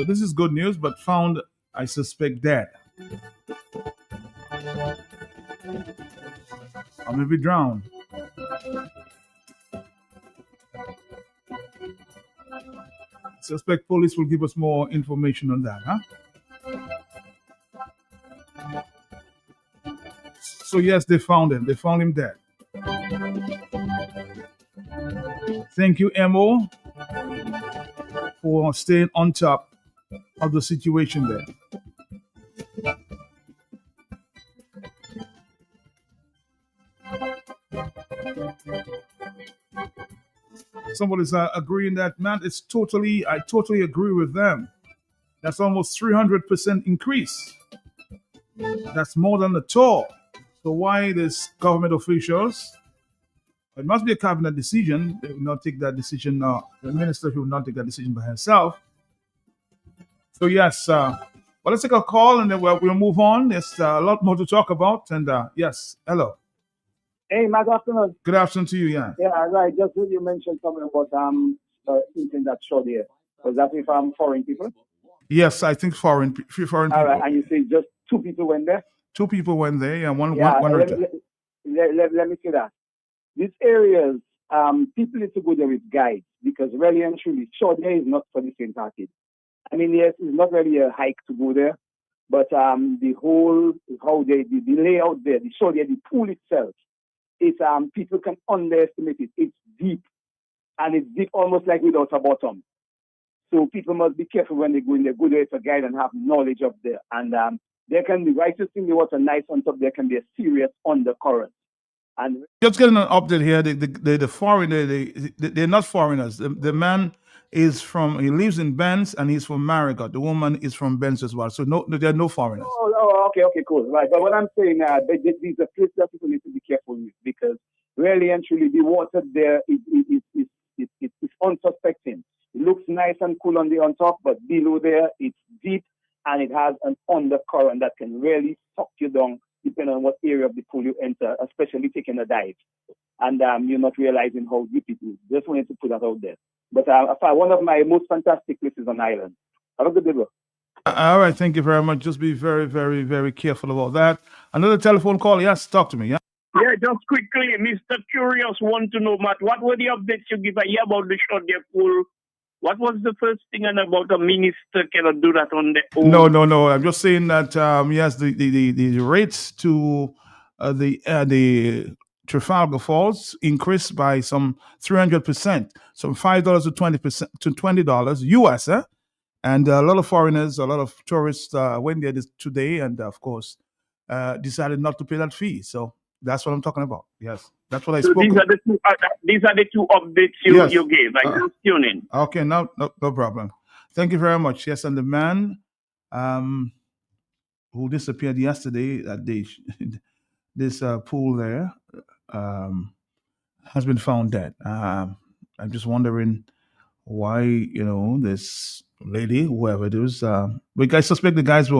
So this is good news, but found, I suspect, dead. Or maybe drowned. Suspect police will give us more information on that, huh? So yes, they found him. They found him dead. Thank you, Mo, for staying on top of the situation there. Somebody's agreeing that, man, I totally agree with them. That's almost 300% increase. That's more than the toll. So why this government officials? It must be a cabinet decision. They will not take that decision. The minister will not take that decision by herself. So yes, well, let's take a call and then we'll move on. There's a lot more to talk about. And yes, hello. Hey, good afternoon. Good afternoon to you, yeah. Yeah, right. Just when you mentioned something about eating that show there. Was that with foreign people? Yes, I think foreign people. All right, and you say just 2 people went there? 2 people went there, yeah. One let returned. me say that. These areas, people need to go there with guides because really and truly, sure, there is not for the same package. I mean, yes, it's not really a hike to go there, but the whole, how the layout there, the show there, the pool itself, it's people can underestimate it. It's deep, and it's deep almost like without a bottom. So people must be careful when they go in there. Go there to guide and have knowledge of there. And there can be righteous in the water, nice on top. There can be a serious undercurrent. And just getting an update here. The foreigner, they're not foreigners. The man he lives in Benz and he's from Marigot. The woman is from Benz as well. So no, there are no foreigners. Okay, cool. Right. But what I'm saying, these are places that people need to be careful with because really and truly the water there is unsuspecting. It looks nice and cool on top, but below there it's deep and it has an undercurrent that can really suck you down depending on what area of the pool you enter, especially taking a dive. And you're not realizing how deep it is. Just wanted to put that out there. But one of my most fantastic places on the island. Have a good day, bro. All right, thank you very much. Just be very, very, very careful about that. Another telephone call. Yes, talk to me. Yeah. Yeah, just quickly, Mr. Curious want to know, Matt, what were the updates you give a year about the short their pool? What was the first thing and about a minister cannot do that on their own? No. I'm just saying that yes, the rates to the Trafalgar Falls increased by some 300%, some $5 to $20 US, and a lot of foreigners, a lot of tourists went there today, and of course decided not to pay that fee. So that's what I'm talking about. Yes, that's what I spoke. These are the two updates you gave. I just tune in. Okay, no problem. Thank you very much. Yes, and the man who disappeared yesterday at this pool there has been found dead. I'm just wondering why this lady, whoever it is, but I suspect the guys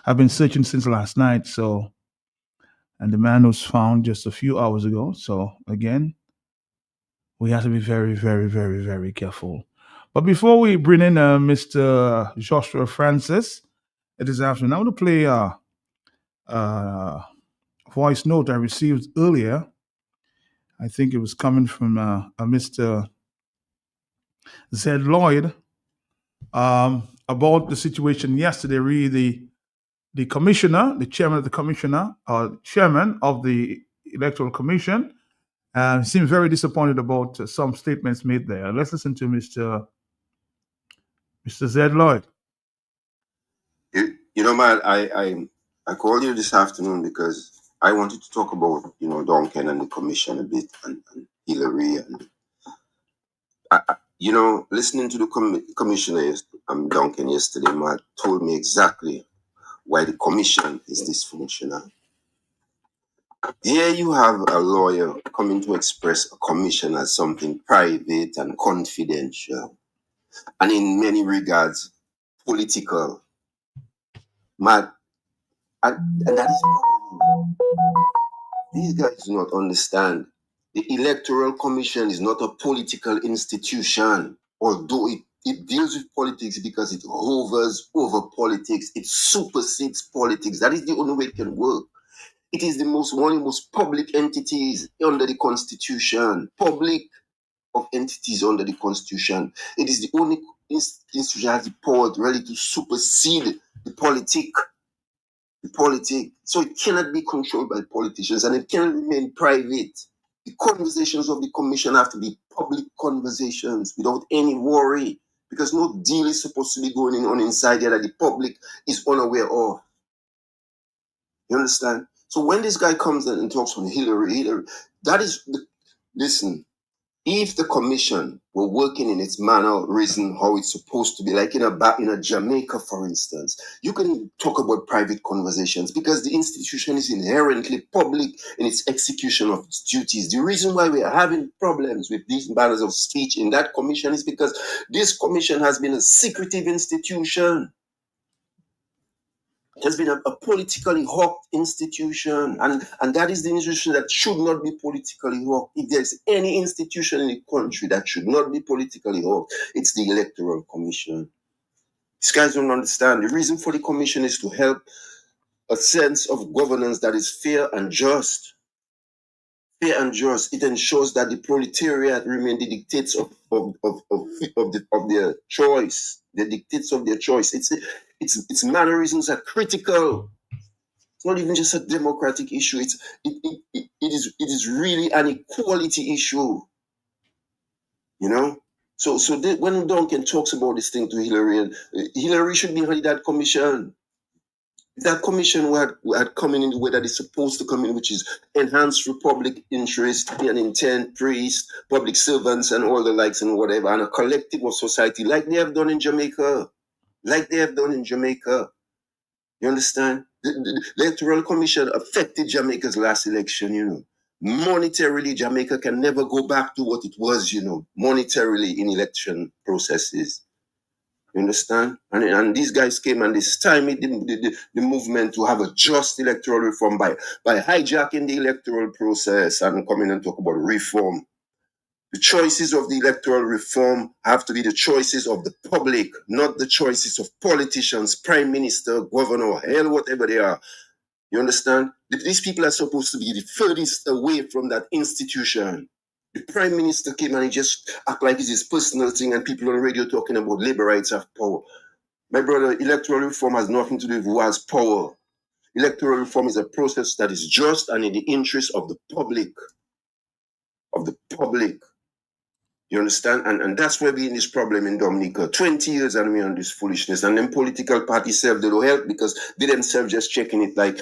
have been searching since last night. So. And the man was found just a few hours ago. So again, we have to be very, very, very, very careful. But before we bring in Mr. Joshua Francis this afternoon, I want to play a voice note I received earlier. I think it was coming from a Mr. Zed Lloyd about the situation yesterday. Really, the commissioner, the chairman of the commissioner, chairman of the Electoral Commission, seemed very disappointed about some statements made there. Let's listen to Mr. Zed Lloyd. Man, I called you this afternoon because I wanted to talk about, Duncan and the commission a bit and Hillary. And, listening to the commissioner, Duncan, yesterday, man, told me exactly why the commission is dysfunctional. Here you have a lawyer coming to express a commission as something private and confidential, and in many regards, political. Man, and that is problem. These guys do not understand. The Electoral Commission is not a political institution, although it deals deals with politics because it hovers over politics. It supersedes politics. That is the only way it can work. It is one of the most public entities under the Constitution. Public of entities under the Constitution. It is the only institution that has the power really to supersede the politic. So it cannot be controlled by politicians, and it cannot remain private. The conversations of the commission have to be public conversations without any worry, because no deal is supposed to be going on inside there that the public is unaware of. You understand? So when this guy comes in and talks from Hillary, that is listen. If the commission were working in its manner, reason how it's supposed to be, like in a Jamaica, for instance, you can talk about private conversations because the institution is inherently public in its execution of its duties. The reason why we are having problems with these matters of speech in that commission is because this commission has been a secretive institution. It has been a politically hawked institution, and that is the institution that should not be politically hawked. If there's any institution in the country that should not be politically hawked, it's the Electoral Commission. These guys don't understand. The reason for the commission is to help a sense of governance that is fair and just. Fair and just. It ensures that the proletariat remain the dictates of their choice. The dictates of their choice. Its mannerisms are critical. It's not even just a democratic issue. It is really an equality issue. You know. So when Duncan talks about this thing to Hillary, Hillary should be heading that commission. That commission had come in the way that it's supposed to come in, which is enhanced for public interest and intent, priests, public servants, and all the likes and whatever, and a collective of society like they have done in Jamaica. You understand? The Electoral Commission affected Jamaica's last election, you know. Monetarily, Jamaica can never go back to what it was, you know, monetarily in election processes. You understand? And these guys came and they stymied the movement to have a just electoral reform by hijacking the electoral process and coming and talk about reform. The choices of the electoral reform have to be the choices of the public, not the choices of politicians, prime minister, governor, hell, whatever they are. You understand? These people are supposed to be the furthest away from that institution. The prime minister came and he just act like it's his personal thing, and people on radio talking about labor rights have power. My brother, electoral reform has nothing to do with who has power. Electoral reform is a process that is just and in the interest of the public. You understand? And that's where we're in this problem in Dominica. 20 years and we're on this foolishness. And then political parties self, they don't help because they themselves just checking it like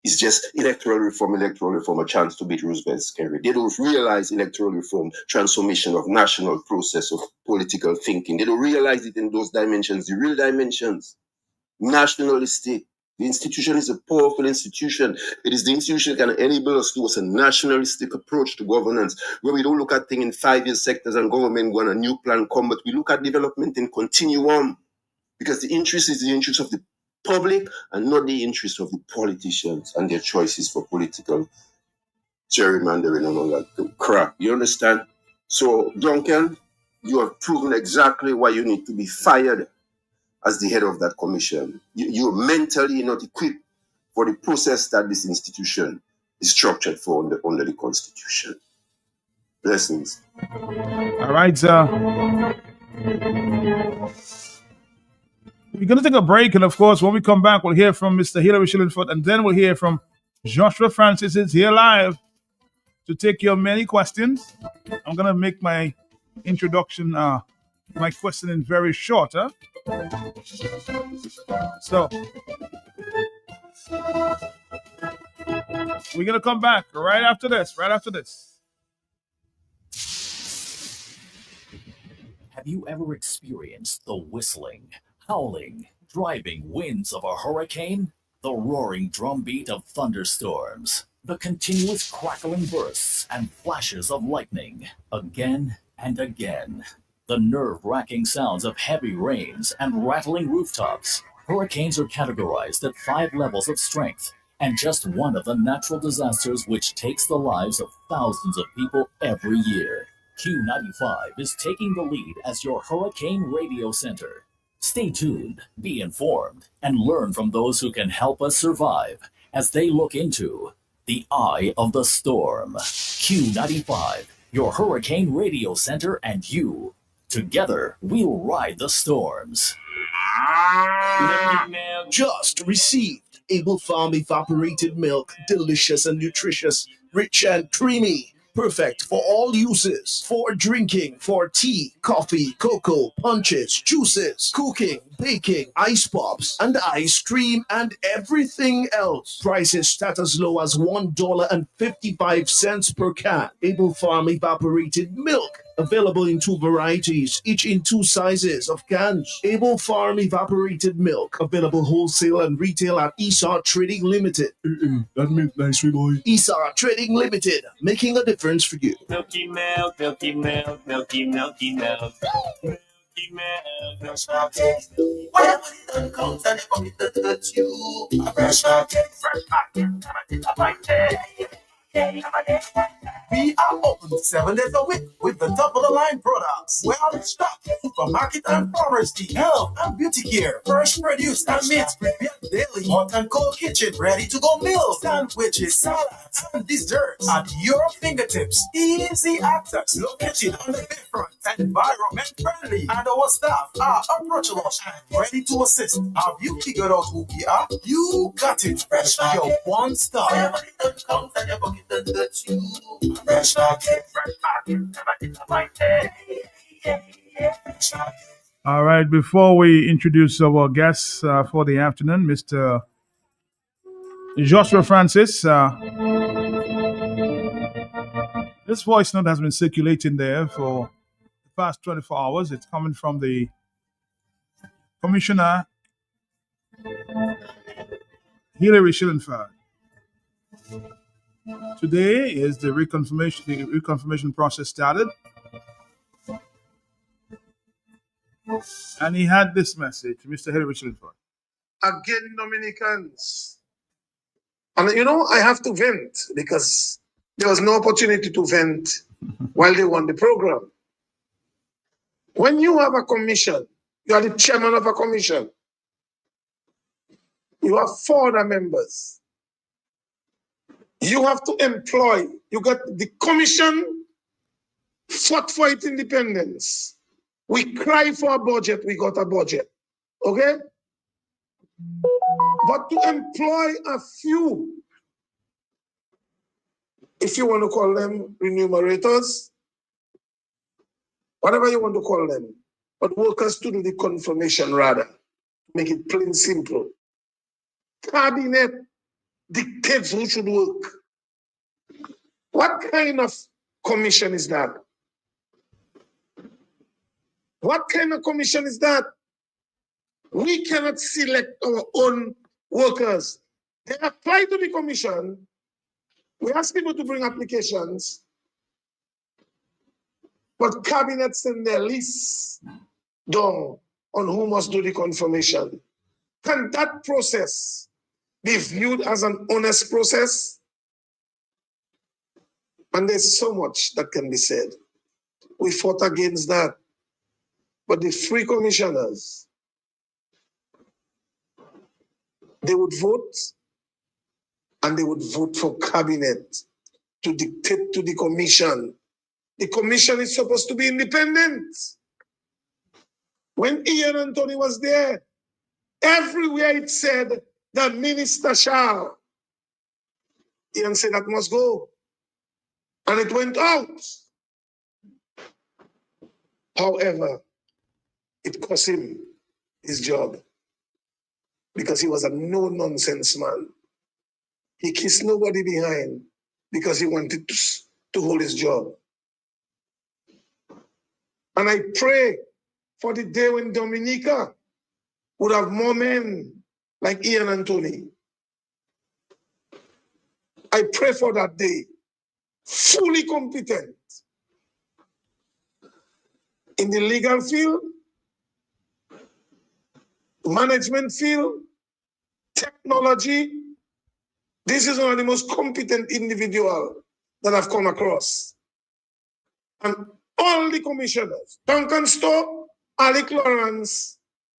it's just electoral reform, a chance to beat Roosevelt scary. They don't realize electoral reform, transformation of national process of political thinking. They don't realize it in those dimensions, the real dimensions. Nationalistic. The institution is a powerful institution. It is the institution that can enable us towards a nationalistic approach to governance, where we don't look at things in 5-year sectors and government when a new plan comes, but we look at development in continuum, because the interest is the interest of the public and not the interest of the politicians and their choices for political gerrymandering and all that crap. You understand? So, Duncan, you have proven exactly why you need to be fired as the head of that commission. You're mentally not equipped for the process that this institution is structured for under the Constitution. Blessings. All right, we're going to take a break, and of course, when we come back, we'll hear from Mr. Hillary Shillingford, and then we'll hear from Joshua Francis is here live to take your many questions. I'm going to make my introduction, my questioning very short. So, we're going to come back right after this. Have you ever experienced the whistling, howling, driving winds of a hurricane? The roaring drumbeat of thunderstorms, the continuous crackling bursts and flashes of lightning, again and again. The nerve-wracking sounds of heavy rains and rattling rooftops. Hurricanes are categorized at 5 levels of strength, and just one of the natural disasters which takes the lives of thousands of people every year. Q95 is taking the lead as your hurricane radio center. Stay tuned, be informed, and learn from those who can help us survive as they look into the eye of the storm. Q95, your hurricane radio center, and you. Together, we'll ride the storms. Just received Able Farm evaporated milk, delicious and nutritious, rich and creamy. Perfect for all uses, for drinking, for tea, coffee, cocoa, punches, juices, cooking, baking, ice pops, and ice cream, and everything else. Prices start as low as $1.55 per can. Able Farm evaporated milk. Available in 2 varieties, each in 2 sizes of cans. Able Farm evaporated milk. Available wholesale and retail at Esar Trading Limited. That milk nice, boy. Esar Trading Limited, making a difference for you. Milky milk, milky milk, milky, milky milk. Milky milk, fresh market. Whatever it done comes and it bucket that touch you. A fresh market, We are open 7 days a week with the top of the line products. Well stocked supermarket and pharmacy, health and beauty care, fresh produce and meats prepared daily, hot and cold kitchen, ready to go meals, sandwiches, salads, and desserts at your fingertips. Easy access, located on the bayfront, environment friendly, and our staff are approachable and ready to assist. Have you figured out who we are? You got it. Fresh your one stop. Fresh market, All right, before we introduce our guests for the afternoon, Mr. Joshua Francis, this voice note has been circulating there for the past 24 hours. It's coming from the Commissioner Hilary Schillenfeld. Today is the reconfirmation process started. And he had this message, Mr. Hilary Schillenfeld. Again, Dominicans. And you know, I have to vent because there was no opportunity to vent while they won the program. When you have a commission, you are the chairman of a commission. You have 4 other members. You have to employ. You got the commission fought for its independence. We cry for a budget, we got a budget. Okay? But to employ a few, if you want to call them remunerators, whatever you want to call them, but workers to do the confirmation rather, make it plain simple. Cabinet dictates who should work. What kind of commission is that? What kind of commission is that? We cannot select our own workers. They apply to the commission. We ask people to bring applications, but cabinet send their lists down on who must do the confirmation. Can that process be viewed as an honest process? And there's so much that can be said. We fought against that. But the 3 commissioners, they would vote, and they would vote for cabinet to dictate to the commission. The commission is supposed to be independent. When Ian Anthony was there, everywhere it said, the minister shall. Ian said that must go. And it went out. However, it cost him his job because he was a no-nonsense man. He kissed nobody behind because he wanted to hold his job. And I pray for the day when Dominica would have more men like Ian Anthony. I pray for that day, fully competent in the legal field, management field, technology. This is one of the most competent individuals that I've come across. And All the commissioners, Duncan Stowe, Alec Lawrence,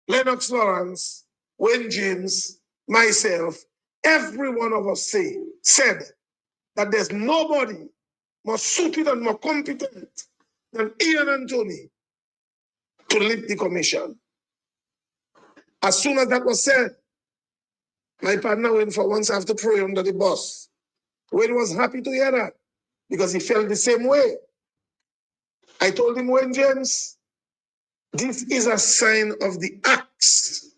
Lennox Lawrence, Wayne James, myself, every one of us said that there's nobody more suited and more competent than Ian Anthony to lead the commission. As soon as that was said, my partner went for once after pray under the bus. Wayne was happy to hear that because he felt the same way. I told him, Wayne James, this is a sign of the axe.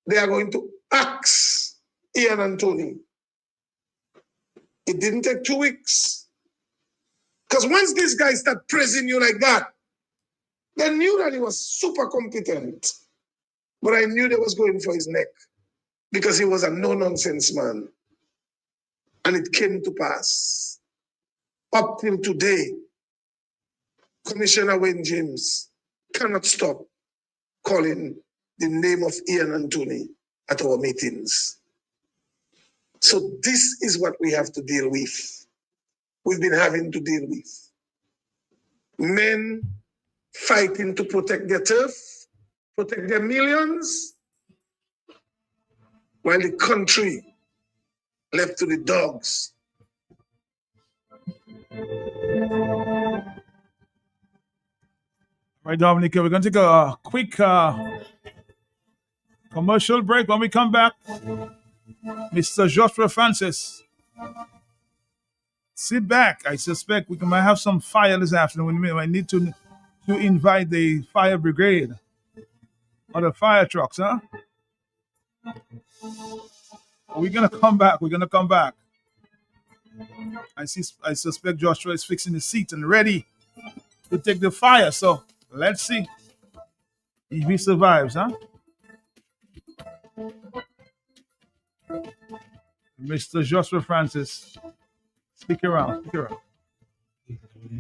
They are going to axe Ian Anthony. It didn't take 2 weeks. Because once these guys start praising you like that, they knew that he was super competent. But I knew they was going for his neck because he was a no-nonsense man. And it came to pass. Up till today, Commissioner Wayne James cannot stop calling the name of Ian Anthony at our meetings. So this is what we have to deal with. We've been having to deal with men fighting to protect their turf, protect their millions, while the country left to the dogs. Right, Dominic, we're going to take a quick commercial break. When we come back, Mr. Joshua Francis, sit back. I suspect we might have some fire this afternoon. I need to invite the fire brigade or the fire trucks, huh? We're going to come back. We're going to come back. I suspect Joshua is fixing the seat and ready to take the fire. So let's see if he survives, huh? Mr. Joshua Francis, stick around.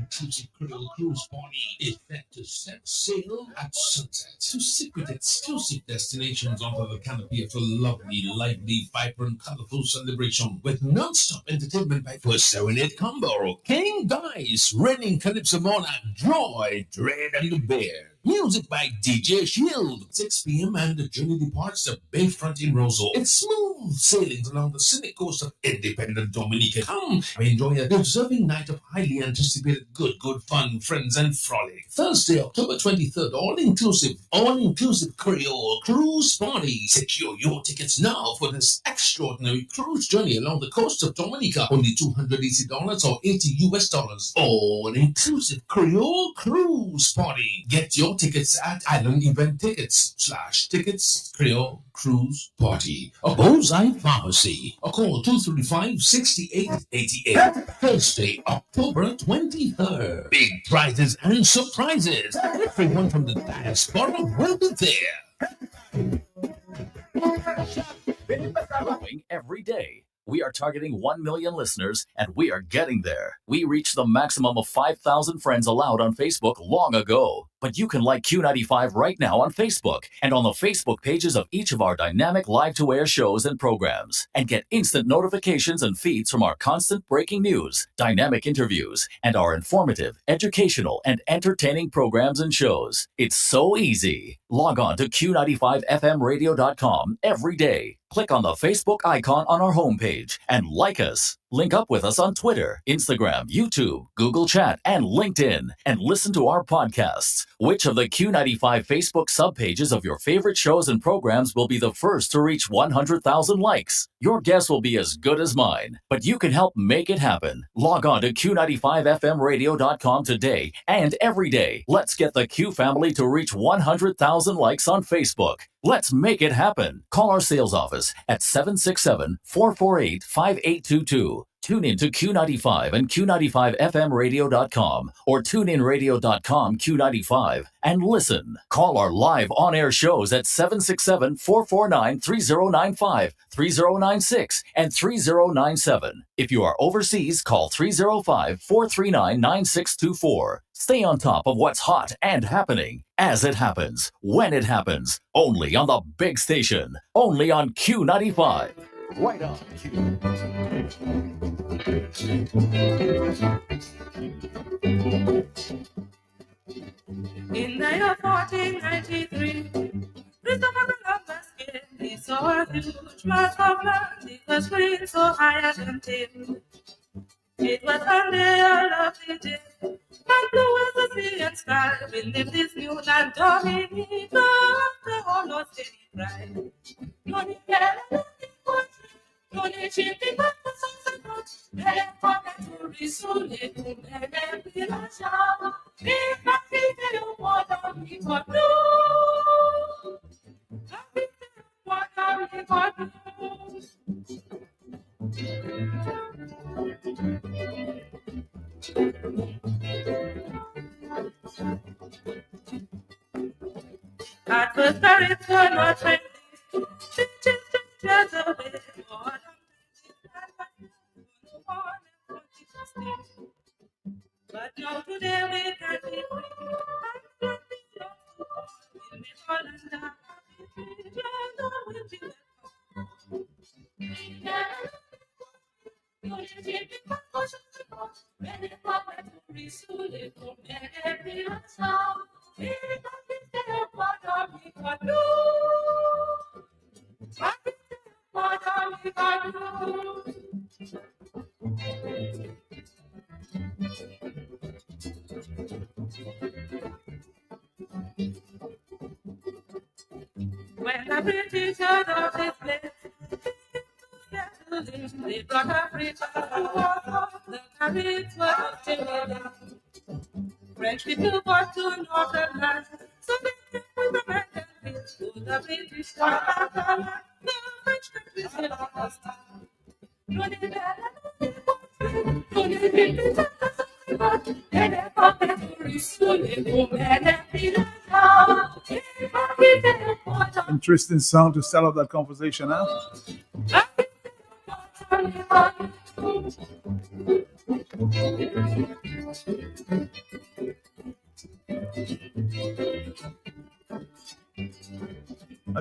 Exclusive Creole Cruise Party is set to set sail at sunset to secret exclusive destinations under the canopy of a lovely, lively, vibrant, colorful celebration with non-stop entertainment by First Serenade Combo, King Dice, Reigning Calypso Monarch, Joy, Dread and the Bear. Music by DJ Shield. 6 p.m. and the journey departs the Bayfront in Roseau. It's smooth sailings along the scenic coast of independent Dominica. Come enjoy a deserving night of highly anticipated good fun, friends, and frolic. Thursday, October 23rd, all-inclusive Creole Cruise Party. Secure your tickets now for this extraordinary cruise journey along the coast of Dominica. Only $280 or $80 US. All-inclusive Creole Cruise Party. Get your tickets at Island Event Tickets /tickets Creole Cruise Party. A Bullseye Pharmacy. A call 235-6888. Thursday, October 23rd. Big prizes and surprises. Everyone from the diaspora will be there. Growing every day. We are targeting 1 million listeners, and we are getting there. We reached the maximum of 5,000 friends allowed on Facebook long ago. But you can like Q95 right now on Facebook and on the Facebook pages of each of our dynamic live-to-air shows and programs, and get instant notifications and feeds from our constant breaking news, dynamic interviews, and our informative, educational, and entertaining programs and shows. It's so easy. Log on to Q95FMradio.com every day. Click on the Facebook icon on our homepage and like us. Link up with us on Twitter, Instagram, YouTube, Google Chat, and LinkedIn, and listen to our podcasts. Which of the Q95 Facebook subpages of your favorite shows and programs will be the first to reach 100,000 likes? Your guess will be as good as mine, but you can help make it happen. Log on to Q95FMradio.com today and every day. Let's get the Q family to reach 100,000 likes on Facebook. Let's make it happen. Call our sales office at 767-448-5822. Tune in to Q95 and Q95FMradio.com or TuneInRadio.com Q95 and listen. Call our live on-air shows at 767-449-3095, 3096, and 3097. If you are overseas, call 305-439-9624. Stay on top of what's hot and happening as it happens, when it happens, only on the big station, only on Q95. Right on Q. In the year 1493, Christopher Columbus came. He saw a huge mass of land. It was green, so high and dim. It was Sunday, a lovely day. And blue as the sea and sky. We live this new land, Dominica. The whole North City cry. No need to no need to think about the sunset boat. Let it come and to soon. It will never be a shower. If I think you want to be for blue. I think you want to be for blue. At first the rich were not friendly. Just away. But now today we can be free. We'll be all under will be when the British heard of this place, they brought Africa. The Caribs were not together. French people got to northern land, so they came with the American to the British land. The French countries in the Interesting song to start off that conversation, huh?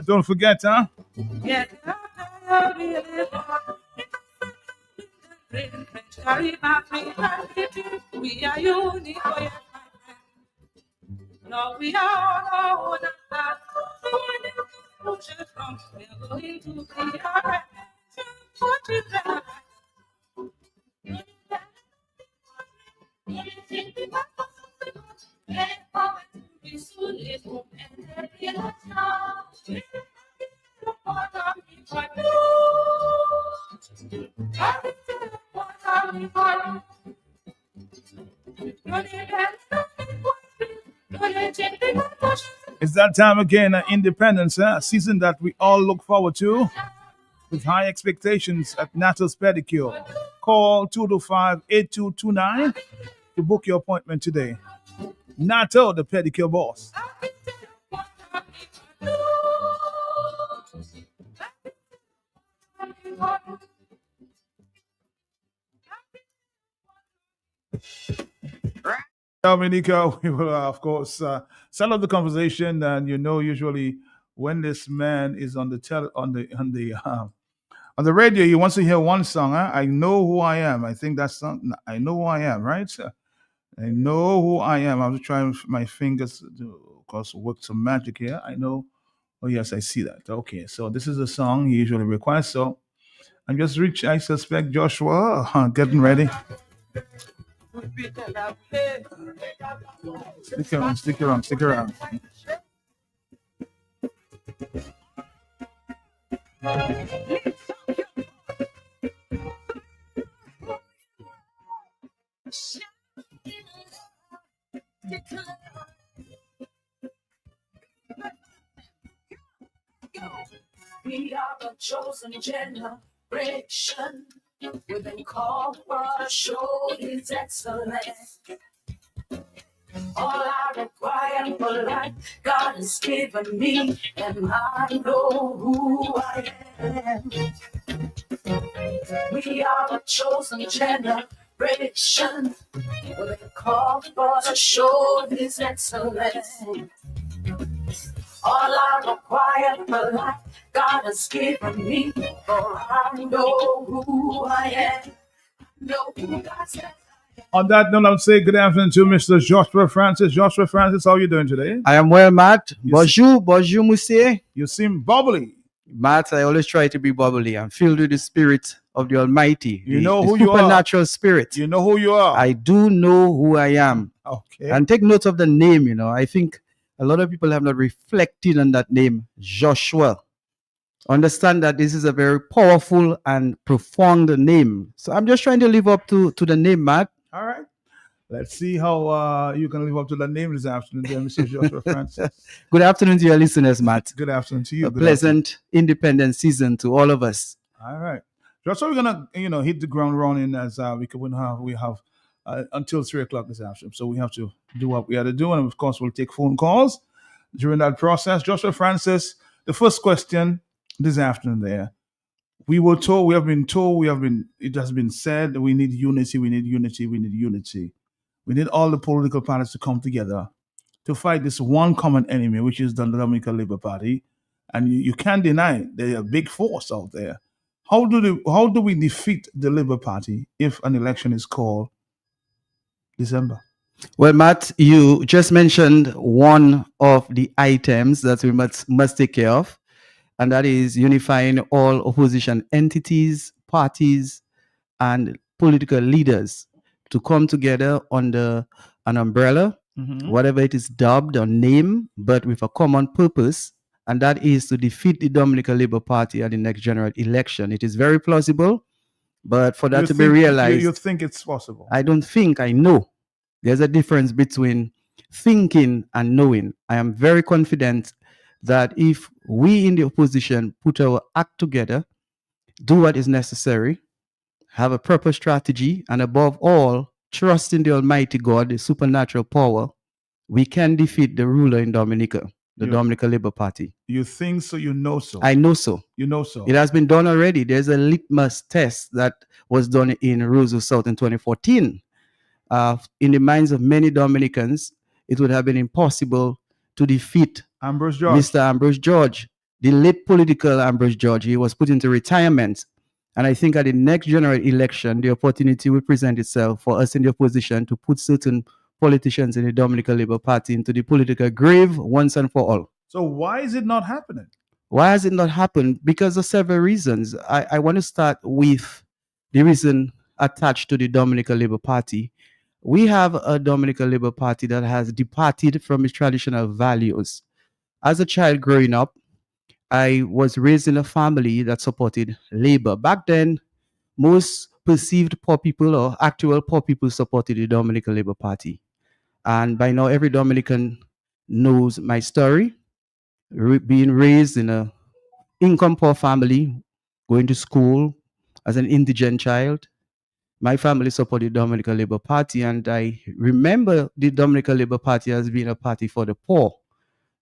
Don't forget, huh? Yes, we are unique. No, we are on our own. So when you from, we're going to be alright. What is that? It's that time again, Independence, a season that we all look forward to with high expectations at Natal's Pedicure. Call 225-8229 to book your appointment today. Natal, the pedicure boss. Dominica, we will, of course, start up the conversation, and usually when this man is on the radio, he wants to hear one song. Huh? I know who I am. I think that's something. I know who I am, right? I know who I am. I'm just trying my fingers to, of course, work some magic here. I know. Oh yes, I see that. Okay, so this is a song he usually requests. So I'm just I suspect Joshua getting ready. Stick around. We are the chosen generation. We've been called for to show His excellence. All I require for life, God has given me, and I know who I am. We are the chosen generation. We've been called for to show His excellence. All I require for life, God has given me, for I know who I am. Know who God says On that note, I would say good afternoon to Mr. Joshua Francis. Joshua Francis, how are you doing today? I am well, Matt. You Bonjour, bonjour, monsieur. You seem bubbly. Matt, I always try to be bubbly. I'm filled with the spirit of the Almighty. You the- know the who you are. supernatural spirit. You know who you are. I do know who I am. Okay. And take note of the name, you know. I think a lot of people have not reflected on that name, Joshua. Understand that this is a very powerful and profound name. So I'm just trying to live up to the name, Matt. All right. Let's see how you can live up to that name this afternoon, there, Mr. Joshua Francis. Good afternoon to your listeners, Matt. Good afternoon to you. A Good pleasant independent season to all of us. afternoon. All right. Joshua, we're gonna hit the ground running as we have until 3 o'clock this afternoon. So we have to do what we have to do, and of course we'll take phone calls during that process. Joshua Francis, the first question this afternoon there. It has been said that we need unity, we need unity, we need unity. We need all the political parties to come together to fight this one common enemy, which is the Dominican Labour Party. And you can't deny it. They're a big force out there. How do we defeat the Labour Party if an election is called December? Well, Matt, you just mentioned one of the items that we must take care of, and that is unifying all opposition entities, parties, and political leaders to come together under an umbrella, whatever it is dubbed or named, but with a common purpose, and that is to defeat the Dominican Labour Party at the next general election. It is very plausible, but for that to be realized, you think it's possible? I don't think, I know. There's a difference between thinking and knowing. I am very confident that if we in the opposition put our act together, do what is necessary, have a proper strategy, and above all, trust in the Almighty God, the supernatural power, we can defeat the ruler in Dominica, the Dominican Labour Party. You think so? You know so? I know so. You know so? It has been done already. There's a litmus test that was done in Roseau South in 2014. In the minds of many Dominicans, it would have been impossible to defeat Ambrose George. Mr. Ambrose George, the late political Ambrose George. He was put into retirement. And I think at the next general election, the opportunity will present itself for us in the opposition to put certain politicians in the Dominican Labour Party into the political grave once and for all. So why is it not happening? Why has it not happened? Because of several reasons. I want to start with the reason attached to the Dominican Labour Party. We have a Dominican Labour Party that has departed from its traditional values. As a child growing up, I was raised in a family that supported Labour. Back then, most perceived poor people or actual poor people supported the Dominican Labour Party. And by now, every Dominican knows my story. Being raised in a income poor family, going to school as an indigent child. My family supported the Dominican Labour Party, and I remember the Dominican Labour Party as being a party for the poor.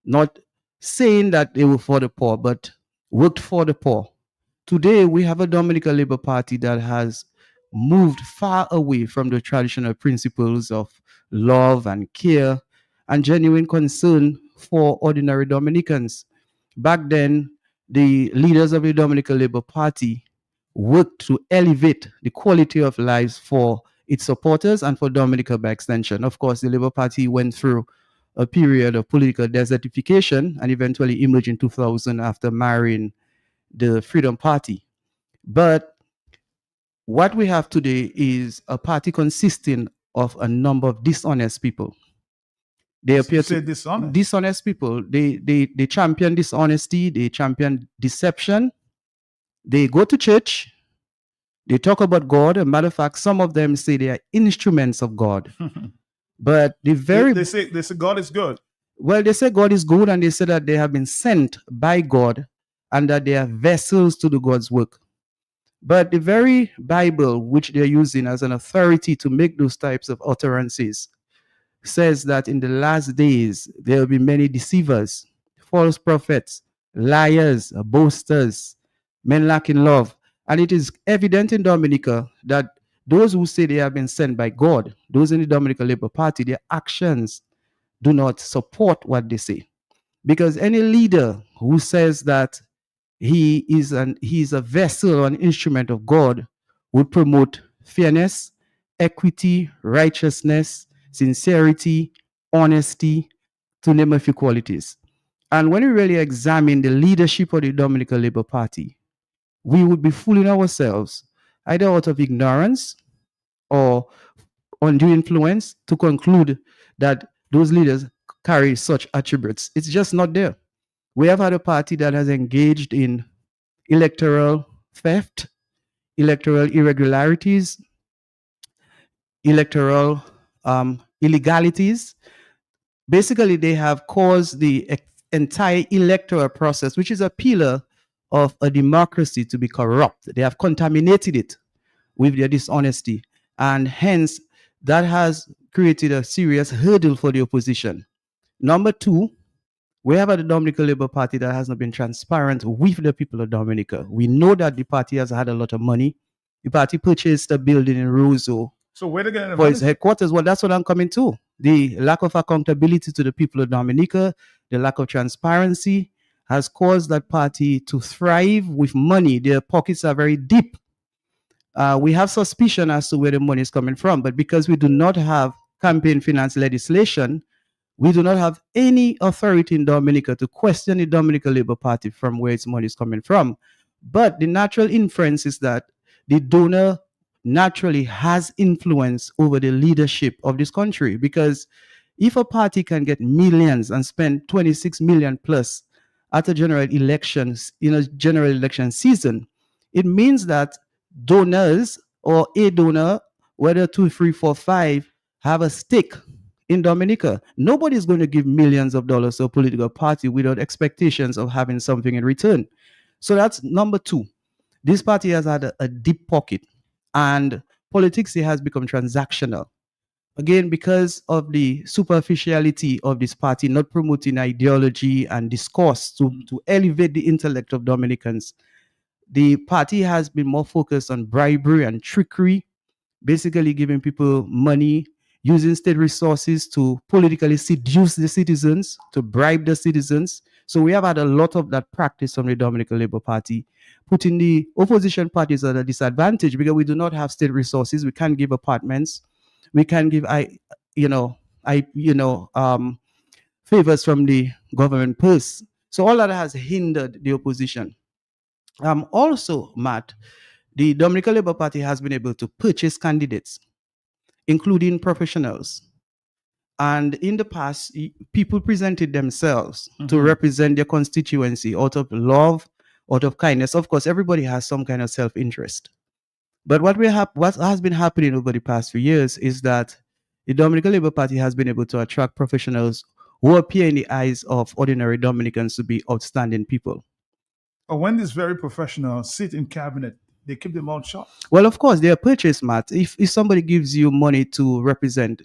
Not saying that they were for the poor, but worked for the poor. Today, we have a Dominican Labour Party that has moved far away from the traditional principles of love and care and genuine concern for ordinary Dominicans. Back then, the leaders of the Dominican Labour Party worked to elevate the quality of lives for its supporters and for Dominica by extension. Of course, the Labour Party went through a period of political desertification and eventually emerged in 2000 after marrying the Freedom Party. But what we have today is a party consisting of a number of dishonest people. They appear to dishonest people. They champion dishonesty, they champion deception. They go to church, they talk about God. As a matter of fact, some of them say they are instruments of God. But they say God is good. Well, they say God is good, and they say that they have been sent by God and that they are vessels to do God's work. But the very Bible, which they're using as an authority to make those types of utterances, says that in the last days there will be many deceivers, false prophets, liars, boasters, men lacking love. And it is evident in Dominica that those who say they have been sent by God, those in the Dominican Labour Party, their actions do not support what they say. Because any leader who says that he is a vessel or an instrument of God would promote fairness, equity, righteousness, sincerity, honesty, to name a few qualities. And when we really examine the leadership of the Dominican Labour Party, we would be fooling ourselves, either out of ignorance or undue influence, to conclude that those leaders carry such attributes. It's just not there. We have had a party that has engaged in electoral theft, electoral irregularities, electoral illegalities. Basically, they have caused the entire electoral process, which is a pillar of a democracy, to be corrupt. They have contaminated it with their dishonesty. And hence, that has created a serious hurdle for the opposition. Number two, we have a Dominican Labour Party that has not been transparent with the people of Dominica. We know that the party has had a lot of money. The party purchased a building in Roseau So where they getting the for its money? headquarters. Well, that's what I'm coming to. The lack of accountability to the people of Dominica, the lack of transparency has caused that party to thrive with money. Their pockets are very deep. We have suspicion as to where the money is coming from, but because we do not have campaign finance legislation, we do not have any authority in Dominica to question the Dominican Labour Party from where its money is coming from. But the natural inference is that the donor naturally has influence over the leadership of this country, because if a party can get millions and spend 26 million plus at a general elections in a general election season, it means that donors or a donor, whether 2, 3, 4, 5, have a stake in Dominica. Nobody is going to give millions of dollars to a political party without expectations of having something in return. So that's number two. This party has had a deep pocket, and politics here has become transactional. Again, because of the superficiality of this party, not promoting ideology and discourse to elevate the intellect of Dominicans, the party has been more focused on bribery and trickery, basically giving people money, using state resources to politically seduce the citizens, to bribe the citizens. So we have had a lot of that practice from the Dominican Labour Party, putting the opposition parties at a disadvantage because we do not have state resources. We can't give apartments. We can't give favors from the government purse. So all that has hindered the opposition. Also, Matt, the Dominican Labour Party has been able to purchase candidates, including professionals. And in the past, people presented themselves to represent their constituency out of love, out of kindness. Of course, everybody has some kind of self-interest. But what has been happening over the past few years is that the Dominican Labour Party has been able to attract professionals who appear in the eyes of ordinary Dominicans to be outstanding people. But when these very professionals sit in cabinet, they keep their mouth shut. Well, of course, they are purchase, Matt. If somebody gives you money to represent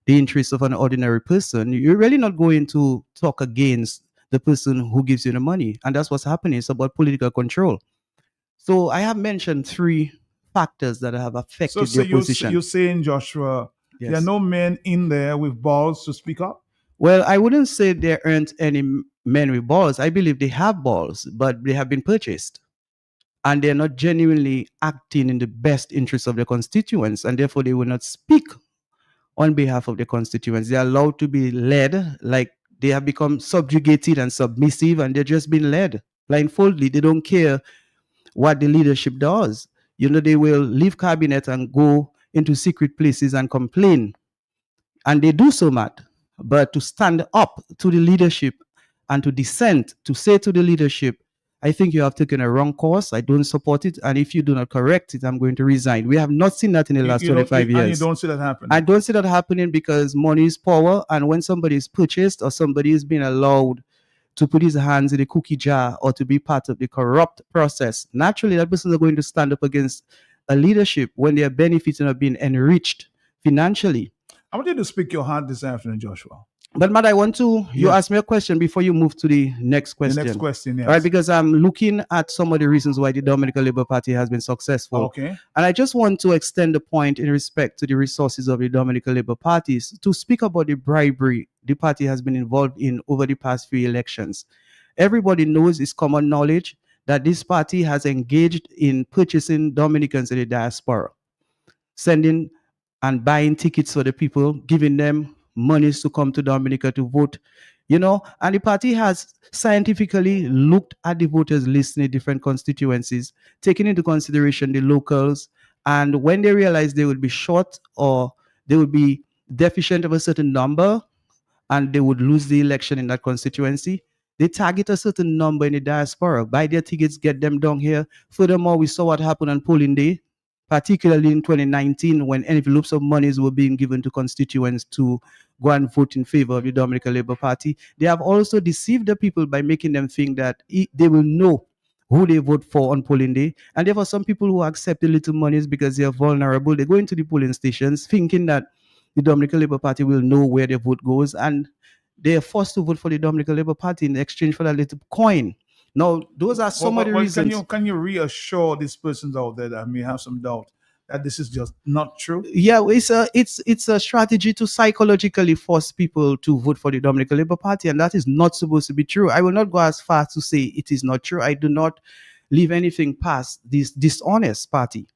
the interests of an ordinary person, you're really not going to talk against the person who gives you the money. And that's what's happening. It's about political control. So I have mentioned 3 factors that have affected So the opposition. you're saying, Joshua, there are Yes. no men in there with balls to speak up? Well, I wouldn't say there aren't any men with balls. I believe they have balls, but they have been purchased. And they're not genuinely acting in the best interest of their constituents, and therefore they will not speak on behalf of the constituents. They're allowed to be led, like they have become subjugated and submissive, and they're just being led blindfoldly. They don't care what the leadership does. They will leave cabinet and go into secret places and complain. And they do so, Matt. But to stand up to the leadership and to dissent, to say to the leadership, I think you have taken a wrong course. I don't support it. And if you do not correct it, I'm going to resign. We have not seen that in the last 25 years. And you don't see that happen? I don't see that happening because money is power. And when somebody is purchased or somebody is being allowed to put his hands in the cookie jar or to be part of the corrupt process, naturally that person is going to stand up against a leadership when they are benefiting or being enriched financially. I want you to speak your heart this afternoon, Joshua. But Matt, I want you ask me a question before you move to the next question. The next question, yes. All right, because I'm looking at some of the reasons why the Dominican Labour Party has been successful. Okay. And I just want to extend the point in respect to the resources of the Dominican Labour parties to speak about the bribery the party has been involved in over the past few elections. Everybody knows, it's common knowledge, that this party has engaged in purchasing Dominicans in the diaspora, sending and buying tickets for the people, giving them monies to come to Dominica to vote. And the party has scientifically looked at the voters list in the different constituencies, taking into consideration the locals, and when they realize they would be short or they would be deficient of a certain number and they would lose the election in that constituency, they target a certain number in the diaspora, buy their tickets, get them down here. Furthermore, we saw what happened on polling day, particularly in 2019, when envelopes of monies were being given to constituents to go and vote in favor of the Dominican Labour Party. They have also deceived the people by making them think that they will know who they vote for on polling day. And therefore, some people who accept the little monies because they are vulnerable, they go into the polling stations thinking that the Dominican Labour Party will know where their vote goes, and they are forced to vote for the Dominican Labour Party in exchange for that little coin. Now, those are some of the reasons. Can you reassure these persons out there that may have some doubt that this is just not true? Yeah, it's a strategy to psychologically force people to vote for the Dominican Labour Party, and that is not supposed to be true. I will not go as far to say it is not true. I do not leave anything past this dishonest party.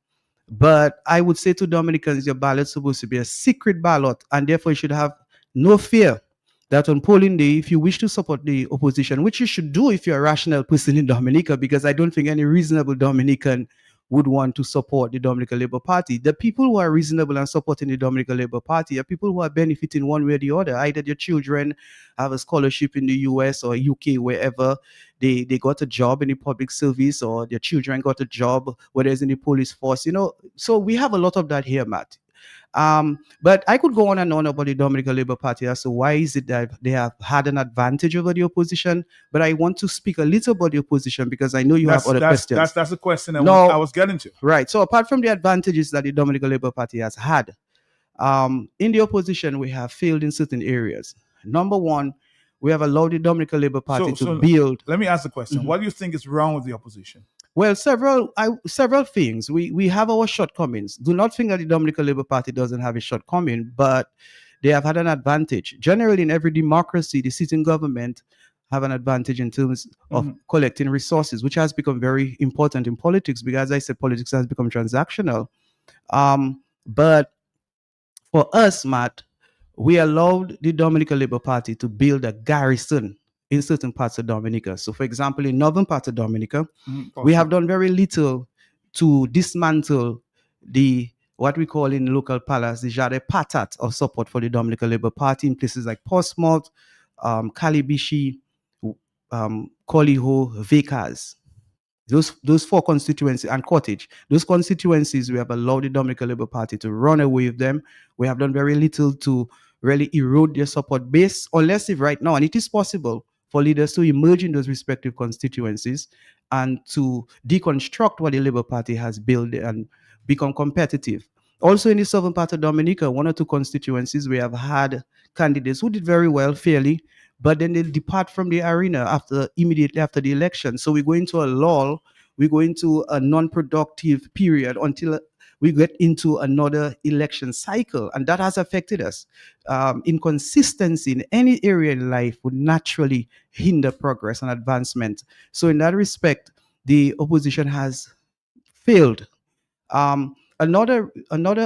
But I would say to Dominicans, your ballot is supposed to be a secret ballot, and therefore you should have no fear that on polling day, if you wish to support the opposition, which you should do if you're a rational person in Dominica, because I don't think any reasonable Dominican would want to support the Dominican Labour Party. The people who are reasonable and supporting the Dominican Labour Party are people who are benefiting one way or the other. Either your children have a scholarship in the US or UK, wherever they got a job in the public service, or their children got a job, whether it's in the police force, So we have a lot of that here, Matt. But I could go on and on about the Dominican Labour Party as to why is it that they have had an advantage over the opposition. But I want to speak a little about the opposition because I know you have other questions. That's the question I was getting to. Right. So apart from the advantages that the Dominican Labour Party has had, in the opposition, we have failed in certain areas. Number one, we have allowed the Dominican Labour Party to build. Let me ask the question. What do you think is wrong with the opposition? Well, several things. We have our shortcomings. Do not think that the Dominican Labour Party doesn't have a shortcoming, but they have had an advantage. Generally, in every democracy, the sitting government have an advantage in terms of collecting resources, which has become very important in politics because, as I said, politics has become transactional. But for us, Matt, we allowed the Dominican Labour Party to build a garrison in certain parts of Dominica. So, for example, in northern parts of Dominica, we have done very little to dismantle what we call in local parlance the Jade Patat of support for the Dominican Labour Party in places like Portsmouth, Calibishi, Coliho, Vacas. Those four constituencies and Cottage, those constituencies, we have allowed the Dominican Labour Party to run away with them. We have done very little to really erode their support base, unless if right now, and it is possible for leaders to emerge in those respective constituencies and to deconstruct what the Labour Party has built and become competitive. Also in the southern part of Dominica, one or two constituencies, we have had candidates who did very well, fairly, but then they depart from the arena immediately after the election. So we go into a lull, we go into a non-productive period until we get into another election cycle, and that has affected us. Inconsistency in any area in life would naturally hinder progress and advancement. So in that respect, the opposition has failed. Another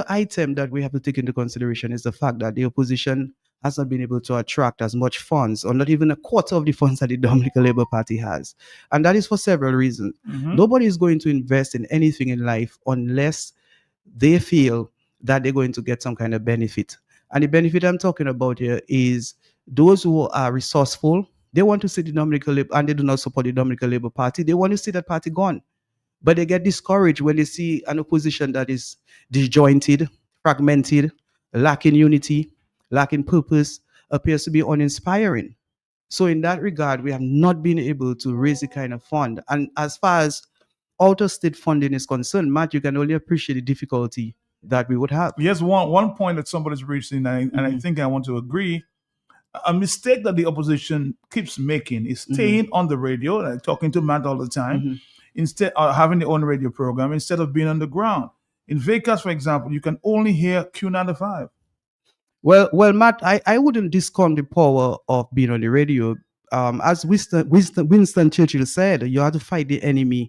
item that we have to take into consideration is the fact that the opposition has not been able to attract as much funds, or not even a quarter of the funds that the Dominican Labour Party has. And that is for several reasons. Nobody is going to invest in anything in life unless they feel that they're going to get some kind of benefit. And the benefit I'm talking about here is those who are resourceful, they want to see the Dominican Labour, and they do not support the Dominican Labour Party. They want to see that party gone. But they get discouraged when they see an opposition that is disjointed, fragmented, lacking unity, lacking purpose, appears to be uninspiring. So in that regard, we have not been able to raise the kind of fund. And as far as out-of-state funding is concerned, Matt, you can only appreciate the difficulty that we would have. Yes, one point that somebody's raising, and I think I want to agree. A mistake that the opposition keeps making is staying on the radio, like talking to Matt all the time, instead of having their own radio program, instead of being on the ground. In Vegas, for example, you can only hear Q95. Well, Matt, I wouldn't discount the power of being on the radio. As Winston Churchill said, you have to fight the enemy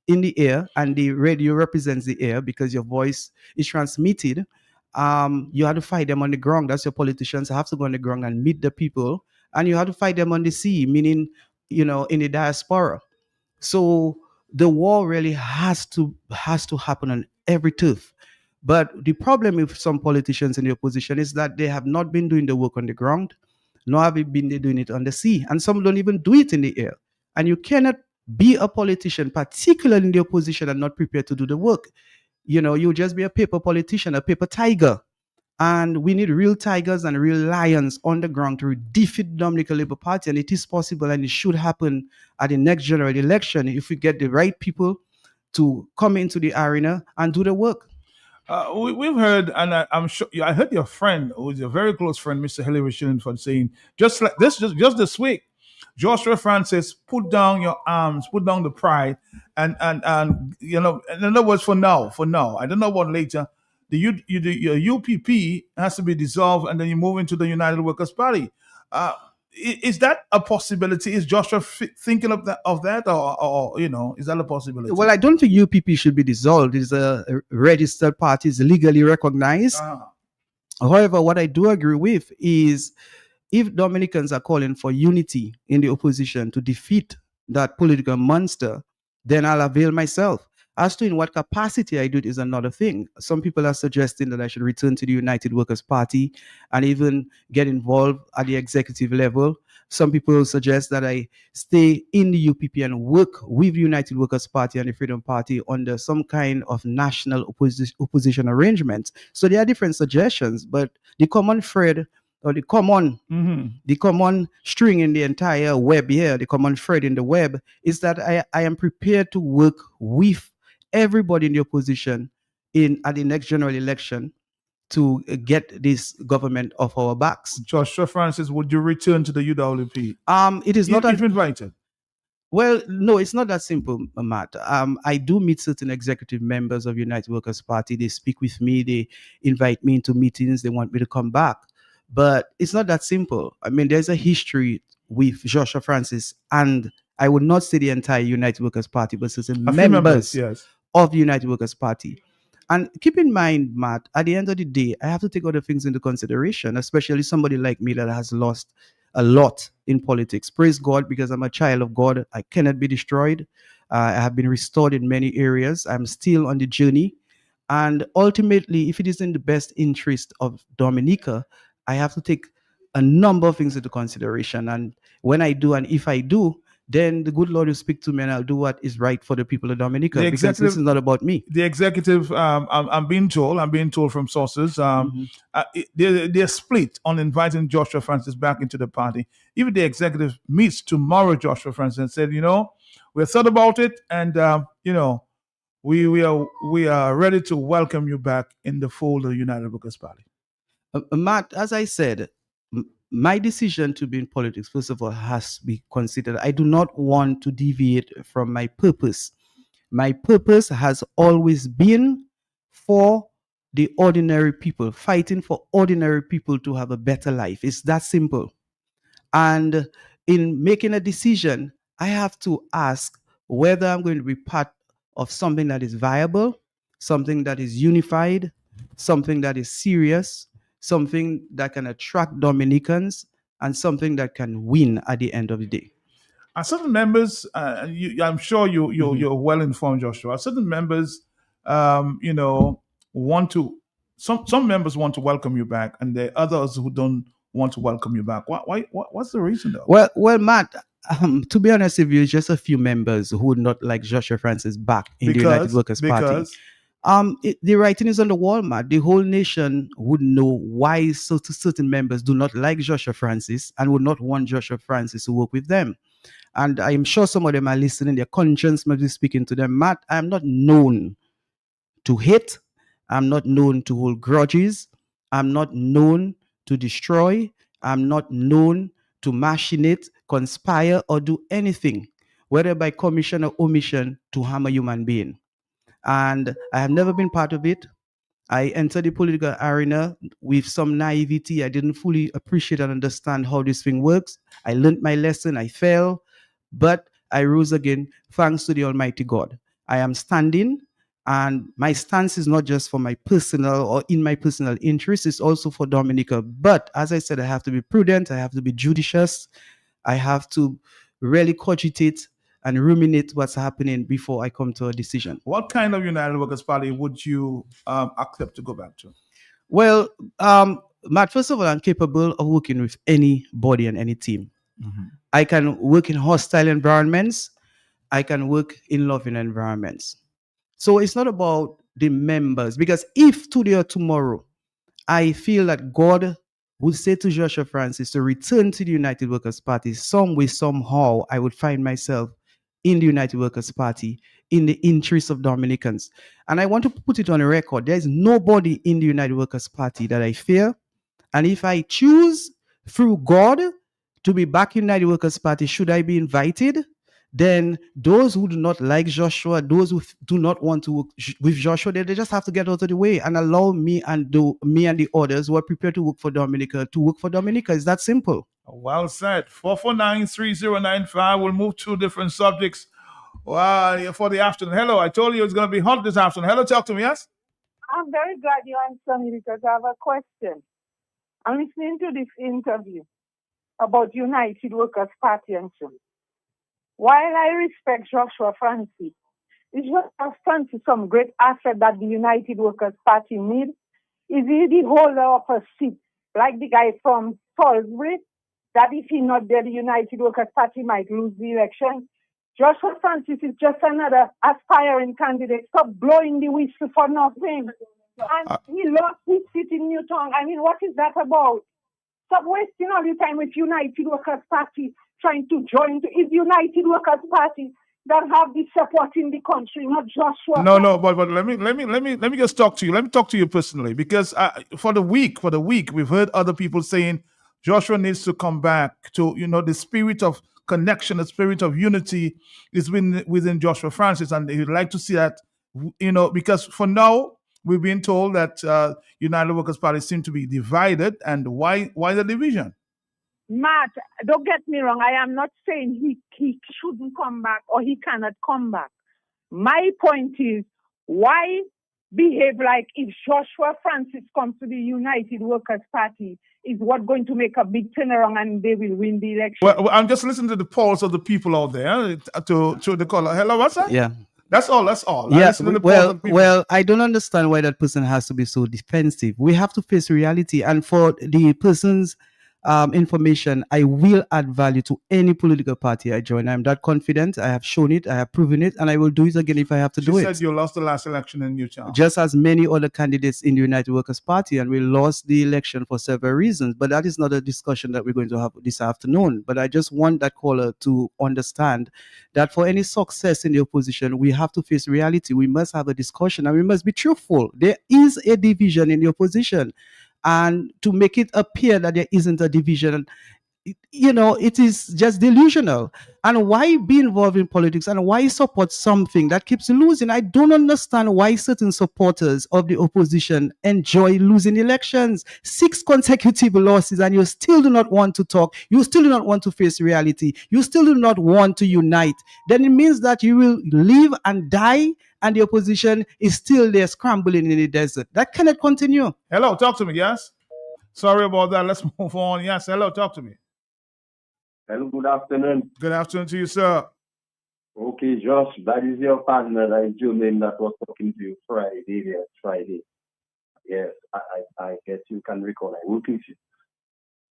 in the air, and the radio represents the air because your voice is transmitted You have to fight them on the ground. That's your politicians have to go on the ground and meet the people, and you have to fight them on the sea, meaning, in the diaspora. So the war really has to happen on every turf. But the problem with some politicians in the opposition is that they have not been doing the work on the ground, nor have they been doing it on the sea, and some don't even do it in the air. And you cannot be a politician, particularly in the opposition, and not prepared to do the work. You'll just be a paper politician, a paper tiger. And we need real tigers and real lions on the ground to defeat the Dominican Labour Party. And it is possible, and it should happen at the next general election if we get the right people to come into the arena and do the work. We've heard, and I'm sure I heard your friend, who is a very close friend, Mr. Hilary Shillingford, saying just like this, just this week, Joshua Francis, put down your arms, put down the pride, and in other words, for now, I don't know what later. Your UPP has to be dissolved, and then you move into the United Workers' Party. Is that a possibility? Is Joshua thinking of that, or is that a possibility? Well, I don't think UPP should be dissolved. It's a registered party, it's legally recognized. However, what I do agree with is, if Dominicans are calling for unity in the opposition to defeat that political monster, then I'll avail myself. As to in what capacity I do it is another thing. Some people are suggesting that I should return to the United Workers' Party and even get involved at the executive level. Some people suggest that I stay in the UPP and work with the United Workers' Party and the Freedom Party under some kind of national opposition arrangement. So there are different suggestions, but the common thread, or the common string in the entire web here, the common thread in the web, is that I am prepared to work with everybody in the opposition at the next general election to get this government off our backs. Joshua Francis, would you return to the UWP? It is not if invited. Well, no, it's not that simple, Matt. I do meet certain executive members of United Workers' Party. They speak with me. They invite me into meetings. They want me to come back. But it's not that simple. I mean, there's a history with Joshua Francis, and I would not say the entire United Workers' Party, but certain members of the United Workers' Party. And keep in mind, Matt, at the end of the day, I have to take other things into consideration, especially somebody like me that has lost a lot in politics. Praise God, because I'm a child of God. I cannot be destroyed. I have been restored in many areas. I'm still on the journey. And ultimately, if it is in the best interest of Dominica, I have to take a number of things into consideration. And when I do, and if I do, then the good Lord will speak to me, and I'll do what is right for the people of Dominica, because this is not about me. The executive, I'm being told from sources, they're split on inviting Joshua Francis back into the party. Even the executive meets tomorrow, Joshua Francis, and said, we thought about it, and we are ready to welcome you back in the fold of the United Workers' Party. Matt, as I said, my decision to be in politics, first of all, has to be considered. I do not want to deviate from my purpose. My purpose has always been for the ordinary people, fighting for ordinary people to have a better life. It's that simple. And in making a decision, I have to ask whether I'm going to be part of something that is viable, something that is unified, something that is serious, something that can attract Dominicans, and something that can win at the end of the day. Are certain members, I'm sure you're well informed, Joshua. Are certain members, want to? Some members want to welcome you back, and there are others who don't want to welcome you back. Why? What's the reason, though? Well, Matt. To be honest with you, just a few members who would not like Joshua Francis back in the United Workers' Party. The writing is on the wall, Matt. The whole nation would know why certain members do not like Joshua Francis and would not want Joshua Francis to work with them. And I'm sure some of them are listening. Their conscience must be speaking to them. Matt, I'm not known to hate. I'm not known to hold grudges. I'm not known to destroy. I'm not known to machinate, conspire, or do anything, whether by commission or omission, to harm a human being. And I have never been part of it. I entered the political arena with some naivety. I didn't fully appreciate and understand how this thing works. I learned my lesson. I fell, but I rose again, thanks to the Almighty God. I am standing, And my stance is not just for my personal or in my personal interest, it's also for Dominica. But as I said, I have to be prudent, I have to be judicious, I have to really cogitate and ruminate what's happening before I come to a decision. What kind of United Workers' Party would you accept to go back to? Well, Matt, first of all, I'm capable of working with anybody and any team. I can work in hostile environments. I can work in loving environments. So it's not about the members, because if today or tomorrow I feel that God would say to Joshua Francis to return to the United Workers' Party, some way, somehow, I would find myself in the United Workers' Party in the interest of Dominicans. And I want to put it on a record. There is nobody in the United Workers' Party that I fear. And if I choose through God to be back in the United Workers' Party, should I be invited? Then those who do not like Joshua, those who do not want to work with Joshua, they just have to get out of the way and allow me and the others who are prepared to work for Dominica to work for Dominica. It's that simple. Well said. 449-3095. We'll move to different subjects for the afternoon. Hello, I told you it's going to be hot this afternoon. Hello, talk to me, yes? I'm very glad you answered me because I have a question. I'm listening to this interview about United Workers' Party and so. While I respect Joshua Francis, is Joshua Francis some great asset that the United Workers' Party needs? Is he the holder of a seat, like the guy from Salisbury, that if he's not there, the United Workers' Party might lose the election? Joshua Francis is just another aspiring candidate. Stop blowing the whistle for nothing. And he lost his seat in Newtown. I mean, what is that about? Stop wasting all your time with United Workers' Party trying to join. It's United Workers' Party that have the support in the country, not Joshua. No, but let me just talk to you. Let me talk to you personally, because for the week, we've heard other people saying Joshua needs to come back to, the spirit of connection, the spirit of unity is within Joshua Francis, and he'd like to see that, because for now we've been told that United Workers' Party seem to be divided, and why the division? Matt, don't get me wrong. I am not saying he shouldn't come back or he cannot come back. My point is, why behave like if Joshua Francis comes to the United Workers' Party is what going to make a big turnaround and they will win the election? Well, I'm just listening to the polls of the people out there to the caller. Hello, what's that? Yeah. That's all. Yeah. Well, I don't understand why that person has to be so defensive. We have to face reality. And for the person's information, I will add value to any political party I join. I'm that confident. I have shown it. I have proven it. And I will do it again if I have to do it. You said you lost the last election in Newtown. Just as many other candidates in the United Workers' Party, and we lost the election for several reasons. But that is not a discussion that we're going to have this afternoon. But I just want that caller to understand that for any success in the opposition, we have to face reality. We must have a discussion and we must be truthful. There is a division in the opposition. And to make it appear that there isn't a division, it is just delusional. And why be involved in politics and why support something that keeps losing? I don't understand why certain supporters of the opposition enjoy losing elections. 6 consecutive losses, and you still do not want to talk. You still do not want to face reality. You still do not want to unite. Then it means that you will live and die, and the opposition is still there scrambling in the desert. That cannot continue. Hello, talk to me, yes? Sorry about that. Let's move on. Yes, hello, talk to me. Hello, good afternoon. Good afternoon to you, sir. Okay, Josh, that is your partner, that is Julian, that was talking to you Friday. Yes, I guess you can recall. I work with you.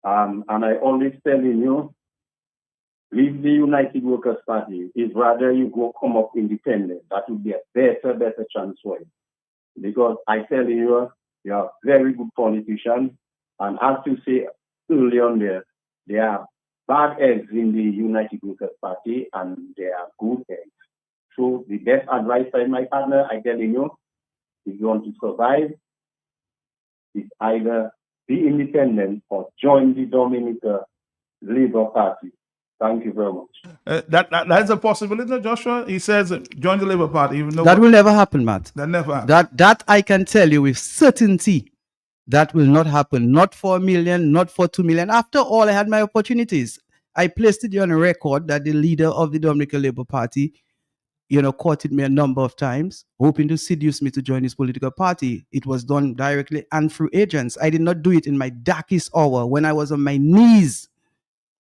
And I always telling you, leave the United Workers' Party. It's rather you go come up independent. That would be a better chance for you. Because I tell you, you are a very good politician. And as you say early on there are bad eggs in the United Workers' Party and there are good eggs. So the best advice by my partner, I telling you, if you want to survive, is either be independent or join the Dominica Labour Party. Thank you very much. That's a possibility, Joshua. He says join the Labour Party. Even though that will never happen, Matt. That never happens. That I can tell you with certainty. That will not happen. Not for 1 million, not for 2 million. After all, I had my opportunities. I placed it on a record that the leader of the Dominican Labour Party, courted me a number of times, hoping to seduce me to join his political party. It was done directly and through agents. I did not do it in my darkest hour when I was on my knees,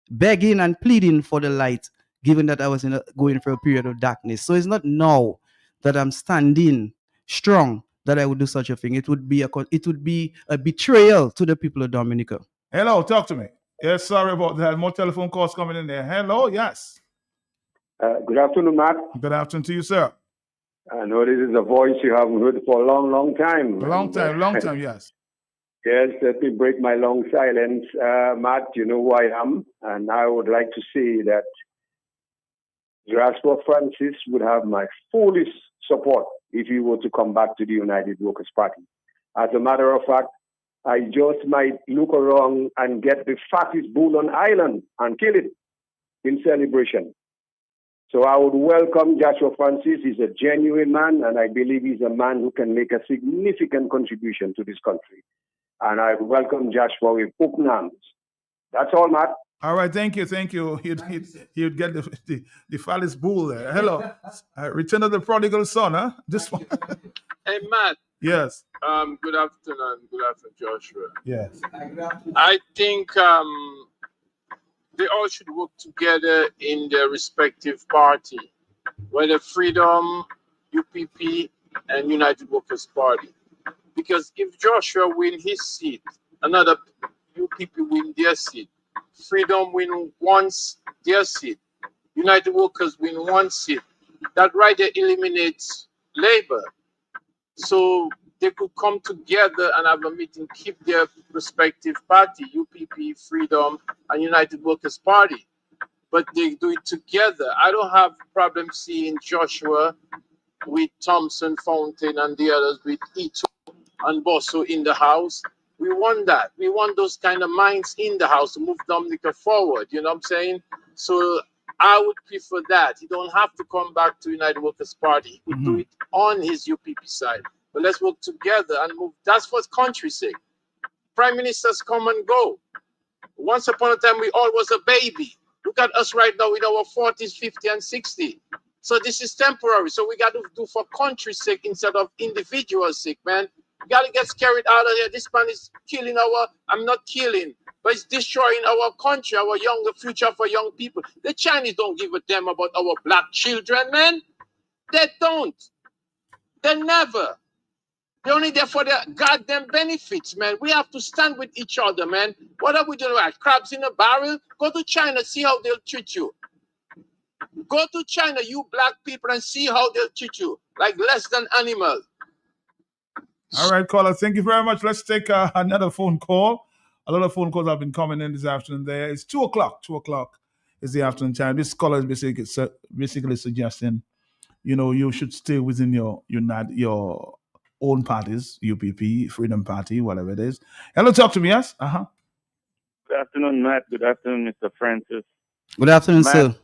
begging and pleading for the light, given that I was going through a period of darkness. So it's not now that I'm standing strong that I would do such a thing. It would be a betrayal to the people of Dominica. Hello, talk to me. Yes, sorry about that. More telephone calls coming in there. Hello, yes. Good afternoon, Matt. Good afternoon to you, sir. I know this is a voice you haven't heard for a long, long time. Long time, yes. Yes, let me break my long silence. Matt, you know who I am, and I would like to say that Joshua Francis would have my fullest support if he were to come back to the United Workers' Party. As a matter of fact, I just might look around and get the fattest bull on island and kill it in celebration. So I would welcome Joshua Francis. He's a genuine man, and I believe he's a man who can make a significant contribution to this country. And I welcome Joshua with open arms. That's all, Matt. All right, thank you. He'd get the fattest bull there. Hello. Return of the prodigal son, huh? This one. Hey, Matt. Yes. Good afternoon. Good afternoon, Joshua. Yes. I think they all should work together in their respective party, whether Freedom, UPP, and United Workers' Party. Because if Joshua win his seat, another UPP win their seat, Freedom win once their seat, United Workers win one seat, that right there eliminates Labour. So they could come together and have a meeting, keep their respective party, UPP, Freedom, and United Workers' Party. But they do it together. I don't have a problem seeing Joshua with Thompson, Fountain, and the others with Ito and Bosso in the House. We want that. We want those kind of minds in the House to move Dominica forward. You know what I'm saying? So I would prefer that. He don't have to come back to United Workers' Party. He could do it on his UPP side. But let's work together and move. That's for country's sake. Prime ministers come and go. Once upon a time, we all was a baby. Look at us right now with our 40s, 50, and 60. So this is temporary. So we got to do for country's sake instead of individual sake, man. We got to get carried out of here. This man is killing I'm not killing, but it's destroying our country, our younger future for young people. The Chinese don't give a damn about our black children, man. They don't. They never. They're only there for their goddamn benefits, man. We have to stand with each other, man. What are we doing? Right? Crabs in a barrel? Go to China, see how they'll treat you. Go to China, you black people, and see how they'll treat you. Like less than animals. All right, caller. Thank you very much. Let's take another phone call. A lot of phone calls have been coming in this afternoon there. It's 2 o'clock. 2 o'clock is the afternoon time. This caller is basically suggesting, you should stay within your own parties, UPP, Freedom Party, whatever it is. Hello, talk to me, yes? Good afternoon, Matt. Good afternoon, Mr. Francis. Good afternoon, Matt, sir.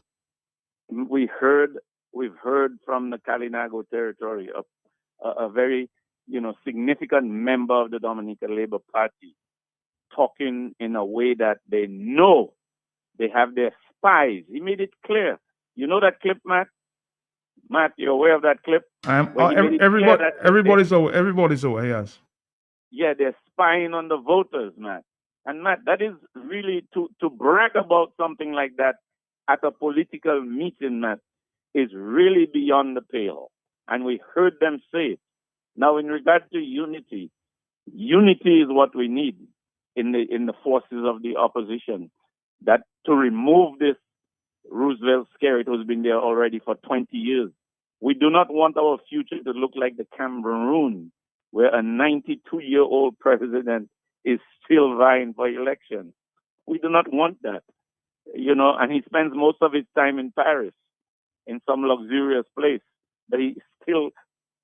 we've heard from the Kalinago territory a very, significant member of the Dominica Labour Party talking in a way that they know they have their spies. He made it clear. You know that clip, Matt? Matt, you're aware of that clip? Everybody's aware, yes. Yeah, they're spying on the voters, Matt. And Matt, that is really to brag about something like that at a political meeting, Matt, is really beyond the pale. And we heard them say it. Now, in regard to unity is what we need in the forces of the opposition. That to remove this Roosevelt scare, it has been there already for 20 years. We do not want our future to look like the Cameroon, where a 92-year-old president is still vying for election. We do not want that, and he spends most of his time in Paris, in some luxurious place, but he still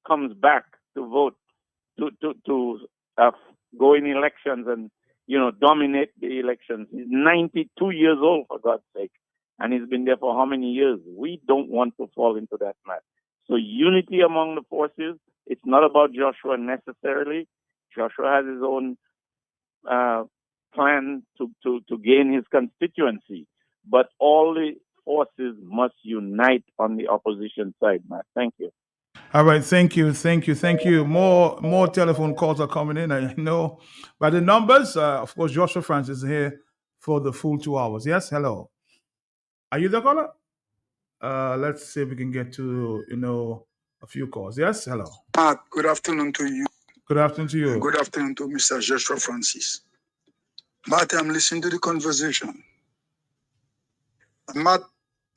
comes back to vote, to go in elections and, dominate the elections. He's 92 years old, for God's sake, and he's been there for how many years? We don't want to fall into that mess. So unity among the forces, it's not about Joshua necessarily. Joshua has his own plan to gain his constituency. But all the forces must unite on the opposition side, Matt. Thank you. All right, thank you. More telephone calls are coming in. I know, by the numbers. Of course, Joshua Francis is here for the full 2 hours. Yes, hello. Are you the caller? Let's see if we can get to a few calls. Yes, hello. Good afternoon to you. Good afternoon to you. Good afternoon to Mr. Joshua Francis. Matt, I'm listening to the conversation. Matt,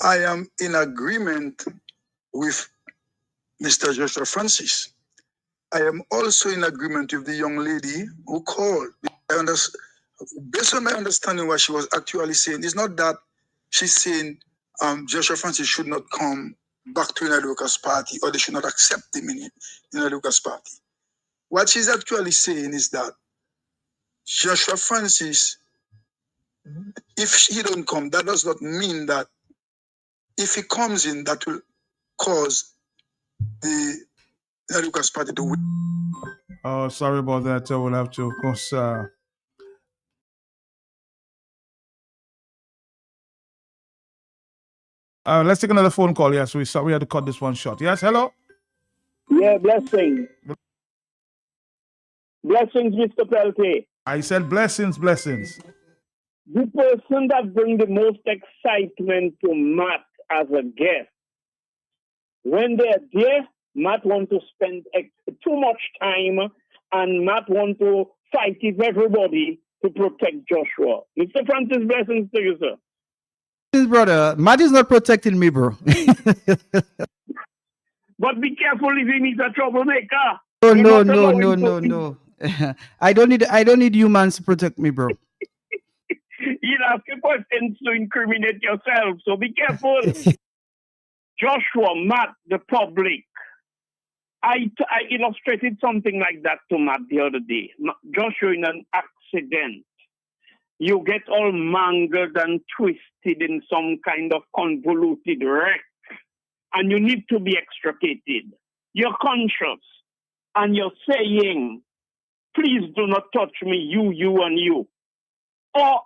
I am in agreement with Mr. Joshua Francis. I am also in agreement with the young lady who called. Based on my understanding, what she was actually saying is not that she's saying Joshua Francis should not come back to United Workers' Party, or they should not accept him in United Workers' Party. What she's actually saying is that Joshua Francis, if he don't come, that does not mean that if he comes in, that will cause the United Workers' Party to win. Oh, sorry about that. We'll have to, of course. Let's take another phone call. Yes, we had to cut this one short. Yes, hello. Yeah, blessings. Blessings, Mr. Pelte. I said blessings. The person that brings the most excitement to Matt as a guest, when they're there, Matt wants to spend too much time, and Matt wants to fight with everybody to protect Joshua. Mr. Francis, blessings to you, sir. Brother, Matt is not protecting me, bro. But be careful if he's a troublemaker. No. I don't need humans to protect me, bro. You'll ask questions to incriminate yourself, so be careful. Joshua, Matt, the public. I illustrated something like that to Matt the other day. Joshua, in an accident, you get all mangled and twisted in some kind of convoluted wreck, and you need to be extricated. You're conscious, and you're saying, please do not touch me, you, and you. Or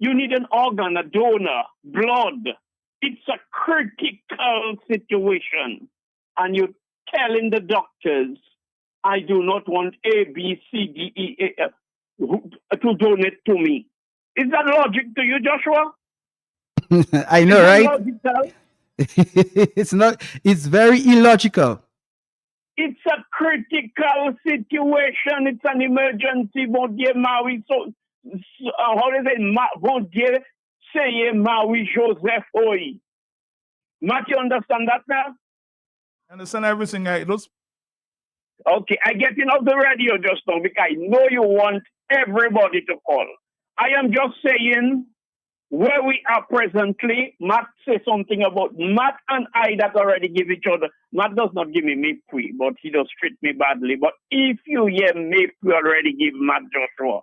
you need an organ, a donor, blood. It's a critical situation, and you're telling the doctors, I do not want A, B, C, D, E, A, to donate to me. Is that logic to you, Joshua? I know, right? It's very illogical. It's a critical situation. It's an emergency. Bon Dieu, Maui, how does it? Bon Dieu, say Maui Joseph Oi. Matt, you understand that now? I understand everything. Okay, I get in off the radio just now because I know you want everybody to call. I am just saying where we are presently. Matt say something about Matt and I that already give each other. Matt does not give me Maypri, but he does treat me badly. But if you hear Maypri already give Matt Joshua,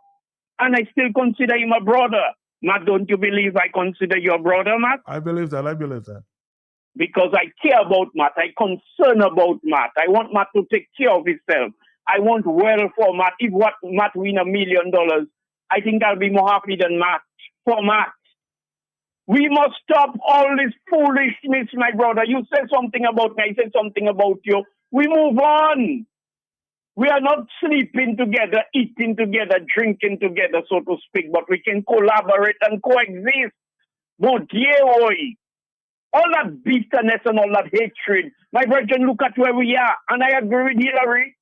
and I still consider him a brother. Matt, don't you believe I consider you a brother, Matt? I believe that. Because I care about Matt. I concern about Matt. I want Matt to take care of himself. I want well for Matt. If Matt win $1 million, I think I'll be more happy than Matt. For Matt. We must stop all this foolishness, my brother. You said something about me. I said something about you. We move on. We are not sleeping together, eating together, drinking together, so to speak, but we can collaborate and coexist. Bon Dieu, oi. All that bitterness and all that hatred. My brethren, look at where we are. And I agree with Hillary,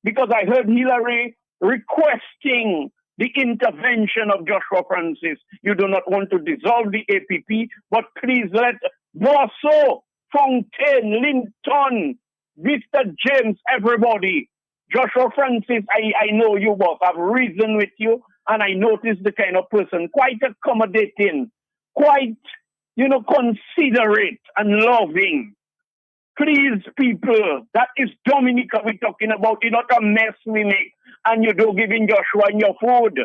because I heard Hillary requesting the intervention of Joshua Francis. You do not want to dissolve the APP, but please let Bosso, Fontaine, Linton, Mr. James, everybody. Joshua Francis, I know you both. I've reasoned with you, and I notice the kind of person, quite accommodating, quite, considerate and loving. Please, people, that is Dominica we're talking about. It's not a mess we make, and you don't give in Joshua in your food.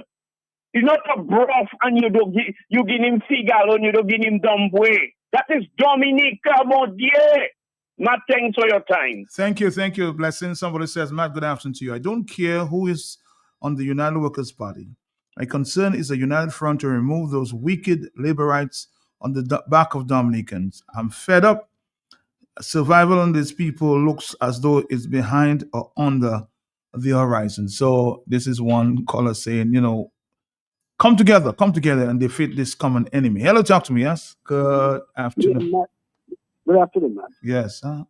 It's not a broth, and you give him figal, and you don't give him dumbway. That is Dominica, mon Dieu. Matt, thanks for your time. Thank you. Blessing. Somebody says, Matt, good afternoon to you. I don't care who is on the United Workers' Party. My concern is a united front to remove those wicked labor rights on the back of Dominicans. I'm fed up. Survival on these people looks as though it's behind or under the horizon. So this is one caller saying, come together, and defeat this common enemy. Hello, talk to me. Yes. Good afternoon. Good afternoon, man. Yes. I'm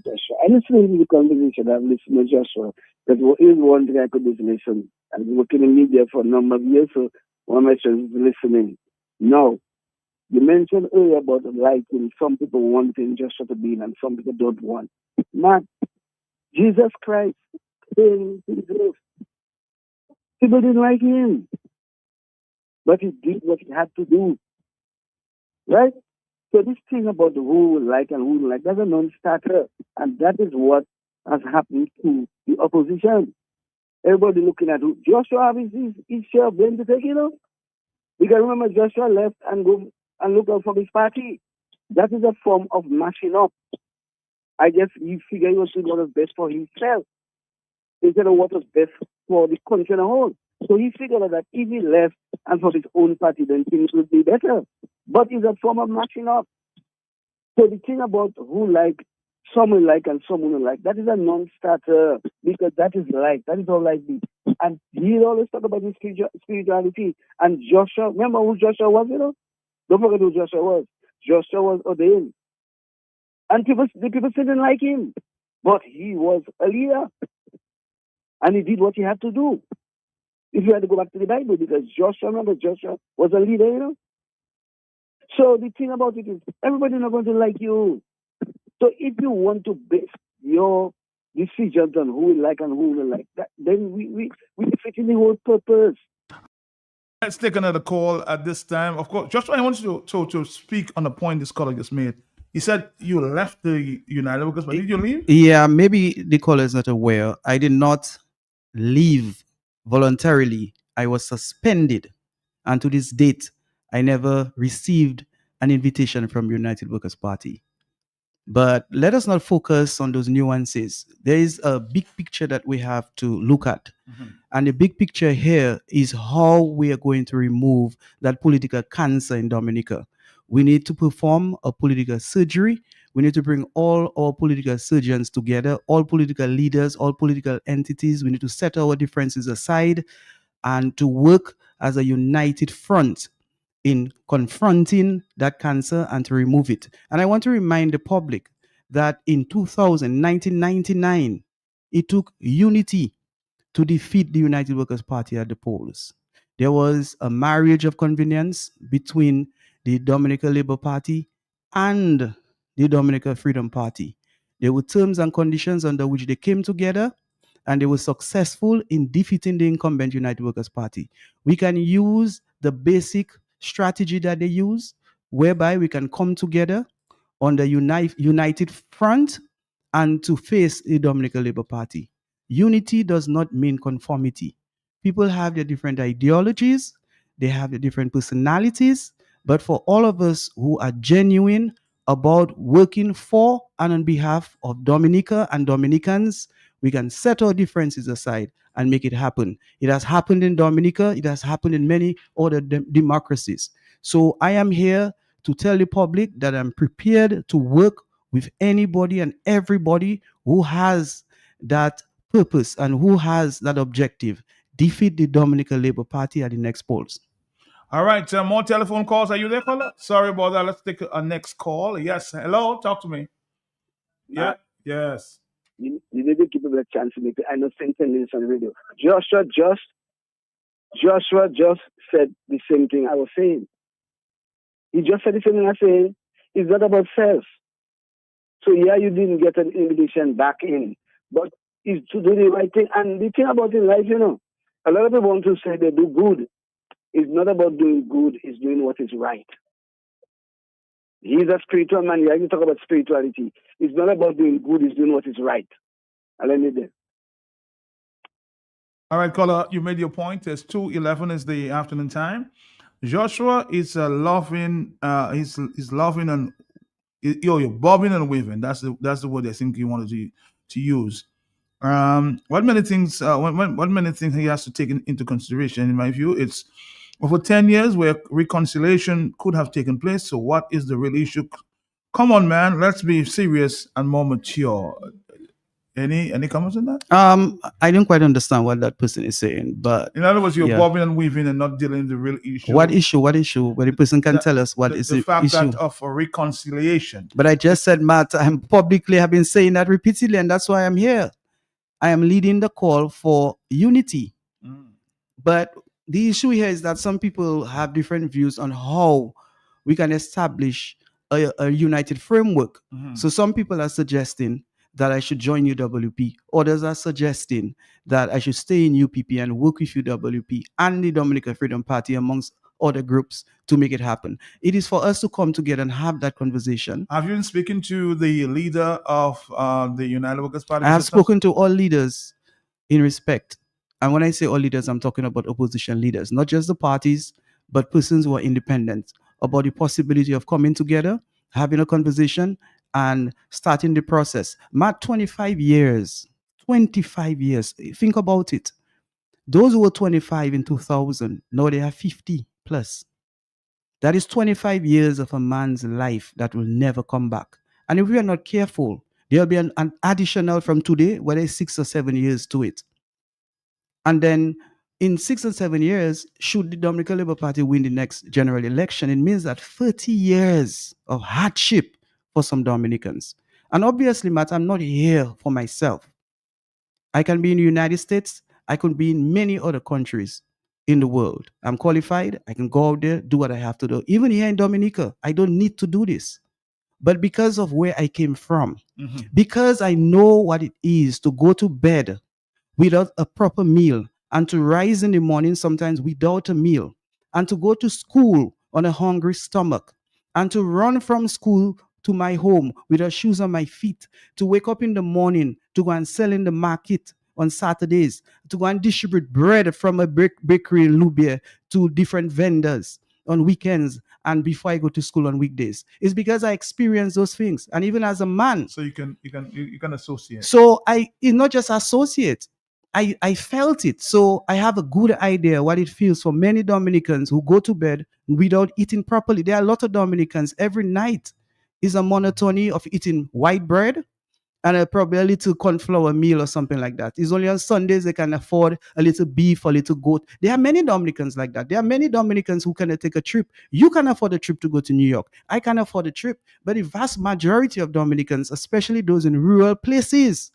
Joshua. I listened to the conversation. I've listened to Joshua. But is one thing I could just listen. I've been working in media for a number of years, so one of my friends is listening. Now, you mentioned earlier about liking some people wanting Joshua to be in and some people don't want. Man, Jesus Christ came to the earth. People didn't like him. But he did what he had to do. Right? So this thing about who will like and who will like, that's a non-starter. And that is what has happened to the opposition. Everybody looking at who Joshua has his share of blame to take, Because remember, Joshua left and go and look out for his party. That is a form of mashing up. I guess he figured he was doing what was best for himself instead of what was best for the country as a whole. So he figured out that if he left and for his own party, then things would be better. But it's a form of mashing up. So the thing about who like, some will like and some will like, that is a non-starter because that is life. That is all life is. And he always talk about his spirituality. And Joshua, remember who Joshua was, Don't forget who Joshua was. Joshua was ordained. And the people didn't like him. But he was a leader. And he did what he had to do. If you had to go back to the Bible, because Joshua was a leader, So the thing about it is, everybody's not going to like you. So if you want to base your decisions on who will like and who will like, that, then we defeat the whole purpose. Let's take another call at this time. Of course, Joshua, I want you to speak on the point this caller just made. He said you left the United Workers, but did you leave? Yeah, maybe the caller is not aware. I did not leave voluntarily. I was suspended. And to this date, I never received an invitation from United Workers Party. But let us not focus on those nuances. There is a big picture that we have to look at. And the big picture here is how we are going to remove that political cancer in Dominica. We need to perform a political surgery. We need to bring all our political surgeons together, all political leaders, all political entities. We need to set our differences aside and to work as a united front in confronting that cancer and to remove it. And I want to remind the public that in 1999, it took unity to defeat the United Workers Party at the polls. There was a marriage of convenience between the Dominica Labour Party and the Dominica Freedom Party. There were terms and conditions under which they came together, and they were successful in defeating the incumbent United Workers Party. We can use the basic strategy that they use, whereby we can come together on the united front and to face the Dominica Labour Party. Unity does not mean conformity. People have their different ideologies, they have their different personalities, but for all of us who are genuine about working for and on behalf of Dominica and Dominicans, we can set our differences aside and make it happen. It has happened in Dominica. It has happened in many other democracies. So I am here to tell the public that I'm prepared to work with anybody and everybody who has that purpose and who has that objective. Defeat the Dominica Labour Party at the next polls. All right, more telephone calls. Are you there, fella? Sorry about that. Let's take a next call. Yes, hello, talk to me. Yeah, yes. You need to give people a chance to make it. I know same thing on the radio. Joshua just said the same thing I was saying. He just said the same thing I was saying. It's not about self. So yeah, you didn't get an invitation back in, but it's to do the right thing. And the thing about in life, a lot of people want to say they do good. It's not about doing good, it's doing what is right. He's a spiritual man. You talk about spirituality. It's not about doing good, it's doing what is right. I'll end it there. All right, caller, you made your point. It's 2:11 is the afternoon time. Joshua is loving, he's loving and you're bobbing and weaving. That's the word I think you wanted to use. What many things he has to take into consideration, in my view, it's over 10 years where reconciliation could have taken place. So what is the real issue? Come on, man. Let's be serious and more mature. Any comments on that? I don't quite understand what that person is saying, but In other words, you're yeah. bobbing and weaving and not dealing with the real issue. What issue? What issue? Where the person can tell us what is the the fact issue. that of a reconciliation. But I just said, Matt, I'm publicly have been saying that repeatedly, and that's why I'm here. I am leading the call for unity. But the issue here is that some people have different views on how we can establish a united framework. So some people are suggesting that I should join UWP. Others are suggesting that I should stay in UPP and work with UWP and the Dominican Freedom Party amongst other groups to make it happen. It is for us to come together and have that conversation. Have you been speaking to the leader of the United Workers' Party? I have spoken to all leaders in respect. And when I say all leaders, I'm talking about opposition leaders, not just the parties, but persons who are independent, about the possibility of coming together, having a conversation, and starting the process. Matt, 25 years. 25 years. Think about it. Those who were 25 in 2000, now they are 50 plus. That is 25 years of a man's life that will never come back. And if we are not careful, there'll be an additional from today, whether it's 6 or 7 years to it. And then in 6 or 7 years, should the Dominican Labour Party win the next general election, it means that 30 years of hardship for some Dominicans. And obviously, Matt, I'm not here for myself. I can be in the United States. I could be in many other countries in the world. I'm qualified. I can go out there, do what I have to do. Even here in Dominica, I don't need to do this. But because of where I came from, because I know what it is to go to bed without a proper meal and to rise in the morning sometimes without a meal and to go to school on a hungry stomach and to run from school to my home without shoes on my feet, to wake up in the morning to go and sell in the market on Saturdays, to go and distribute bread from a bakery in Lubia to different vendors on weekends and before I go to school on weekdays. It's because I experienced those things. And even as a man. So you can associate. So it's not just associate. I felt it. So I have a good idea what it feels for many Dominicans who go to bed without eating properly. There are a lot of Dominicans every night is a monotony of eating white bread and probably a little corn flour meal or something like that. It's only on Sundays they can afford a little beef or a little goat. There are many Dominicans like that. There are many Dominicans who can take a trip. You can afford a trip to go to New York. I can afford a trip. But the vast majority of Dominicans, especially those in rural places,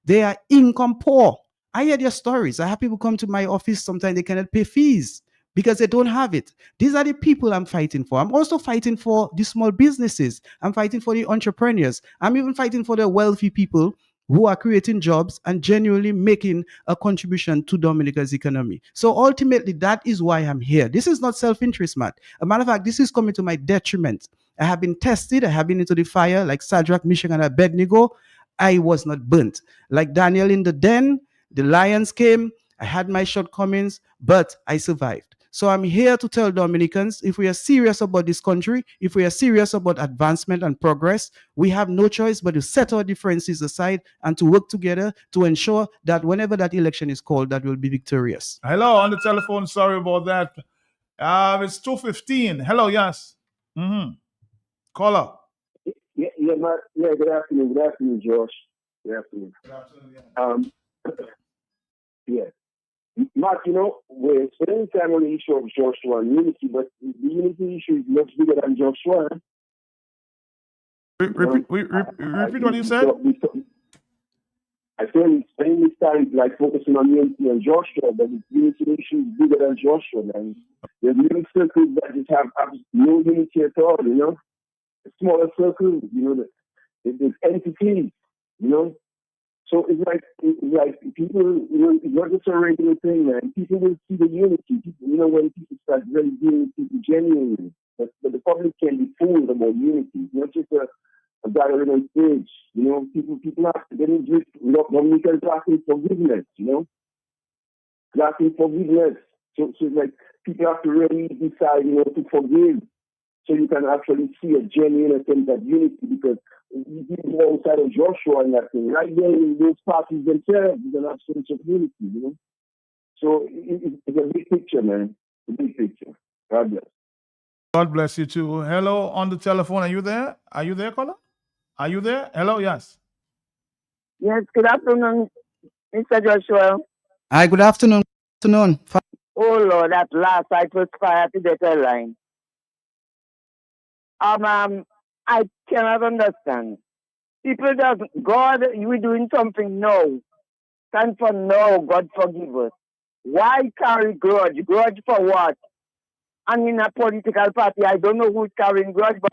they are income poor. I hear their stories. I have people come to my office. Sometimes they cannot pay fees because they don't have it. These are the people I'm fighting for. I'm also fighting for the small businesses. I'm fighting for the entrepreneurs. I'm even fighting for the wealthy people who are creating jobs and genuinely making a contribution to Dominica's economy. So ultimately, that is why I'm here. This is not self-interest, Matt. As a matter of fact, this is coming to my detriment. I have been tested. I have been into the fire like Shadrach, Meshach, and Abednego. I was not burnt. Like Daniel in the den, the lions came. I had my shortcomings, but I survived. So I'm here to tell Dominicans, if we are serious about this country, if we are serious about advancement and progress, we have no choice but to set our differences aside and to work together to ensure that whenever that election is called, that we'll be victorious. Hello, on the telephone. Sorry about that. It's 2:15. Hello, yes. Call up. Yeah, good afternoon, Josh. Good afternoon. Yeah. Mark, we're spending time on the issue of Joshua and unity, but the unity issue is much bigger than Joshua. Repeat what you said? I said we spending this time like focusing on unity and Joshua, but the unity issue is bigger than Joshua, man. There's many circles that just have no unity at all, Smaller circles, there's entities, So it's like people, it's not just a regular thing, man. People will see the unity. People, when people start really dealing with people genuinely. But the public can be fooled about unity. It's not just a gathering on stage. People have to get into it. Dominicans asking forgiveness, asking forgiveness. So it's like people have to really decide, to forgive. So you can actually see a genuine attempt at unity, because you go outside of Joshua and that thing, right there in those parties themselves, there's an absence of unity, So it's a big picture, man. the big picture. God bless. God bless you too. Hello on the telephone. Are you there? Are you there, caller? Are you there? Hello, yes. Yes, good afternoon, Mr. Joshua. Hi, good afternoon. Oh Lord, at last I was fired to the line. I cannot understand. People just, God, we're doing something now. Stand for no, God forgive us. Why carry grudge? Grudge for what? And in a political party, I don't know who's carrying grudge, but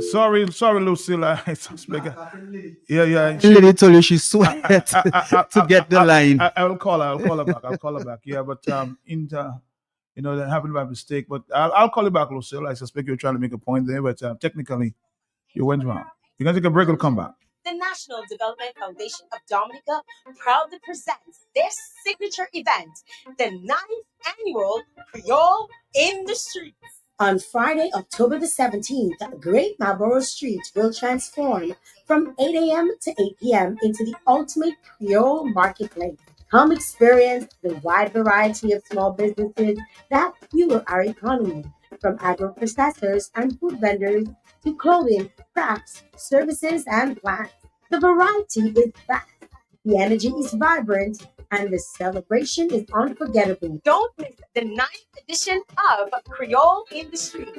Sorry, Lucilla. Yeah. Lady told you she sweat to get the line. I will call her. I'll call her back. Yeah, but that happened by mistake. But I'll call you back, Lucille. I suspect you're trying to make a point there, but technically you went wrong. You're gonna take a break. We'll come back. The National Development Foundation of Dominica proudly presents their signature event, the 9th annual Creole in the Streets. On Friday, October the 17th, Great Marlborough Street will transform from 8 a.m. to 8 p.m. into the ultimate Creole marketplace. Come experience the wide variety of small businesses that fuel our economy, from agro-processors and food vendors to clothing, crafts, services, and plants. The variety is vast, the energy is vibrant, and the celebration is unforgettable. Don't miss the 9th edition of Creole in the Street.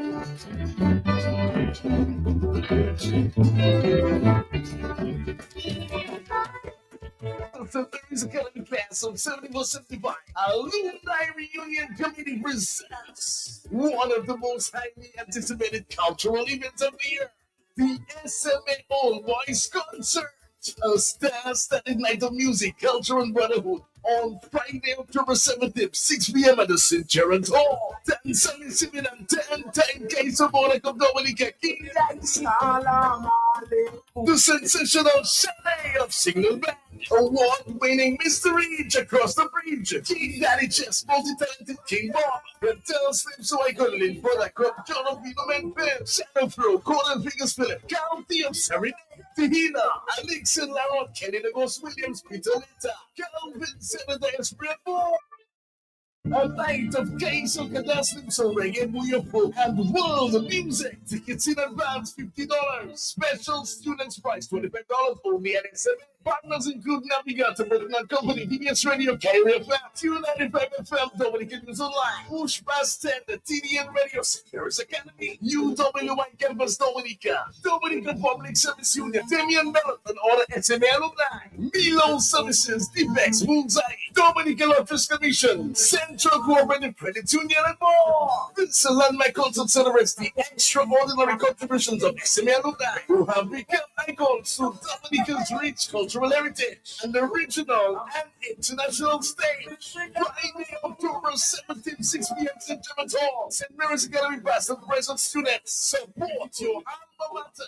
The Phillies Academy class of 74-75 Alumni Reunion Committee presents one of the most highly anticipated cultural events of the year, the SMA All Boys Concert. A star-studded night of music, culture, and brotherhood on Friday, October 17th, 6 p.m. at the St. Gerard's Hall. Dancing Simon and 10-time case of Monaco Dominica King. The sensational chalet of single band, award-winning Mr. Reach across the bridge, King Daddy Chess, multi-talented King Bob, the Tell Slim So I Could Live for that Crop, John of Vino Man Shadow Throw, Colin Fingers Philip, County of Serenade, Tahina, Alex and Laron, Kenny the Ghost Williams, Peter Lita, Calvin Senadez, Brett Moore. A night of Kaiso Kadaslim So Reggae Buyofo and world of music. Tickets in advance $50. Special students price $25 only at SMA. Partners include Navigator, Britain Company, DBS Radio, Carrier FM, Q95 FM, Dominican News Online, Push Past 10, the TDN Radio, St. Mary's Academy, UWI Campus Dominica, Dominica Public Service Union, Damian Mellon, and other SMA alumni, Milo Services, Defex, Bullseye, Dominica Lotteries Commission, Central Cooperative Credit Union, and more. This landmark concert celebrates the extraordinary contributions of SMA alumni who have become icons to Dominica's rich cultural heritage and the regional and international stage. Friday, October 17th, 6 p.m. St. German's Hall, St. Mary's Academy past and present students. Support your alma mater.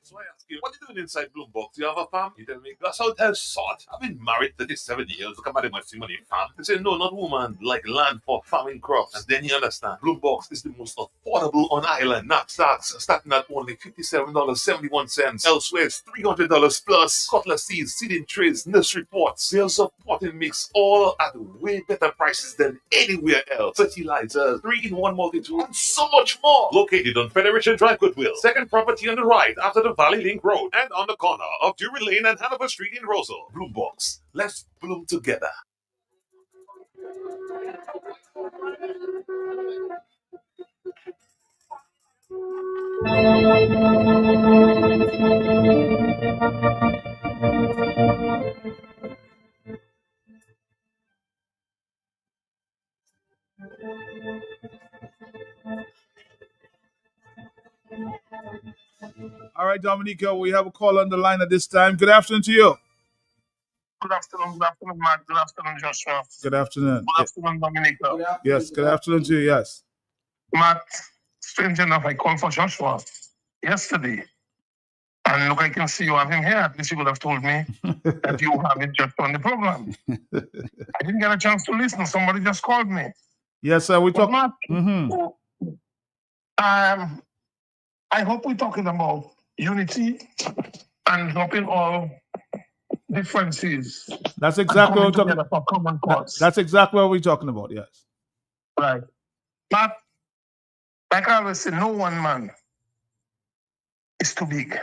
So I ask you, what are you doing inside Bloombox? Do you have a farm? You tell me, that's how it has sought. I've been married 37 years. Look at my money farm. They say, no, not woman, like land for farming crops. And then you understand, Bloombox is the most affordable on island. Knapsacks starting at only $57.71. Elsewhere, it's $300 plus. Cutlass seeds, seeding trays, nursery pots, sales of potting mix, all at way better prices than anywhere else. Fertilizers, 3-in-1 multi-tool, and so much more. Located on Federation Drive, Goodwill. Second property on the right after the Valley Link Road and on the corner of Drury Lane and Hanover Street in Rosal. Bloombox. Let's bloom together. All right, Dominica, we have a call on the line at this time. Good afternoon to you. Good afternoon, Matt. Good afternoon, Joshua. Good afternoon. Good afternoon, Dominica. Yes, good afternoon to you. Yes. Matt, strange enough, I called for Joshua yesterday. And look, I can see you have him here. At least you would have told me that you have it just on the program. I didn't get a chance to listen. Somebody just called me. Yes, sir. We talk. Matt, I hope we're talking about unity and dropping all differences. That's and exactly coming what we're talking together for common cause. That's exactly what we're talking about, yes. Right. But like I always say, no one man is too big.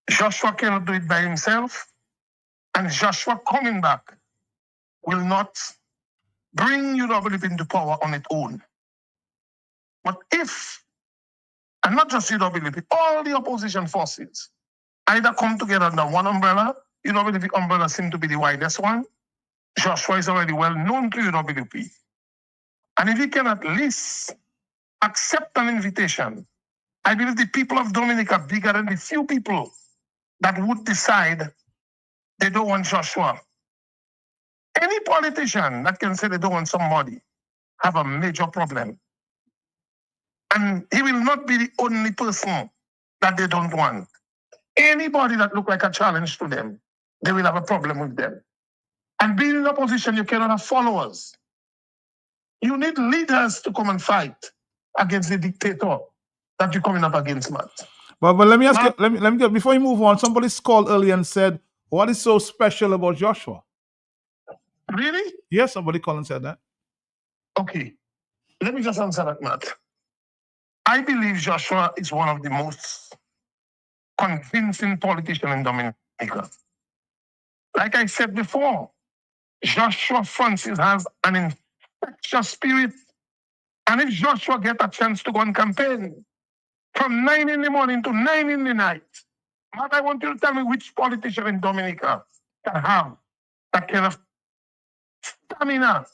Joshua cannot do it by himself, and Joshua coming back will not bring UWP into power on its own. But if, and not just UWP, all the opposition forces either come together under one umbrella, UWP umbrella seems to be the widest one. Joshua is already well known to UWP. And if he can at least accept an invitation, I believe the people of Dominica are bigger than the few people that would decide they don't want Joshua. Any politician that can say they don't want somebody have a major problem. And he will not be the only person that they don't want. Anybody that look like a challenge to them, they will have a problem with them. And being in opposition, you cannot have followers. You need leaders to come and fight against the dictator that you're coming up against, Matt. But let me ask you, let me get, before you move on, somebody called earlier and said, what is so special about Joshua? Really? Yes, somebody called and said that. Okay. Let me just answer that, Matt. I believe Joshua is one of the most convincing politicians in Dominica. Like I said before, Joshua Francis has an infectious spirit. And if Joshua gets a chance to go and campaign from 9 in the morning to 9 in the night, Matt, I want you to tell me which politician in Dominica can have that kind of stamina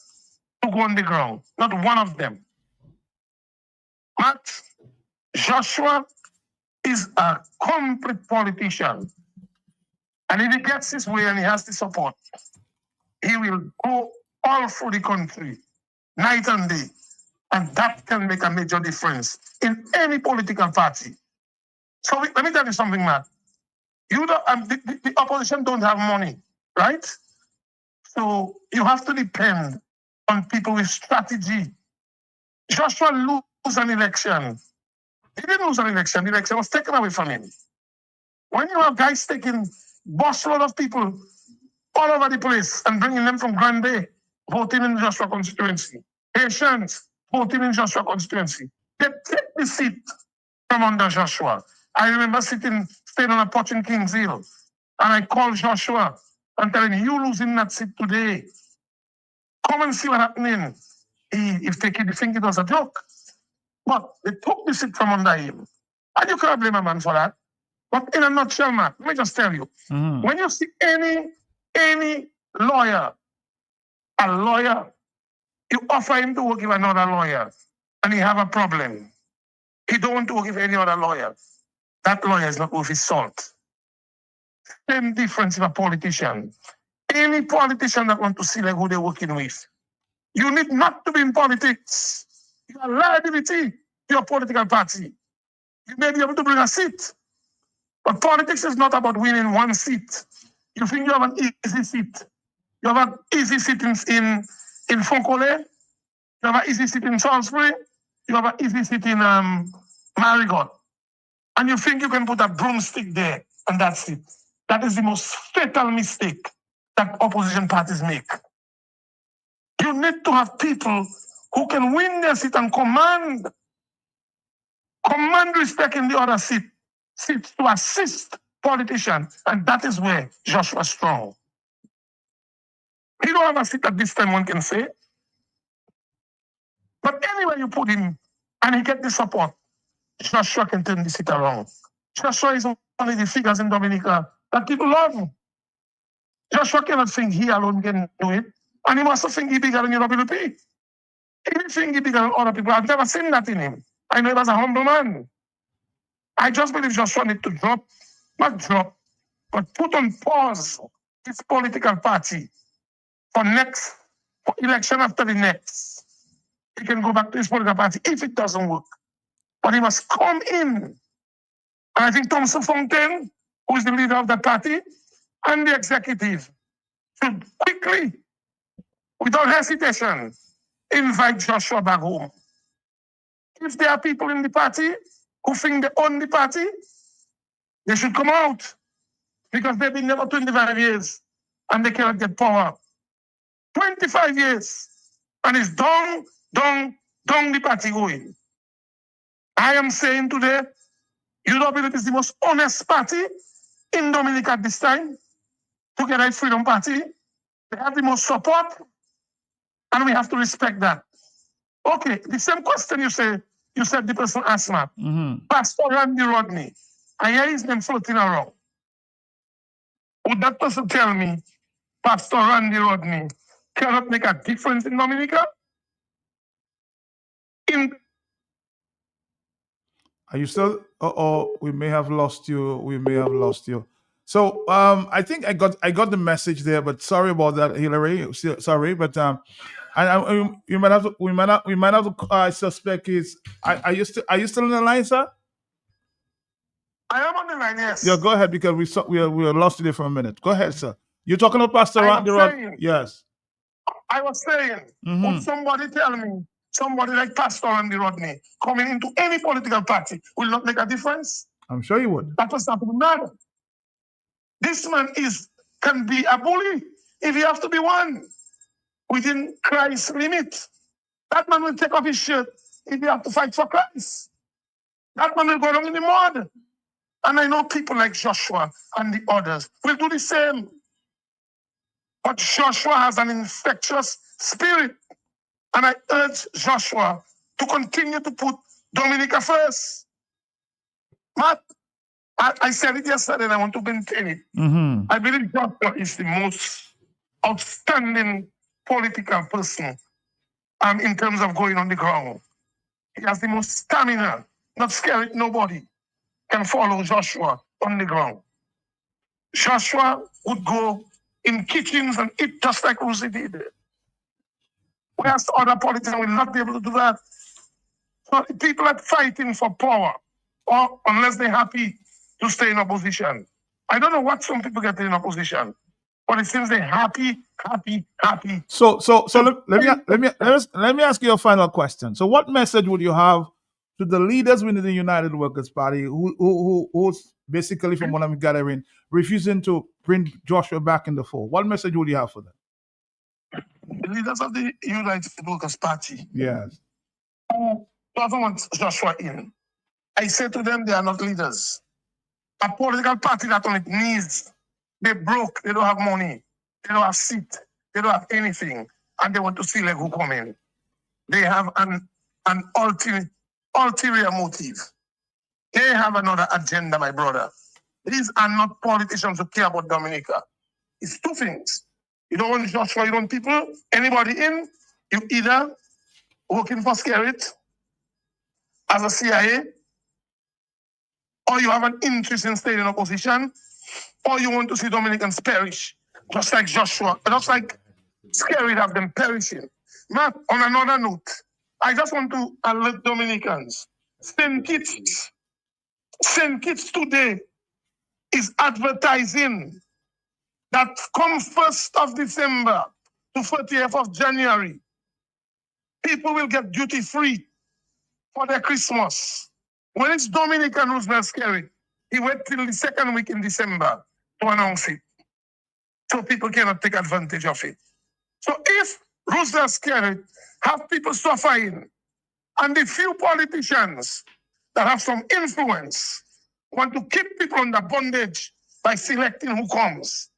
to go on the ground. Not one of them. Matt, Joshua is a complete politician. And if he gets his way and he has the support, he will go all through the country, night and day. And that can make a major difference in any political party. So let me tell you something, Matt. The opposition don't have money, right? So you have to depend on people with strategy. Joshua lose an election. He didn't lose an election. The election was taken away from him. When you have guys taking busload of people all over the place and bringing them from Grand Bay, voting in Joshua constituency, Haitians voting in Joshua constituency, they take the seat from under Joshua. I remember staying on a porch in Kings Hill, and I called Joshua and telling him, you losing that seat today. Come and see what happening. He think it was a joke. But they took the seat from under him. And you can't blame a man for that. But in a nutshell, man, let me just tell you, when you see any lawyer, a lawyer, you offer him to work with another lawyer, and he have a problem. He don't want to work with any other lawyer. That lawyer is not worth his salt. Same difference with a politician. Any politician that want to see like who they're working with, you need not to be in politics. You are liability to your political party. You may be able to bring a seat, but politics is not about winning one seat. You think you have an easy seat. You have an easy seat in Foncole. You have an easy seat in Salisbury. You have an easy seat in Marigot. And you think you can put a broomstick there and that's it. That is the most fatal mistake that opposition parties make. You need to have people who can win their seat and command respect in the other seats to assist politicians. And that is where Joshua is strong. He don't have a seat at this time, one can say. But anywhere you put him and he get the support, Joshua can turn the seat around. Joshua is one of the figures in Dominica that people love. Joshua cannot think he alone can do it. And he must think he's bigger than UWP. He didn't think he's bigger than other people. I've never seen that in him. I know he was a humble man. I just believe Joshua need to not drop, but put on pause his political party for election after the next. He can go back to his political party if it doesn't work. But he must come in. And I think Thompson Fontaine, who is the leader of that party, and the executive should quickly, without hesitation, invite Joshua back home. If there are people in the party who think they own the party, they should come out. because they've been there for 25 years and they cannot get power. 25 years. And it's down the party going. I am saying today, UWP is the most honest party in Dominica at this time, together with Freedom Party. They have the most support, and we have to respect that. Okay, the same question you said the person asked me. Pastor Randy Rodney. I hear his name floating around. Would that person tell me Pastor Randy Rodney cannot make a difference in Dominica? Are you still? We may have lost you. We may have lost you. So I think I got the message there, but sorry about that, Hillary. Sorry, but you might have to. We might have to. I suspect is. Are you still on the line, sir? I am on the line, yes. Yeah, go ahead because we lost you there for a minute. Go ahead, sir. You're talking about Pastor Randy Rodney. Yes. I was saying, would somebody tell me, somebody like Pastor Randy Rodney coming into any political party will not make a difference? I'm sure you would. That was happening now. This man can be a bully if he have to be one within Christ's limit. That man will take off his shirt if he have to fight for Christ. That man will go down in the mud. And I know people like Joshua and the others will do the same. But Joshua has an infectious spirit. And I urge Joshua to continue to put Dominica first. Matt, I said it yesterday and I want to maintain it. I believe Joshua is the most outstanding political person in terms of going on the ground. He has the most stamina, not scared nobody can follow Joshua on the ground. Joshua would go in kitchens and eat just like Rosie did. Whereas other politicians will not be able to do that. So people are fighting for power, or unless they're happy to stay in opposition. I don't know what some people get in opposition, but it seems they're happy. So let me ask you a final question. So what message would you have to the leaders within the United Workers' Party who's basically, from what I'm gathering, refusing to bring Joshua back in the fold? What message would you have for them? The leaders of the United Workers' Party. Yes. Doesn't want Joshua in. I say to them, they are not leaders. A political party that on its knees, they broke, they don't have money, they don't have seat, they don't have anything, and they want to see like who come in. They have an ulterior motive. They have another agenda, my brother. These are not politicians who care about Dominica. It's two things. You don't want Joshua, you don't want people, anybody in, you either working for Skerrit as a CIA, or you have an interest in staying in opposition, or you want to see Dominicans perish, just like Joshua, just like Skerrit have them perishing. Matt, on another note, I just want to alert Dominicans. St. Kitts today is advertising that come 1st of December to 30th of January, people will get duty free for their Christmas. When it's Dominican Roosevelt Skerrit, he wait till the second week in December to announce it. So people cannot take advantage of it. So if Roosevelt Skerrit have people suffering, and the few politicians that have some influence want to keep people under bondage by selecting who comes,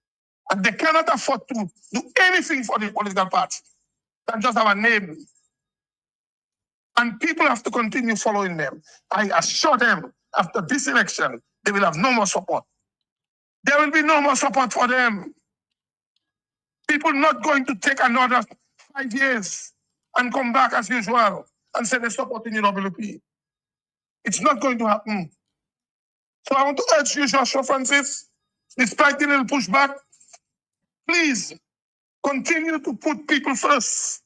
and they cannot afford to do anything for the political party than just have a name. And people have to continue following them. I assure them, after this election, they will have no more support. There will be no more support for them. People not going to take another 5 years and come back as usual and say they're supporting UWP. It's not going to happen. So I want to urge you, Joshua Francis, despite the little pushback, please continue to put people first.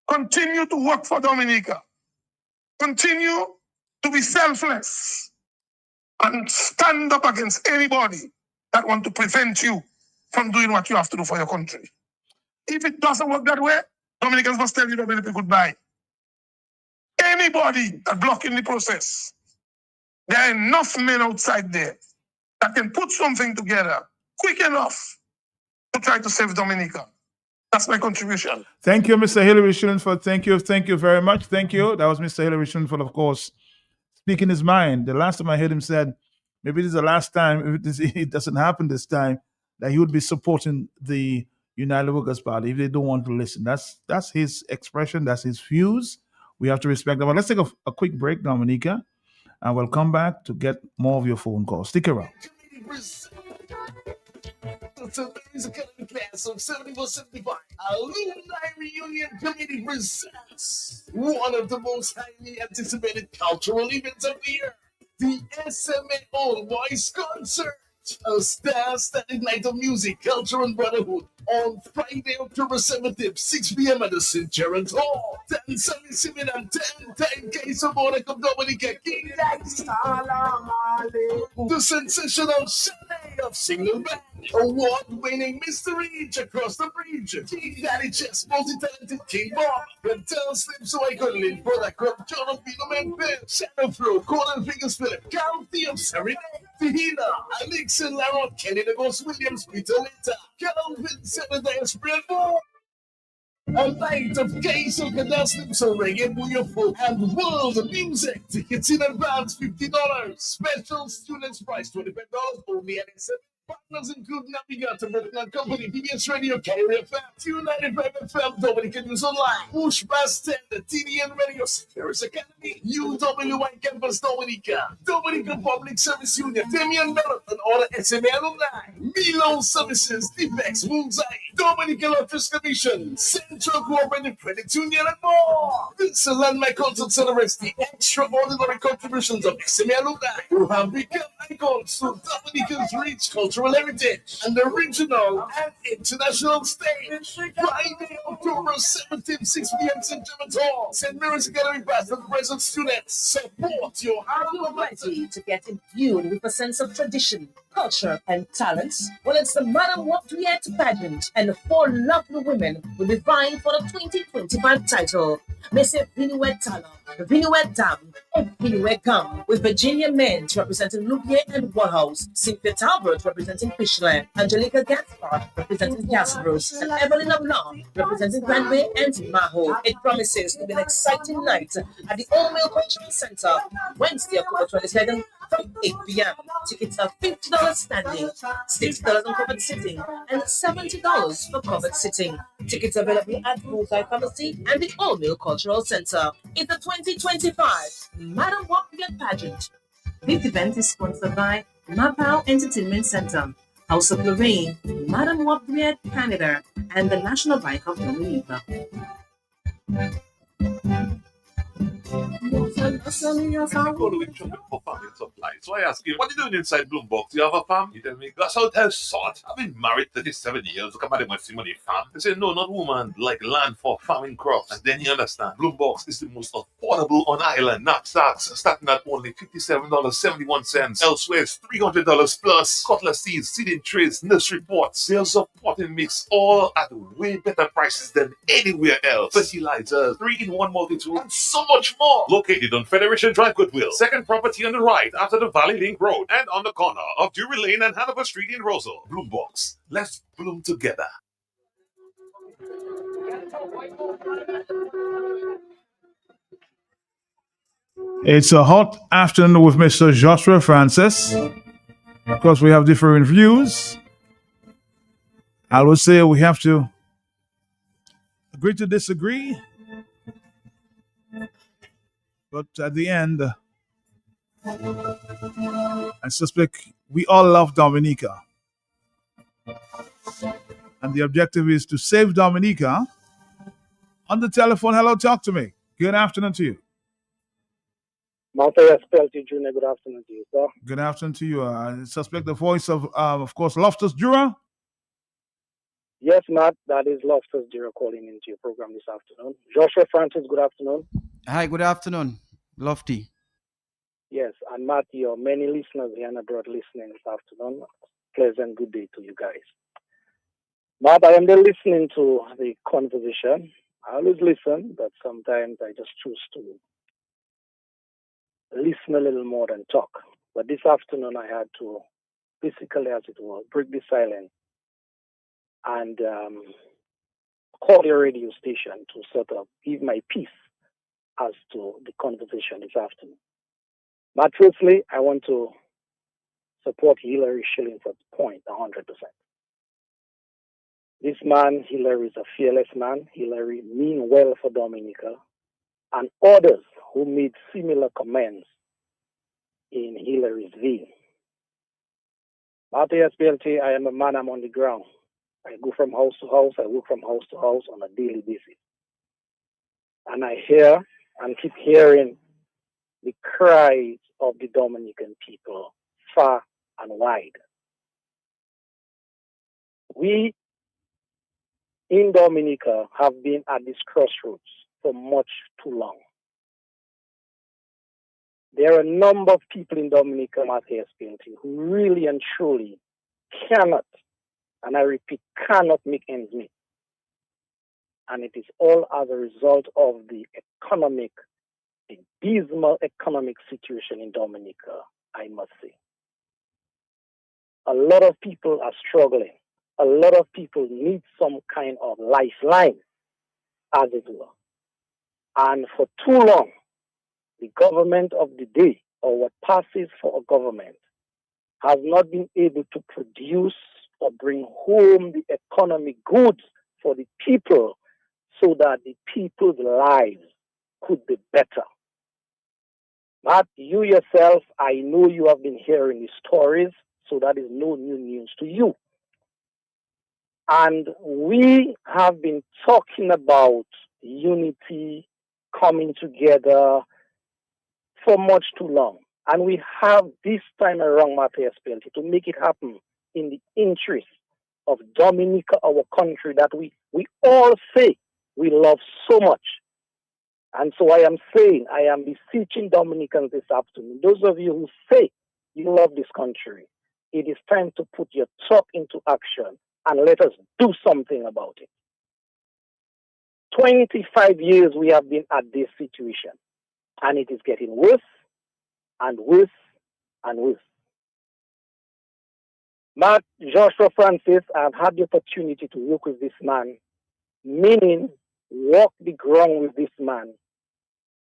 Continue to work for Dominica. Continue to be selfless and stand up against anybody that want to prevent you from doing what you have to do for your country. If it doesn't work that way, Dominicans must tell UWP goodbye. Anybody that blocking the process, there are enough men outside there that can put something together quick enough to try to save Dominica. That's my contribution. Thank you, Mr. Hillary Schuldenfeld. Thank you very much. Thank you. That was Mr. Hillary Schuldenfeld, of course, speaking his mind. The last time I heard him said, maybe this is the last time, if it doesn't happen this time, that he would be supporting the United Workers' Party if they don't want to listen. That's his expression. That's his views. We have to respect that. But let's take a quick break, Dominica, and we'll come back to get more of your phone calls. Stick around. Today's Academy Class of 71-75 Alumni Reunion Committee presents one of the most highly anticipated cultural events of the year, the SMA All Boys Concert. A star-studded night of music, culture, and brotherhood on Friday, October 17th, 6 p.m. at the St. Gerald's Hall. 1077 and 10 case of Order of Dominica King Daddy. The sensational Chalet of Single Band. Award-winning Mr. Reach across the bridge. King Daddy Chess, multi-talented King Bob. And Tell Slim So I Could Live, Brother Crump, John of Pino Memphis. Shadow Flow, Colin Fingers Philip, County of Serenade. Tahina, Alex and Laron, Kenny the Ghost Williams, Peter Lita, Calvin, Senadine Spreadmore. A night of gay soca dance, so reggae, booyah, and world music. Tickets in advance, $50. Special students price, $25 only at SM. Partners include Navigator, Britain Company, PBS Radio, Carrier FM, 295 FM, Dominican News Online, Push Bass 10, the TDN Radio, Paris Academy, UWI Campus Dominica, Dominica Public Service Union, Damian Marathon, or the SMA Alumni, Milo Services, Defex, Moonzai, Dominica Lotteries Commission, Central Cooperative Credit Union, and more. This landmark concert celebrates the extraordinary contributions of SMA alumni who have become icons to Dominica's rich cultural heritage and the regional and international stage. Friday, October 17th, 6 p.m. St. Gerald's Hall. St. Mary's Academy past and present students. Support your Are you ready to get imbued with a sense of tradition, culture, and talents? Well, it's the Madam Waptriet pageant, and the 4 lovely women will be vying for the 2025 title. Messy Vinuet Tala, Vinuet Dam, and Vinuet Gum, with Virginia Menz representing Louvier and Waterhouse, Cynthia Talbot representing Fischland, Angelica Gaspard representing Casperos, and Evelyn Blanc representing Grandway and Maho. It promises to be an exciting night at the All Male Cultural Center, Wednesday, October 22nd, from 8 p.m. Tickets are $50 standing, $60 on covered sitting, and $70 for covered sitting. Tickets available at Bullseye Pharmacy and the All Male Cultural Center. It's the 2025 Madam Waptriet pageant. This event is sponsored by Mapao Entertainment Center, House of Lorraine, Madam Waptriet Canada, and the National Bank of Dominica. I go to him shopping for family supplies. So I ask him, what are you doing inside Bloombox? You have a farm? He tell me, that's how it has sort. I've been married 37 years. Look at my money farm. They say, no, not woman, like land for farming crops. And then you understand, Bloombox is the most affordable on island. Knapsacks starting at only $57.71. Elsewhere, it's $300 plus. Cutlass seeds, seeding trays, nursery pots, sales of potting mix, all at way better prices than anywhere else. Fertilizers, 3-in-1 multi-tool, and so much more. Located on Federation Drive, Goodwill. Second property on the right after the Valley Link Road and on the corner of Drury Lane and Hanover Street in Rosal. Bloombox. Let's bloom together. It's a hot afternoon with Mr. Joshua Francis. Of course, we have different views. I would say we have to agree to disagree. But at the end, I suspect we all love Dominica. And the objective is to save Dominica. On the telephone, hello, talk to me. Good afternoon to you. Matthias Pelty Jr., good afternoon to you, sir. Good afternoon to you. I suspect the voice of course, Loftus Jura. Yes, Matt, that is Loftus Jura calling into your program this afternoon. Joshua Francis, good afternoon. Hi, good afternoon, Lofty. Yes, and Matt, your many listeners here and abroad listening this afternoon. Pleasant good day to you guys. Matt, I am there listening to the conversation. I always listen, but sometimes I just choose to listen a little more than talk. But this afternoon I had to basically, as it were, break the silence and call your radio station to sort of give my piece as to the conversation this afternoon. But firstly, I want to support Hillary Shillingford's point 100%. This man, Hillary, is a fearless man. Hillary mean well for Dominica, and others who made similar comments in Hillary's vein. At SPLT, I am a man, I'm on the ground. I go from house to house, I work from house to house on a daily basis. And I hear and keep hearing the cries of the Dominican people far and wide. We in Dominica have been at this crossroads for much too long. There are a number of people in Dominica, Mathias Painting, who really and truly cannot, and I repeat, cannot make ends meet. And it is all as a result of the dismal economic situation in Dominica, I must say. A lot of people are struggling. A lot of people need some kind of lifeline, as it were. And for too long, the government of the day, or what passes for a government, has not been able to produce or bring home the economic goods for the people so that the people's lives could be better. But you yourself, I know you have been hearing the stories, so that is no new news to you. And we have been talking about unity, coming together for much too long. And we have this time around, Mathias Pelty, to make it happen in the interest of Dominica, our country that we all say we love so much. And so I am saying, I am beseeching Dominicans this afternoon, those of you who say you love this country, it is time to put your talk into action and let us do something about it. 25 years we have been at this situation, and it is getting worse and worse and worse. But Joshua Francis, I've had the opportunity to work with this man, meaning walk the ground with this man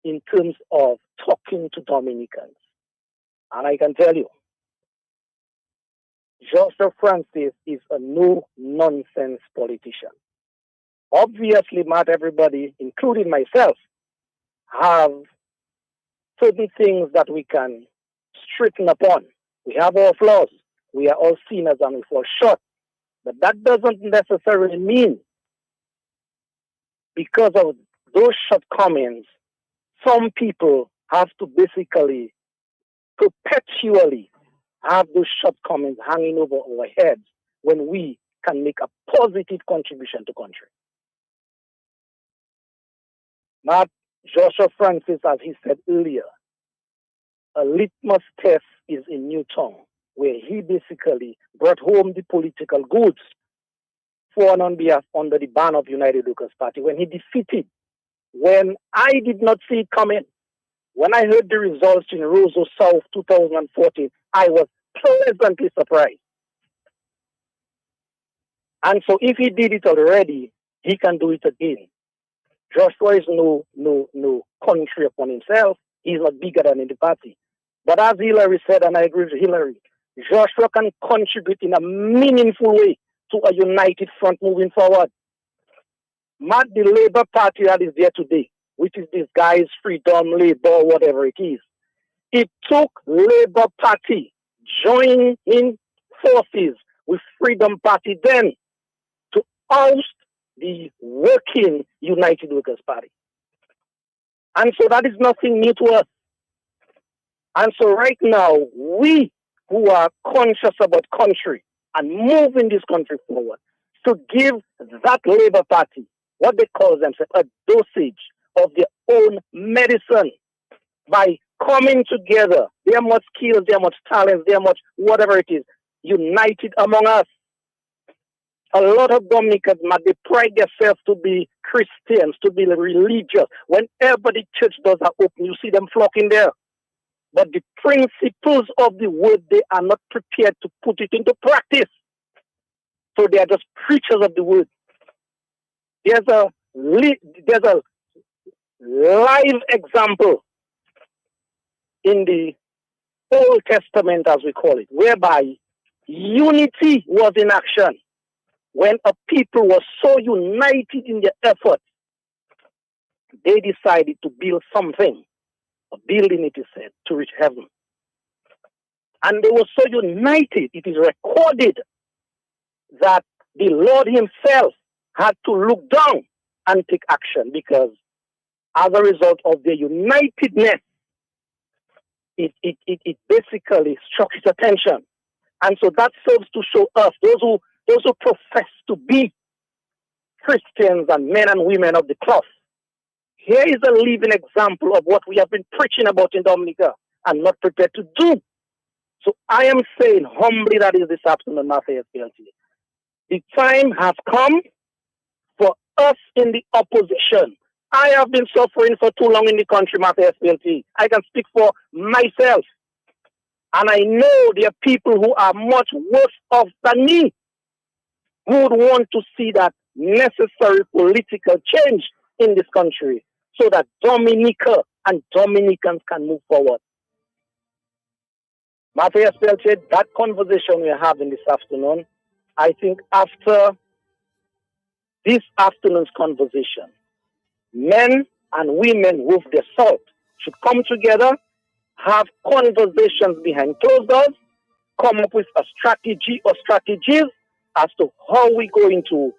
in terms of talking to Dominicans. And I can tell you, Joshua Francis is a no-nonsense politician. Obviously, not everybody, including myself, have certain things that we can straighten upon. We have our flaws. We are all sinners and we fall short. But that doesn't necessarily mean because of those shortcomings, some people have to basically perpetually have those shortcomings hanging over our heads when we can make a positive contribution to country. Not Joshua Francis, as he said earlier, a litmus test is in Newtown, where he basically brought home the political goods for and on behalf under the banner of United Workers' Party when he defeated, when I did not see it coming. When I heard the results in Roseau South 2014, I was pleasantly surprised. And so if he did it already, he can do it again. Joshua is no country upon himself. He's not bigger than the party. But as Hillary said, and I agree with Hillary, Joshua can contribute in a meaningful way to a united front moving forward. Not the Labour Party that is there today, which is this guy's Freedom, Labour, whatever it is. It took Labour Party joining in forces with Freedom Party then to oust the working United Workers' Party. And so that is nothing new to us. And so right now, we who are conscious about country and moving this country forward, to give that Labour Party what they call themselves a dosage of their own medicine by coming together. They are much skills, they are much talents, they are much whatever it is, united among us. A lot of Dominicans, they pride themselves to be Christians, to be religious. Whenever the church doors are open, you see them flocking there. but the principles of the word, they are not prepared to put it into practice. So they are just preachers of the word. There's a live example in the Old Testament, as we call it, whereby unity was in action. When a people was so united in their effort, they decided to build something. A building, it is said, to reach heaven. And they were so united, it is recorded that the Lord himself had to look down and take action, because as a result of their unitedness, it basically struck his attention. And so that serves to show us, those who profess to be Christians and men and women of the cloth. Here is a living example of what we have been preaching about in Dominica and not prepared to do. So I am saying humbly, that is this afternoon, Matthew SPLT. The time has come for us in the opposition. I have been suffering for too long in the country, Matthew SPLT. I can speak for myself. And I know there are people who are much worse off than me, who would want to see that necessary political change in this country so that Dominica and Dominicans can move forward. Matthew SPLT, that conversation we are having this afternoon, I think after this afternoon's conversation, men and women with their salt should come together, have conversations behind closed doors, come up with a strategy or strategies as to how we're going to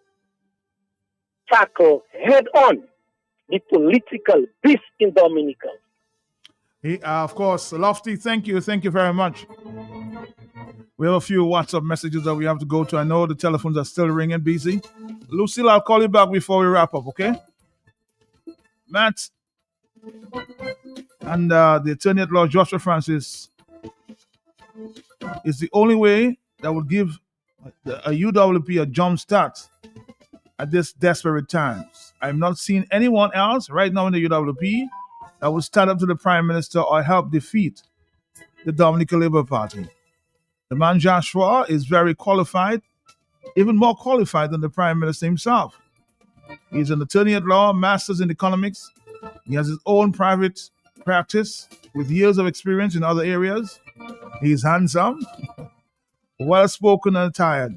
tackle head on the political beast in Dominica. Of course, Lofty, thank you very much. We have a few WhatsApp messages that we have to go to. I know the telephones are still ringing, busy. Lucille, I'll call you back before we wrap up, okay? Matt and the Attorney at Law, Joshua Francis, is the only way that would give a UWP a jump start at this desperate times. I've not seen anyone else right now in the UWP that would stand up to the Prime Minister or help defeat the Dominica Labour Party. The man Joshua is very qualified, even more qualified than the Prime Minister himself. He's an attorney at law, masters in economics. He has his own private practice with years of experience in other areas. He's handsome, well-spoken and tired.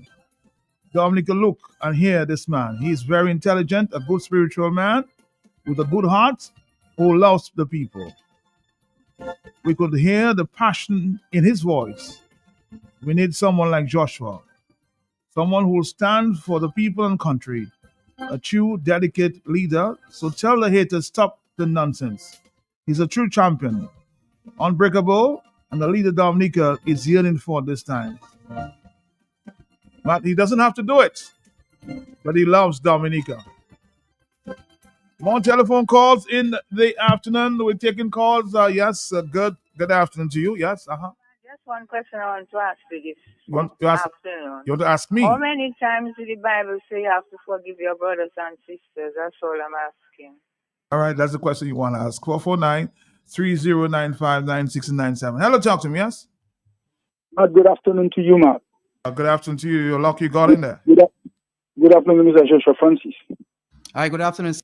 Dominica, look and hear this man. He's very intelligent, a good spiritual man with a good heart who loves the people. We could hear the passion in his voice. We need someone like Joshua, someone who will stand for the people and country, a true, dedicated leader. So tell the haters, stop the nonsense. He's a true champion, unbreakable, and the leader Dominica is yearning for this time. But he doesn't have to do it, but he loves Dominica. More telephone calls in the afternoon. We're taking calls. Yes, good afternoon to you. Yes, Just one question I want to ask you this You want to ask? afternoon. You want to ask me? How many times did the Bible say you have to forgive your brothers and sisters? That's all I'm asking. All right, that's the question you want to ask. 449-3095-9697. Hello, talk to me, yes? Good afternoon to you, Matt. Good afternoon to you. You're lucky you got in there. Good afternoon, Mr. Joshua Francis. Hi, good afternoon.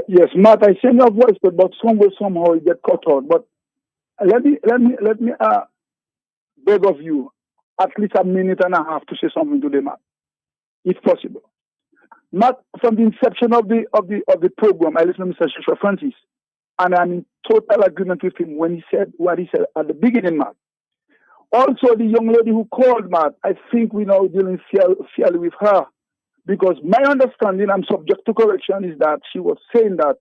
Yes, Matt, I send your voice, but somehow it get cut out. But let me beg of you at least a minute and a half to say something to the Matt, if possible. Matt, from the inception of the program, I listened to Mr. Joshua Francis, and I'm in total agreement with him when he said what he said at the beginning, Matt. Also, the young lady who called, Matt, I think we're now dealing fairly with her, because my understanding, I'm subject to correction, is that she was saying that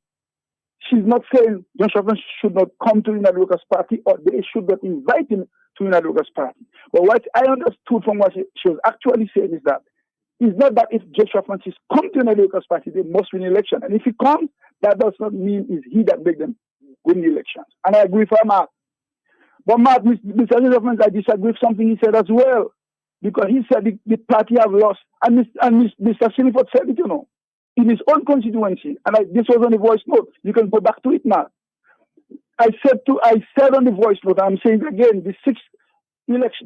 she's not saying Joshua Francis should not come to the United Workers' Party, or they should not invite him to the United Workers' Party. But what I understood from what she was actually saying is that it's not that if Joshua Francis comes to the United Workers' Party, they must win the election. And if he comes, that does not mean it's he that makes them win the elections. And I agree with her, Matt. But Matt, Mr. Joshua Francis, I disagree with something he said as well. Because he said the party have lost. And Mr. Siniford said it, in his own constituency. And this was on the voice note. You can go back to it, Matt. I said on the voice note, I'm saying again, the sixth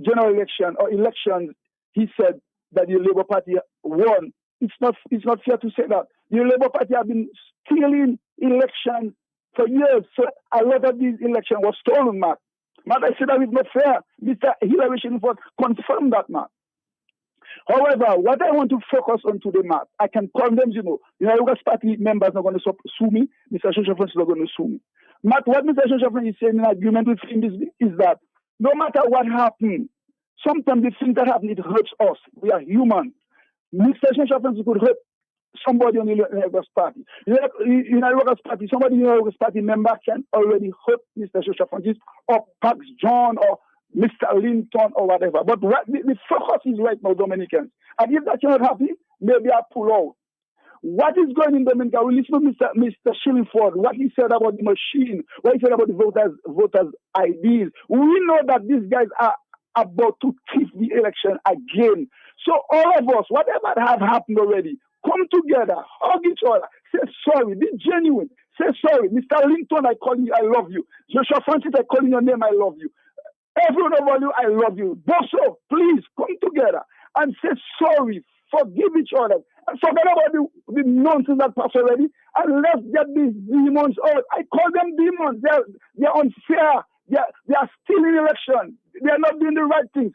general election or elections, he said that the Labour Party won. It's not fair to say that. The Labour Party have been stealing elections for years. So a lot of these elections were stolen, Matt. Matt, I said that it's not fair. Mr. Hillary Sheinfeld confirmed that, Matt. However, what I want to focus on today, Matt, I can condemn, United Workers Party members are not going to sue me. Mr. Joshua Francis is not going to sue me. Matt, what Mr. Joshua Francis is saying in agreement with him is that no matter what happens, sometimes the things that happen, it hurts us. We are human. Mr. Joshua Francis could hurt somebody on the United Workers Party. United Workers Party, somebody in the United Workers Party member can already hurt Mr. Joshua Francis or Pax John or Mr. Linton or whatever. But what the focus is right now, Dominicans. And if that cannot happen, maybe I pull out. What is going in Dominica? We listen to Mr. Shillingford, what he said about the machine, what he said about the voters' IDs. We know that these guys are about to thief the election again. So all of us, whatever has happened already, come together, hug each other, say sorry, be genuine, say sorry. Mr. Linton, I call you, I love you. Joshua Francis, I call your name, I love you. Everyone of you, I love you. Bosso, please come together and say sorry, forgive each other, and forget about the nonsense that passed already, and let's get these demons out. I call them demons. They're unfair. They are stealing election. They are not doing the right things.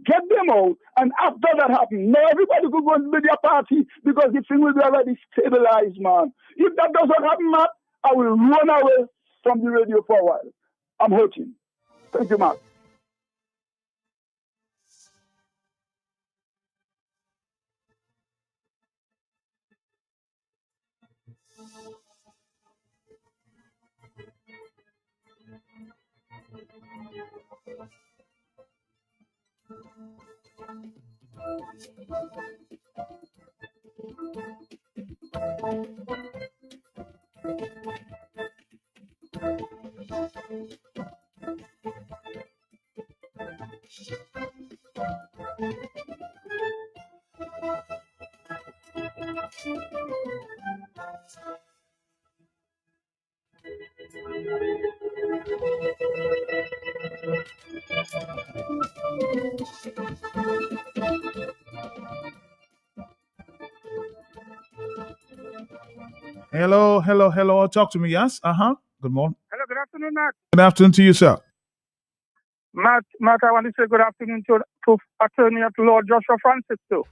Get them out, and after that happens, now everybody could go and be their party because the thing will be already stabilized, man. If that doesn't happen, Matt, I will run away from the radio for a while. I'm hurting. Thank you, Matt. Hello. Talk to me. Yes. Good morning. Hello, good afternoon, Matt. Good afternoon to you, sir. Matt, I want to say good afternoon to Attorney at Law Joshua Francis, too.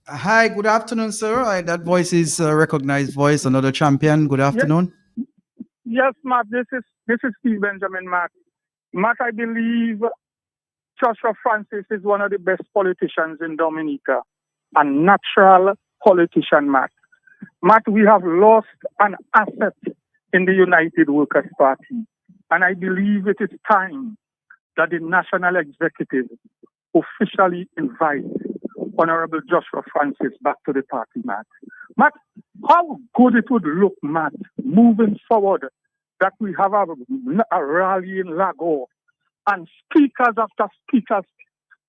Hi, good afternoon, sir. That voice is a recognized voice, another champion. Good afternoon. Yes, Matt, this is Steve Benjamin, Matt. Matt, I believe Joshua Francis is one of the best politicians in Dominica, a natural politician, Matt. Matt, we have lost an asset in the United Workers Party, and I believe it is time that the National Executive officially invites Honorable Joshua Francis back to the party, Matt. Matt, how good it would look, Matt, moving forward, that we have a rally in Lagos and speakers after speakers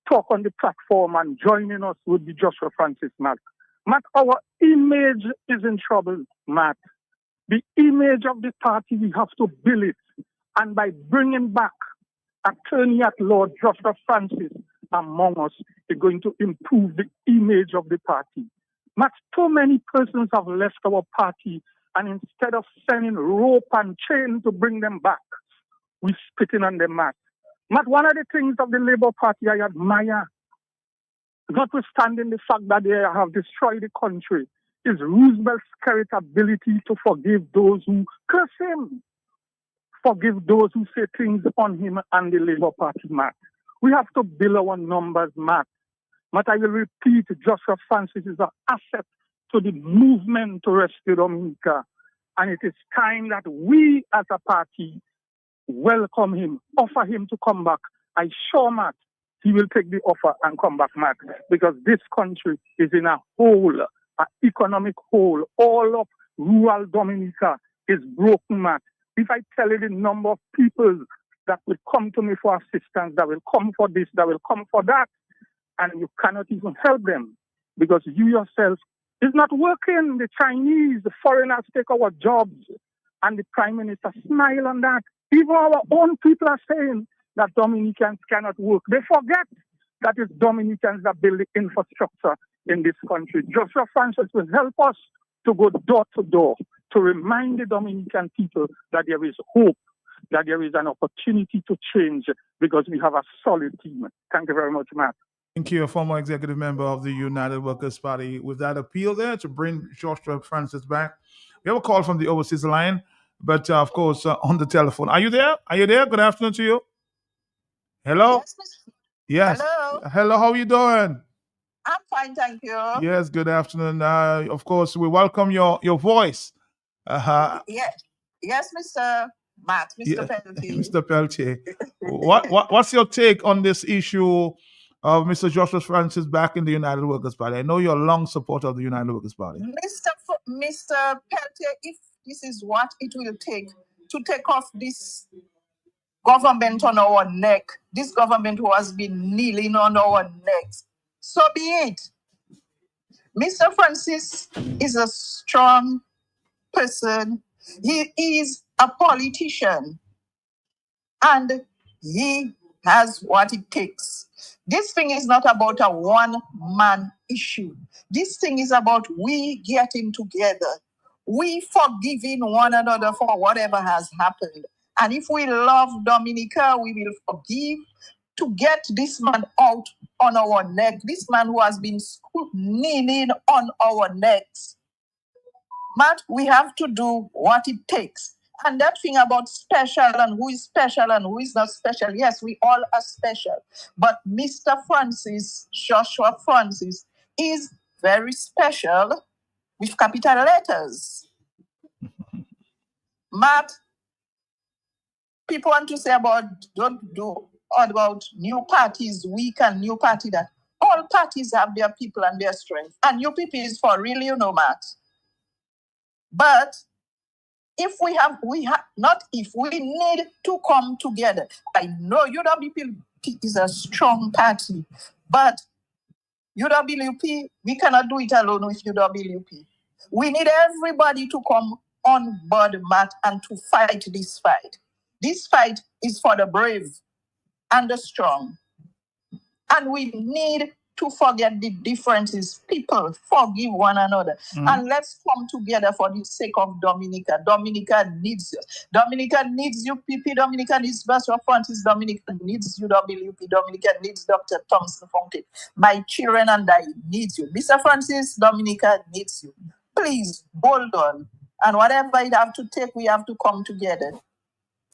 talk on the platform, and joining us would be Joshua Francis, Matt. Matt, our image is in trouble, Matt. The image of the party, we have to build it. And by bringing back Attorney at Law Joshua Francis among us, is going to improve the image of the party. Matt, too many persons have left our party, and instead of sending rope and chain to bring them back, we're spitting on them, Matt. Matt, one of the things of the Labour Party I admire, notwithstanding the fact that they have destroyed the country, is Roosevelt's ability to forgive those who curse him, forgive those who say things on him and the Labour Party, Matt. We have to build our numbers, Matt. Matt, I will repeat, Joshua Francis is an asset to the movement to rescue Dominica. And it is time that we as a party welcome him, offer him to come back. I sure, Matt, he will take the offer and come back, Matt, because this country is in a hole, an economic hole. All of rural Dominica is broken, Matt. If I tell you the number of people that will come to me for assistance, that will come for this, that will come for that, and you cannot even help them because you yourself is not working. The Chinese, the foreigners take our jobs, and the Prime Minister smile on that. Even our own people are saying that Dominicans cannot work. They forget that it's Dominicans that build the infrastructure in this country. Joshua Francis will help us to go door to door to remind the Dominican people that there is hope, that there is an opportunity to change because we have a solid team. Thank you very much, Matt. Thank you, a former executive member of the United Workers' Party. With that appeal there to bring Joshua Francis back, we have a call from the overseas line, but of course on the telephone. Are you there? Are you there? Good afternoon to you. Hello? Yes. Hello. Hello, how are you doing? I'm fine, thank you. Yes, good afternoon. Of course, we welcome your voice. Yes, Mr. Matt, Mr. Yeah, Peltier. Mr. Peltier. What's your take on this issue of Mr. Joshua Francis back in the United Workers' Party? I know you're a long supporter of the United Workers' Party. Mr. Peltier, if this is what it will take to take off this government on our neck, this government who has been kneeling on our necks, so be it. Mr. Francis is a strong person. He is a politician and he has what it takes. This thing is not about a one-man issue. This thing is about we getting together, we forgiving one another for whatever has happened. And if we love Dominica, we will forgive to get this man out on our neck, this man who has been kneeling on our necks. Matt, we have to do what it takes. And that thing about special and who is not special, yes, we all are special. But Mr. Francis, Joshua Francis, is very special with capital letters. Matt, people want to say about new parties, weak and new party that. All parties have their people and their strength. And UPP is for real, you know, Matt. But if we need to come together. I know UWP is a strong party, but UWP, we cannot do it alone with UWP. We need everybody to come on board, Matt, and to fight this fight. This fight is for the brave and the strong. And we need to forget the differences. People forgive one another. And let's come together for the sake of Dominica. Dominica needs you. Dominica needs UPP. Dominica needs Joshua Francis. Dominica needs UWP. Dominica needs Dr. Thompson Fontaine. My children and I need you. Mr. Francis, Dominica needs you. Please, hold on. And whatever it have to take, we have to come together.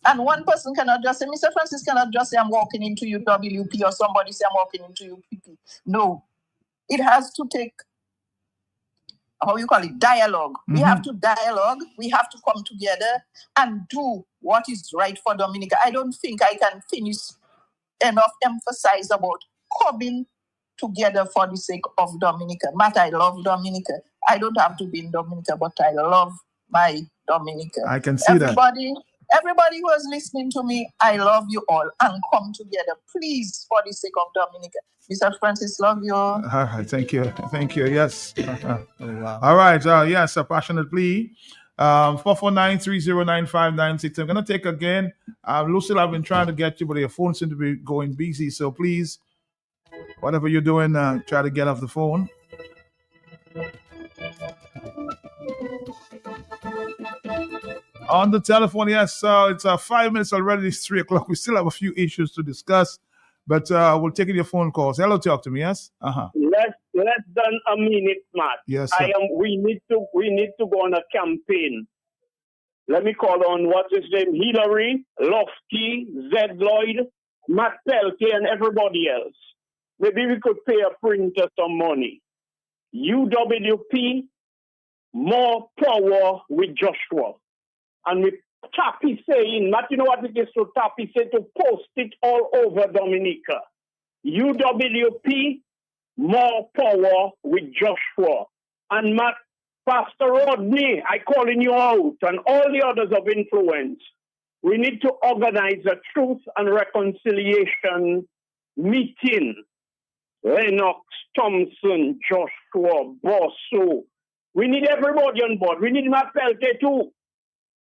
And one person cannot just say, Mr. Francis cannot just say, I'm walking into UWP, or somebody say, I'm walking into UPP. No. It has to take, dialogue. We have to dialogue. We have to come together and do what is right for Dominica. I don't think I can finish enough emphasize about coming together for the sake of Dominica. Matt, I love Dominica. I don't have to be in Dominica, but I love my Dominica. I can see Everybody who is listening to me, I love you all, and come together, please, for the sake of Dominica. Mr. Francis, love you. All right, thank you. Thank you. Yes. Oh, wow. All right. Yes, a passionate plea. 449-309596. I'm going to take again. Lucille, I've been trying to get you, but your phone seems to be going busy. So please, whatever you're doing, try to get off the phone. On the telephone, yes, it's 5 minutes already. It's 3 o'clock. We still have a few issues to discuss, but we'll take your phone calls. Hello, talk to me, yes? Less than a minute, Matt. Yes, sir. We need to go on a campaign. Let me call on what's his name, Hillary, Lofty, Zed Lloyd, Matt Peltier, and everybody else. Maybe we could pay a printer some money. UWP, more power with Joshua. And with Tappy saying, Matt, you know what it is to Tappy say to post it all over Dominica. UWP, more power with Joshua. And Matt, Pastor Rodney, I calling you out, and all the others of influence. We need to organize a truth and reconciliation meeting. Lennox, Thompson, Joshua, Bosso. We need everybody on board. We need Matt Peltier too.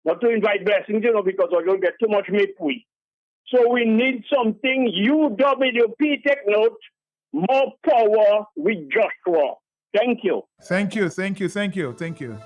not to invite blessings, because I don't get too much mipui. So we need something. UWP, take note, more power with Joshua. Thank you. Thank you, thank you, thank you, thank you.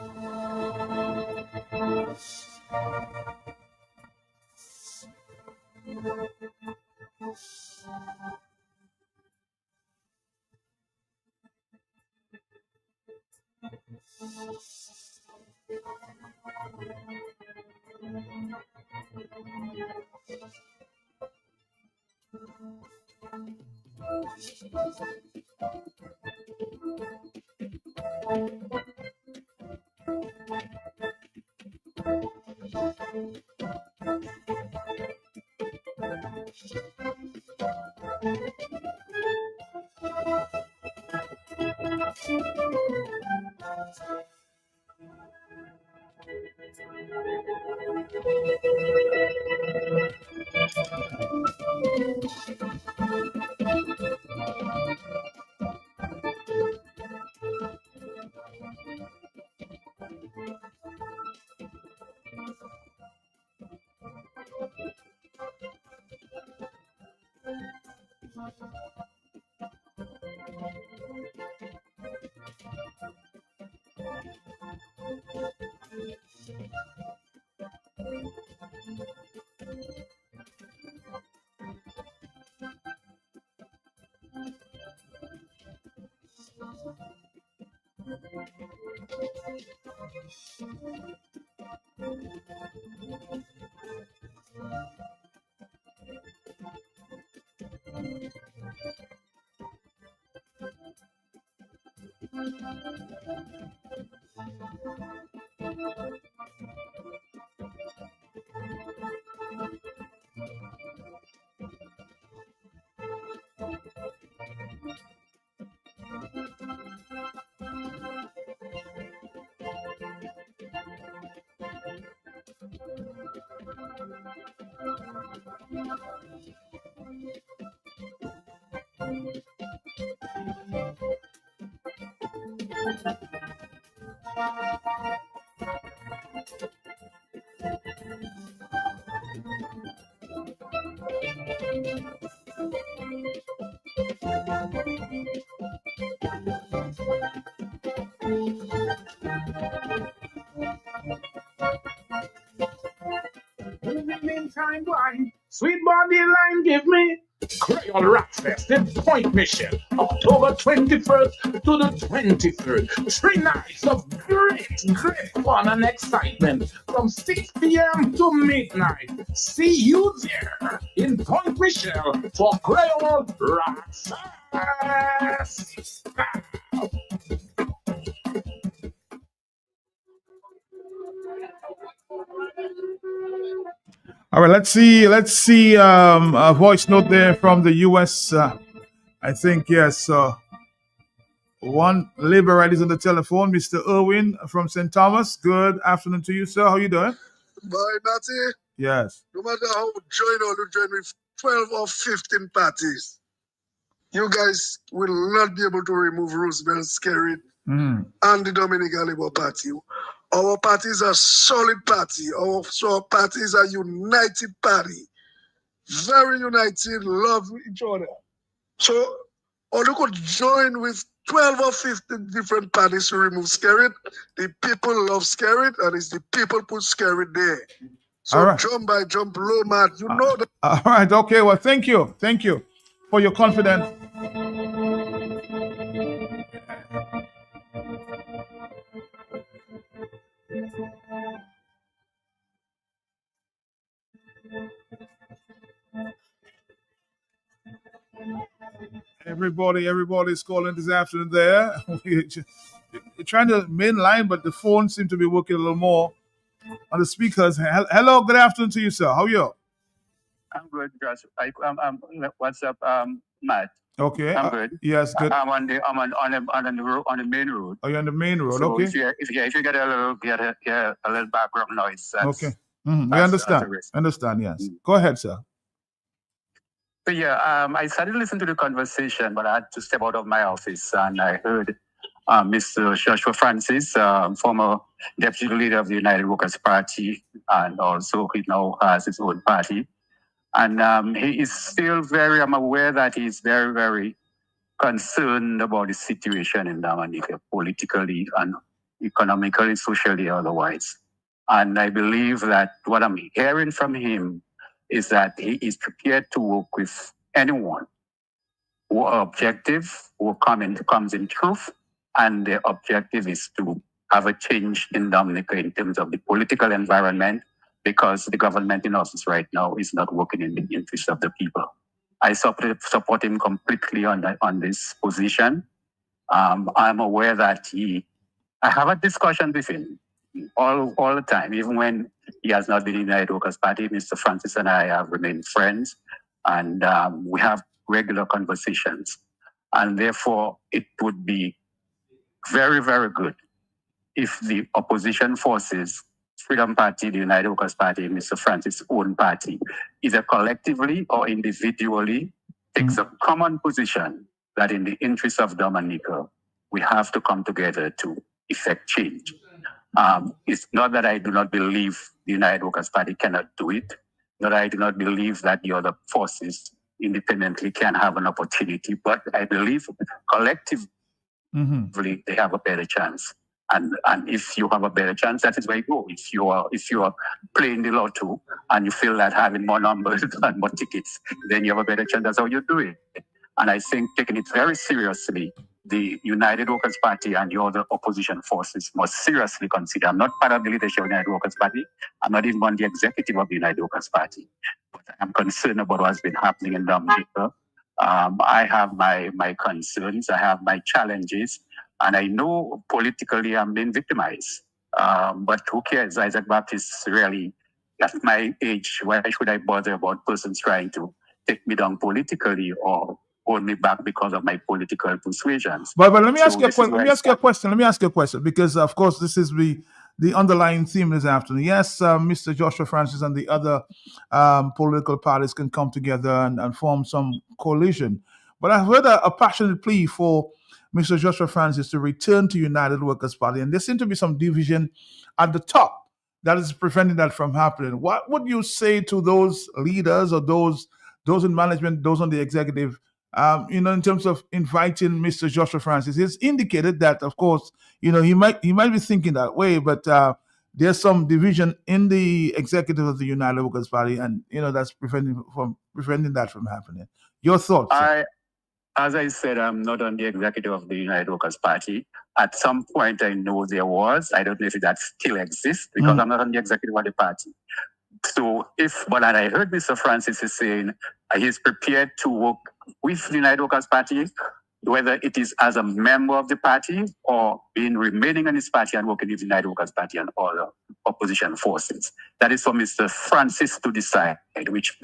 In the meantime, boy, sweet body line, give me Crayon Rock Fest in Point Mission, October 21st to the 23rd. 3 nights of great fun and excitement from 6 p.m. to midnight. See you there in Point Mission for Crayon Rock Fest. All right, let's see a voice note there from the US. I think yes. One Labor is on the telephone, Mr. Irwin from St. Thomas. Good afternoon to you, sir. How you doing? Boy, Matty, Yes. no matter how you join with 12 or 15 parties, you guys will not be able to remove Roosevelt Skerrit Mm. and the Dominican Labour Party. Our party is a solid party. Our party is a united party. Very united, love each other. So, or you could join with 12 or 15 different parties to remove Skerrit. The people love Skerrit, and it's the people put Skerrit there. So All right. jump by jump low, Matt. You know that. All right. Okay. Well, thank you for your confidence. Everybody's calling this afternoon there. We're trying to mainline, but the phone seems to be working a little more on the speakers. Hello, good afternoon to you, sir. How are you? I'm good, Josh. What's up, Matt? Okay. I'm good. Yes, good. I'm on the road, on the main road. Oh, you're on the main road. So Okay. if you get a little background noise, Okay. We that's understand. a risk. Understand. Yes. Go ahead, sir. But yeah, I started listening to the conversation, but I had to step out of my office and I heard Mr. Joshua Francis, former deputy leader of the United Workers' Party, and also he now has his own party. And he is still I'm aware that he's very, very concerned about the situation in Dominica, politically and economically, socially, otherwise. And I believe that what I'm hearing from him is that he is prepared to work with anyone who are objective, who comes in truth, and the objective is to have a change in Dominica in terms of the political environment, because the government in office right now is not working in the interest of the people. I support him completely on this position. I'm aware that I have a discussion with him all the time, even when he has not been in the United Workers' Party. Mr. Francis and I have remained friends, and we have regular conversations. And therefore, it would be very, very good if the opposition forces, Freedom Party, the United Workers' Party, Mr. Francis' own party, either collectively or individually, takes a common position that in the interest of Dominica, we have to come together to effect change. It's not that I do not believe the United Workers' Party cannot do it, that I do not believe that the other forces independently can have an opportunity, but I believe collectively they have a better chance. And if you have a better chance, that is where you go. If you are playing the lotto and you feel that having more numbers and more tickets, then you have a better chance. That's how you do it. And I think taking it very seriously, the United Workers' Party and the other opposition forces must seriously consider. I'm not part of the leadership of the United Workers' Party. I'm not even on the executive of the United Workers' Party. But I'm concerned about what's been happening in Dominica. I have my concerns. I have my challenges. And I know politically I'm being victimized. But who cares? Isaac Baptist really, at my age, why should I bother about persons trying to take me down politically or hold me back because of my political persuasions? But let me ask you a this is question. where Let I me ask you a stand. question. Let me ask you a question, because of course this is the underlying theme this afternoon. Yes, Mr. Joshua Francis and the other political parties can come together and form some coalition. But I've heard a passionate plea for Mr. Joshua Francis to return to United Workers' Party, and there seems to be some division at the top that is preventing that from happening. What would you say to those leaders or those in management, those on the executive? In terms of inviting Mr. Joshua Francis, it's indicated that, of course, he might be thinking that way, but there's some division in the executive of the United Workers' Party, and that's preventing that from happening. Your thoughts, sir? As I said, I'm not on the executive of the United Workers' Party. At some point, I know there was. I don't know if that still exists because I'm not on the executive of the party. So but I heard Mr. Francis is saying he's prepared to work with the United Workers' Party, whether it is as a member of the party or remaining in his party and working with the United Workers' Party and other opposition forces. That is for Mr. Francis to decide which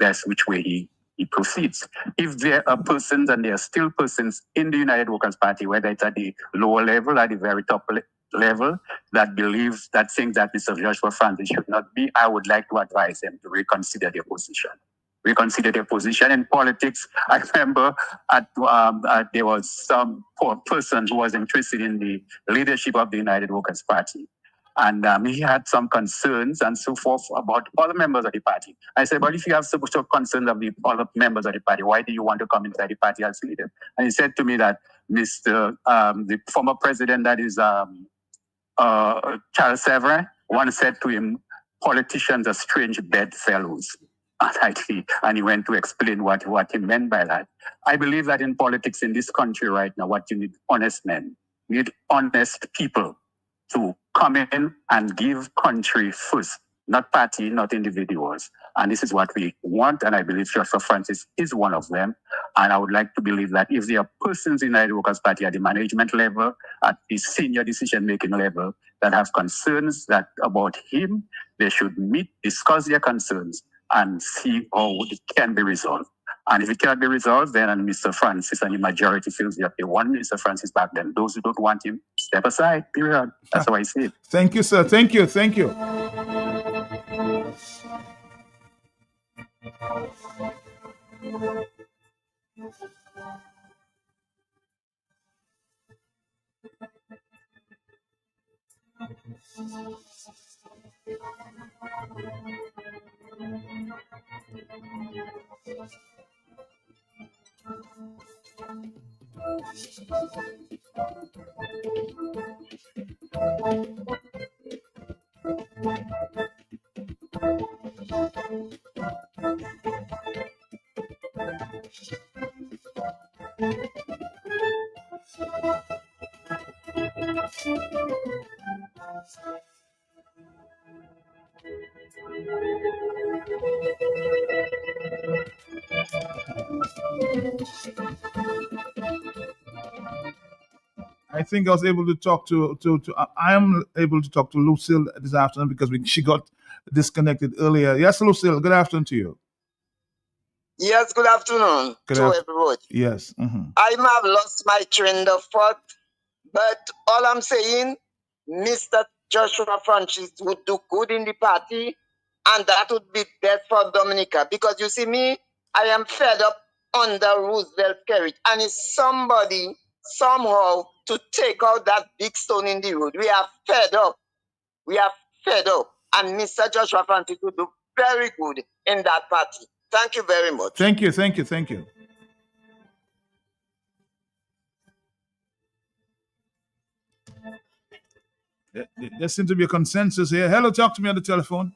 way he proceeds. If there are persons, and there are still persons in the United Workers' Party, whether it's at the lower level, at the very top level, that think that Mr. Joshua Francis should not be, I would like to advise them to reconsider their position. Reconsider their position in politics. I remember there was some poor person who was interested in the leadership of the United Workers' Party. And he had some concerns and so forth about other members of the party. I said, but if you have so much concerns of the other members of the party, why do you want to come inside the party as leader? And he said to me that the former president, that is Charles Severin, once said to him, politicians are strange bedfellows. And he went to explain what he meant by that. I believe that in politics in this country right now, what you need, honest men, you need honest people to come in and give country first, not party, not individuals. And this is what we want, and I believe Joshua Francis is one of them. And I would like to believe that if there are persons in the United Workers' Party at the management level, at the senior decision-making level, that have concerns about him, they should meet, discuss their concerns, and see how it can be resolved. And if it cannot be resolved, then Mr. Francis and the majority feels that they want Mr. Francis back, then those who don't want him, step aside, period. That's how I see it. Thank you, sir. Thank you. Thank you. I think I was able to talk I am able to talk to Lucille this afternoon because she got disconnected earlier. Yes, Lucille, good afternoon to you. Yes, good afternoon Good to afternoon. everybody. Yes. Mhm. I might have lost my train of thought, but all I'm saying, Mr. Joshua Francis would do good in the party, and that would be best for Dominica. Because you see me, I am fed up under Roosevelt carriage, and it's somebody somehow to take out that big stone in the road. We are fed up. We are fed up, and Mr. Joshua Francis would do very good in that party. Thank you very much. Thank you, thank you, thank you. There seems to be a consensus here. Hello, talk to me on the telephone.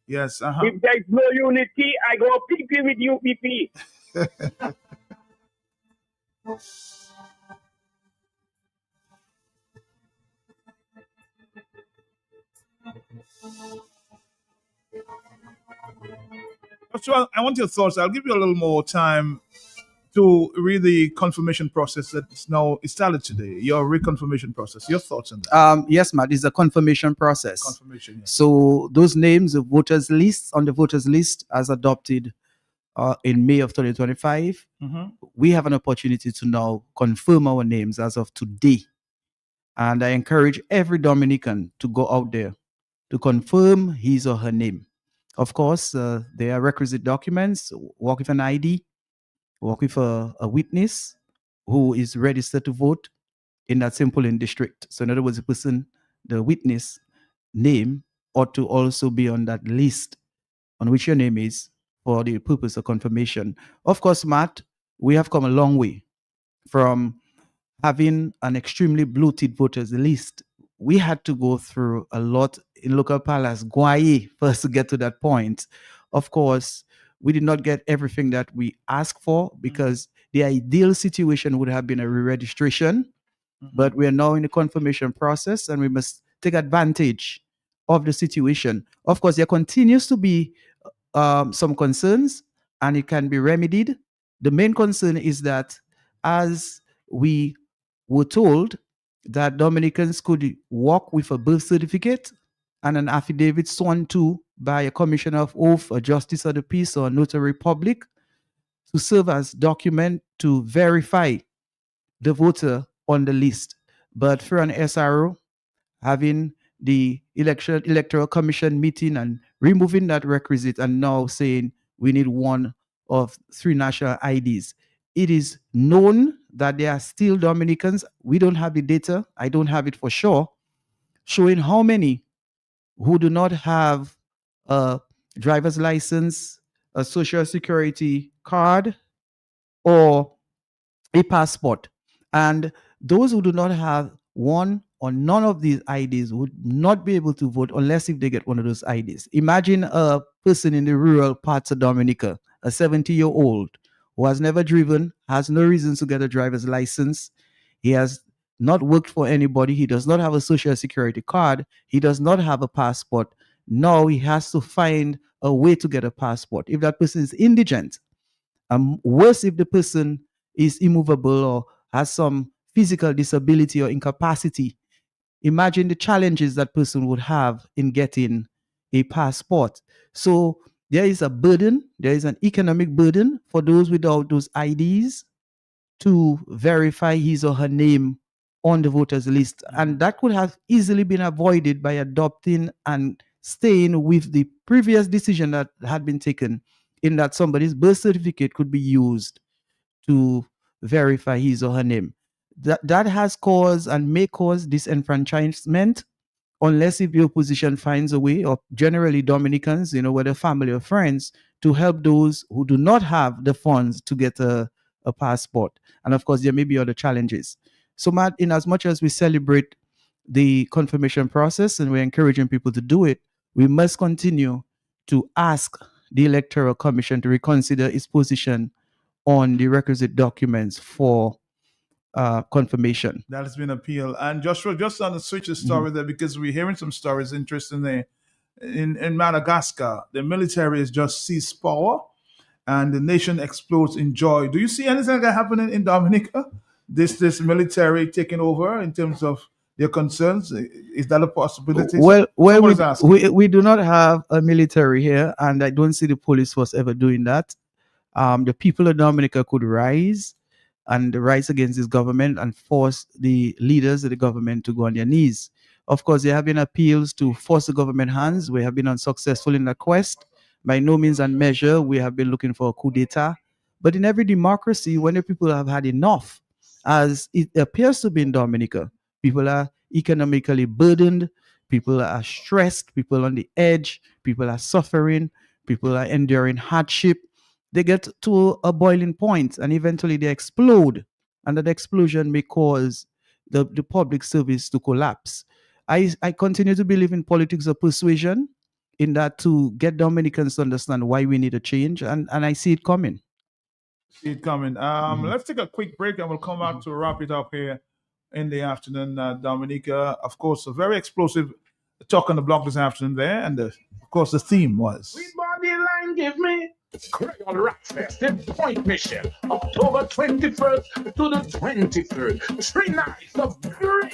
Yes, If there's no unity, I go PP with UPP. So I want your thoughts. I'll give you a little more time to read the confirmation process that's now started today. Your reconfirmation process. Your thoughts on that? Yes, Matt, it's a confirmation process. Confirmation. Yes. So those names, the voters list on the voters list, as adopted in May of 2025, Mhm. we have an opportunity to now confirm our names as of today. And I encourage every Dominican to go out there to confirm his or her name. Of course, there are requisite documents. Work with an ID, work with a witness who is registered to vote in that same polling district. So in other words, the witness name ought to also be on that list on which your name is for the purpose of confirmation. Of course, Matt, we have come a long way from having an extremely bloated voters list. We had to go through a lot in local palace, Guaye, first to get to that point. Of course, we did not get everything that we asked for because the ideal situation would have been a re-registration. But we are now in the confirmation process and we must take advantage of the situation. Of course, there continues to be some concerns and it can be remedied. The main concern is that as we were told that Dominicans could walk with a birth certificate and an affidavit sworn to by a commissioner of oath, a justice of the peace, or a notary public to serve as document to verify the voter on the list. But through an SRO, having the electoral commission meeting and removing that requisite and now saying we need one of 3 national IDs. It is known that there are still Dominicans. We don't have the data. I don't have it for sure, showing how many who do not have a driver's license, a social security card, or a passport. And those who do not have one or none of these IDs would not be able to vote unless if they get one of those IDs. Imagine a person in the rural parts of Dominica, a 70-year-old who has never driven, has no reason to get a driver's license. He has not worked for anybody. He does not have a social security card. He does not have a passport. Now he has to find a way to get a passport. If that person is indigent, worse if the person is immovable or has some physical disability or incapacity, imagine the challenges that person would have in getting a passport. So there is a burden, there is an economic burden for those without those IDs to verify his or her name on the voters list. And that could have easily been avoided by adopting and staying with the previous decision that had been taken, in that somebody's birth certificate could be used to verify his or her name. That has caused and may cause disenfranchisement unless if the opposition finds a way, or generally Dominicans, whether family or friends, to help those who do not have the funds to get a passport. And of course, there may be other challenges. So, Matt, in as much as we celebrate the confirmation process and we're encouraging people to do it, we must continue to ask the Electoral Commission to reconsider its position on the requisite documents for confirmation. That has been appealed. And Joshua, just on the switch of story there, because we're hearing some stories interesting there. In Madagascar, the military has just seized power and the nation explodes in joy. Do you see anything like that happening in Dominica? This military taking over in terms of their concerns? Is that a possibility? Well, Somebody's asking. we do not have a military here, and I don't see the police force ever doing that. The people of Dominica could rise against this government and force the leaders of the government to go on their knees. Of course, there have been appeals to force the government hands. We have been unsuccessful in that quest. By no means and measure, we have been looking for a coup d'etat. But in every democracy, when the people have had enough, as it appears to be in Dominica, people are economically burdened, people are stressed, people on the edge, people are suffering, people are enduring hardship. They get to a boiling point and eventually they explode. And that explosion may cause the public service to collapse. I continue to believe in politics of persuasion, in that to get Dominicans to understand why we need a change, and I see it coming. Let's take a quick break and we'll come back to wrap it up here in the afternoon. Dominica, of course, a very explosive talk on the block this afternoon there. And of course, the theme was Sweet body line, give me Crayon Rock Fest in Point Mission, October 21st to the 23rd. 3 nights of great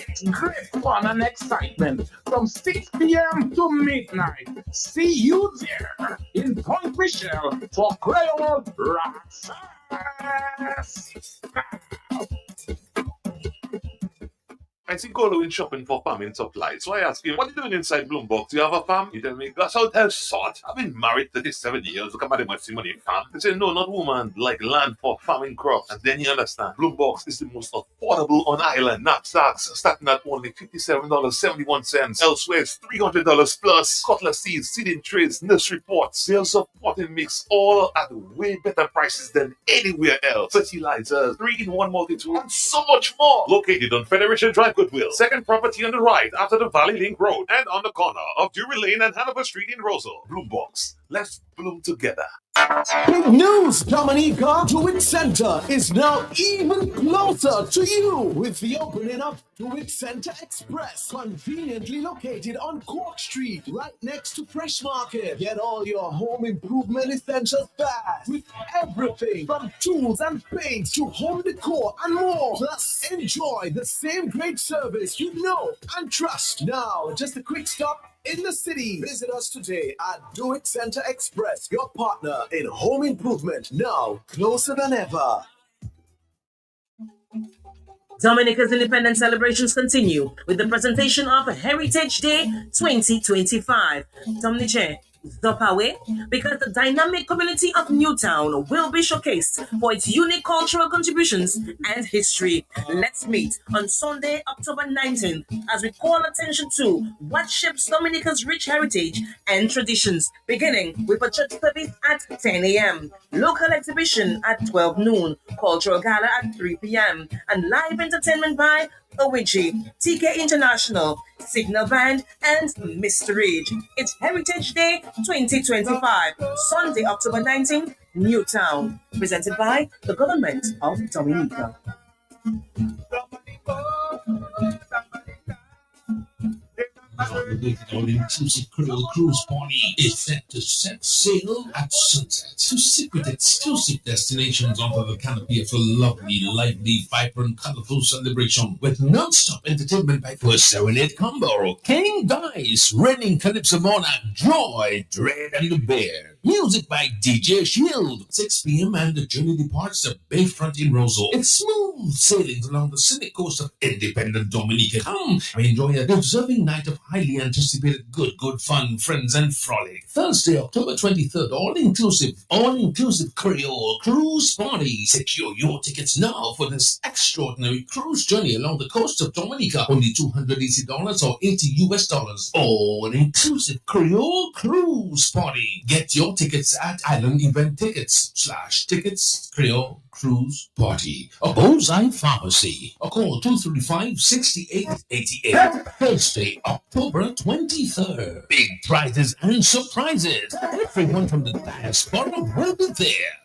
fun and excitement from 6 p.m. to midnight. See you there in Point Mission for Crayon Rock Fest. I see going shopping for farming supplies. So I ask you, what are you doing inside Bloomberg? Do you have a farm? You tell me, that's how tell sort. I've been married 37 years. Look at my money farm. They say, no, not woman, like land for farming crops. And then you understand, Bloomberg is the most affordable on island. Knapsacks starting at only $57.71. Elsewhere, it's $300 plus. Cutlass seeds, seeding trays, nursery pots, sales of potting mix, all at way better prices than anywhere else. Fertilizers, 3-in-1 multi-tool, and so much more. Located on Federation Drive, Goodwill. Second property on the right after the Valley Link Road and on the corner of Drury Lane and Hanover Street in Rosal. Bloombox. Let's bloom together. Big news, Dominica! DeWitt Center is now even closer to you with the opening of DeWitt Center Express, conveniently located on Cork Street, right next to Fresh Market. Get all your home improvement essentials fast with everything from tools and paints to home decor and more. Plus, enjoy the same great service you know and trust. Now, just a quick stop in the city. Visit us today at DeWitt Center Express, your partner in home improvement, now closer than ever. Dominica's independence celebrations continue with the presentation of Heritage Day 2025. Dominice, Zopawe, because the dynamic community of Newtown will be showcased for its unique cultural contributions and history. Let's meet on Sunday, October 19th, as we call attention to what shapes Dominica's rich heritage and traditions, beginning with a church service at 10 a.m., local exhibition at 12 noon, cultural gala at 3 p.m., and live entertainment by Owichi, TK International, Signal Band, and Mr. Ridge. It's Heritage Day 2025, Sunday, October 19th, Newtown. Presented by the Government of Dominica. The all-inclusive Creole Cruise Party is set to set sail at sunset to secret exclusive destinations under the canopy of a lovely, lively, vibrant, colorful celebration with non-stop entertainment by the Serenade Combo, King Dice, Reigning Calypso Monarch, Joy, Dread, and the Bear. Music by DJ Shield. 6 p.m. and the journey departs the Bayfront in Rosal. It's smooth sailing along the scenic coast of independent Dominica. Come enjoy a deserving night of highly anticipated good fun, friends, and frolic. Thursday, October 23rd, all-inclusive Creole Cruise Party. Secure your tickets now for this extraordinary cruise journey along the coast of Dominica. Only $280 or $80 US. All-inclusive Creole Cruise Party. Get your tickets at Island Event Tickets/tickets Creole Cruise Party. A Bullseye Pharmacy. Or call 235-6888. Thursday, October 23rd. Big prizes and surprises. Everyone from the diaspora will be there.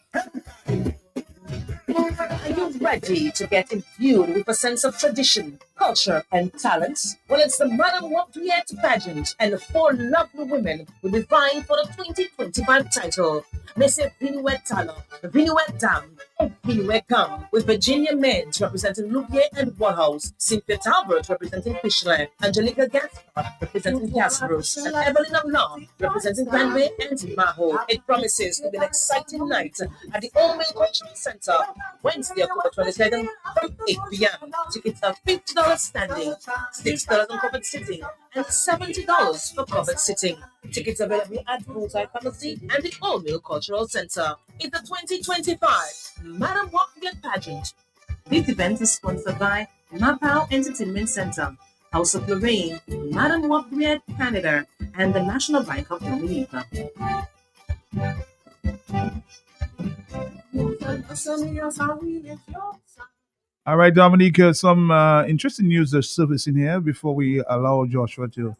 Are you ready to get imbued with a sense of tradition, culture, and talents? Well, it's the Madam Wapuyet pageant, and the 4 lovely women will be vying for the 2025 title. Mese Vinuet Talo, Vinuet Dam, and Vinuet Gum, with Virginia Menz representing Louvier and Waterhouse, Cynthia Talbot representing Fischler, Angelica Gaspard representing Casperos, and Evelyn Amlam representing Granway and Maho. It promises to be an exciting night at the Old Mill Cultural Center, Wednesday, October 22nd from 8 p.m. Tickets are $50 standing, $6 on covered sitting, and $70 for covered sitting. Tickets available at Bullseye Pharmacy and the Old Mill Cultural Center. It's the 2025 Madam Wapuyet pageant. This event is sponsored by Mapao Entertainment Center, House of Lorraine, Madam Wapuyet Canada, and the National Bank of Dominica. All right, Dominica, some interesting news is surfacing here before we allow Joshua to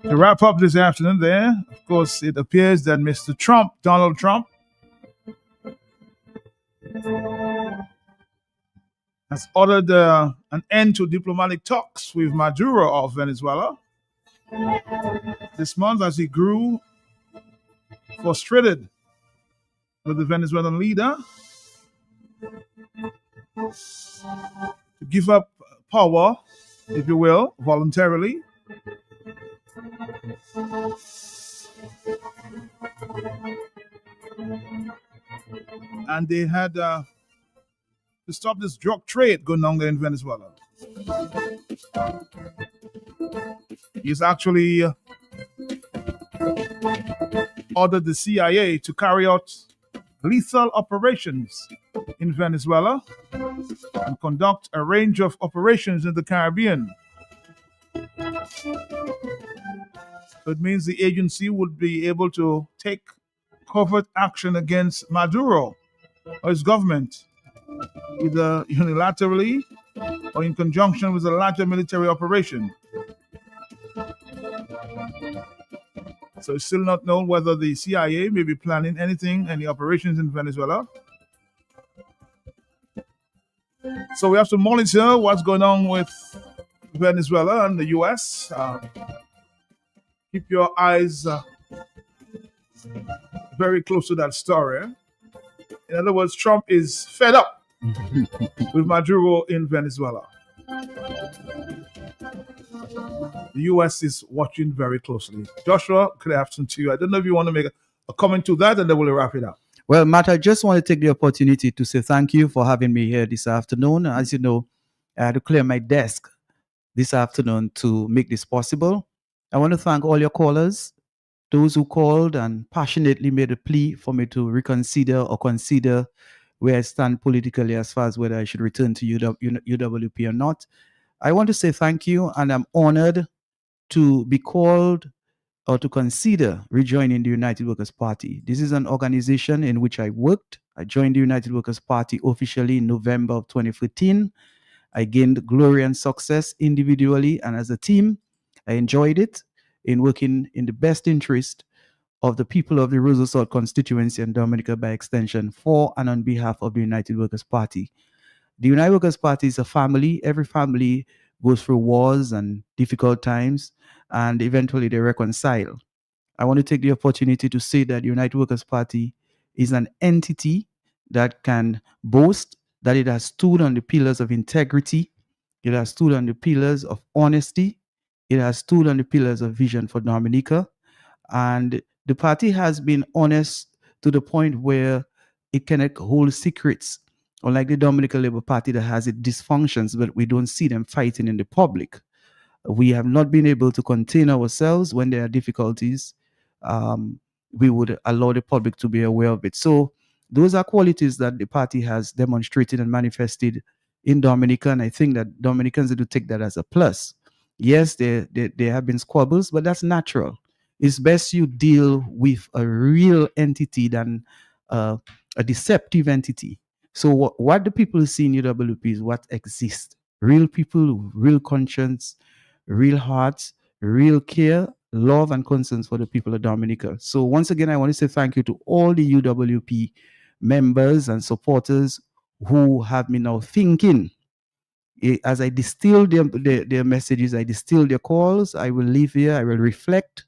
wrap up this afternoon there. Of course, it appears that Mr. Trump, Donald Trump, has ordered an end to diplomatic talks with Maduro of Venezuela this month as he grew frustrated with the Venezuelan leader to give up power, if you will, voluntarily. And they had to stop this drug trade going on there in Venezuela. He's actually ordered the CIA to carry out lethal operations in Venezuela and conduct a range of operations in the Caribbean. So it means the agency would be able to take covert action against Maduro or his government, either unilaterally or in conjunction with a larger military operation. So it's still not known whether the CIA may be planning any operations in Venezuela. So we have to monitor what's going on with Venezuela and the U.S. Keep your eyes very close to that story. In other words, Trump is fed up with Maduro in Venezuela. The U.S. is watching very closely. Joshua, good afternoon to you. I don't know if you want to make a comment to that, and then we'll wrap it up. Well, Matt, I just want to take the opportunity to say thank you for having me here this afternoon. As you know, I had to clear my desk this afternoon to make this possible. I want to thank all your callers, those who called and passionately made a plea for me to reconsider or consider where I stand politically as far as whether I should return to UWP or not. I want to say thank you, and I'm honored to be called or to consider rejoining the United Workers' Party. This is an organization in which I worked. I joined the United Workers' Party officially in November of 2014. I gained glory and success individually and as a team. I enjoyed it in working in the best interest of the people of the Roseau South constituency and Dominica by extension for and on behalf of the United Workers' Party. The United Workers' Party is a family. Every family goes through wars and difficult times, and eventually they reconcile. I want to take the opportunity to say that the United Workers' Party is an entity that can boast that it has stood on the pillars of integrity, it has stood on the pillars of honesty, it has stood on the pillars of vision for Dominica, and the party has been honest to the point where it cannot hold secrets. Unlike the Dominican Labour Party that has its dysfunctions, but we don't see them fighting in the public. We have not been able to contain ourselves when there are difficulties. we would allow the public to be aware of it. So those are qualities that the party has demonstrated and manifested in Dominica, and I think that Dominicans do take that as a plus. Yes, there have been squabbles, but that's natural. It's best you deal with a real entity than a deceptive entity. So what the people see in UWP is what exists. Real people, real conscience, real hearts, real care, love, and concerns for the people of Dominica. So once again, I want to say thank you to all the UWP members and supporters who have me now thinking. As I distill their messages, I distill their calls, I will leave here, I will reflect,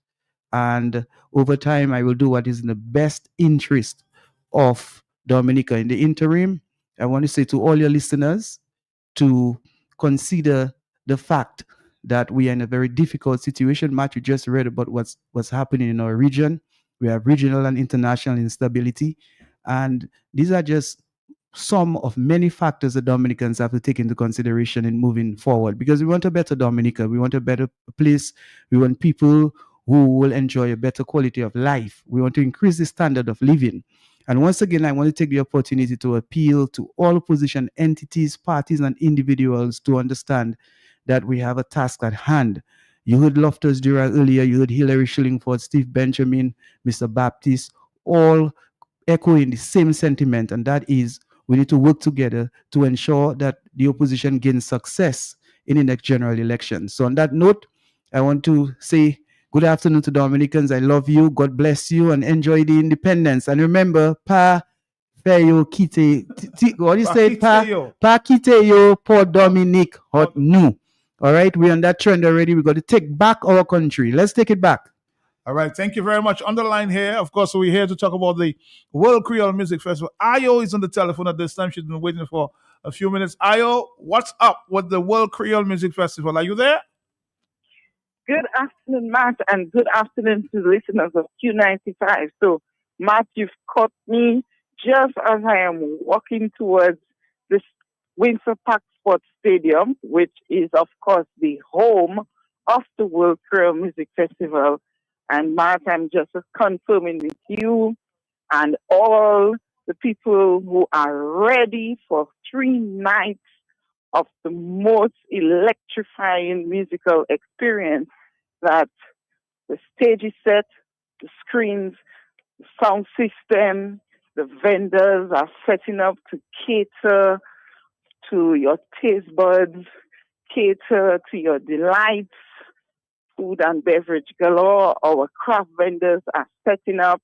and over time, I will do what is in the best interest of Dominica. In the interim, I want to say to all your listeners to consider the fact that we are in a very difficult situation. Matt, you just read about what's happening in our region. We have regional and international instability, and these are just some of many factors that Dominicans have to take into consideration in moving forward, because we want a better Dominica, we want a better place, we want people who will enjoy a better quality of life. We want to increase the standard of living. And once again, I want to take the opportunity to appeal to all opposition entities, parties, and individuals to understand that we have a task at hand. You heard Loftus Dura earlier, you heard Hillary Shillingford, Steve Benjamin, Mr. Baptist, all echoing the same sentiment, and that is we need to work together to ensure that the opposition gains success in the next general election. So on that note, I want to say good afternoon to Dominicans. I love you. God bless you and enjoy the independence. And remember, Pa Feyo Kite, what do you say? Pa Kite Yo, Port Dominic Hot Nu. All right, we're on that trend already. We got to take back our country. Let's take it back. All right, thank you very much. On the line here, of course, we're here to talk about the World Creole Music Festival. Ayo is on the telephone at this time. She's been waiting for a few minutes. Ayo, what's up with the World Creole Music Festival? Are you there? Good afternoon, Matt, and good afternoon to the listeners of Q95. So, Matt, you've caught me just as I am walking towards this Windsor Park Sports Stadium, which is, of course, the home of the World Creole Music Festival. And Matt, I'm just confirming with you and all the people who are ready for 3 nights of the most electrifying musical experience that the stage is set, the screens, the sound system, the vendors are setting up to cater to your taste buds, cater to your delights. Food and beverage galore. Our craft vendors are setting up,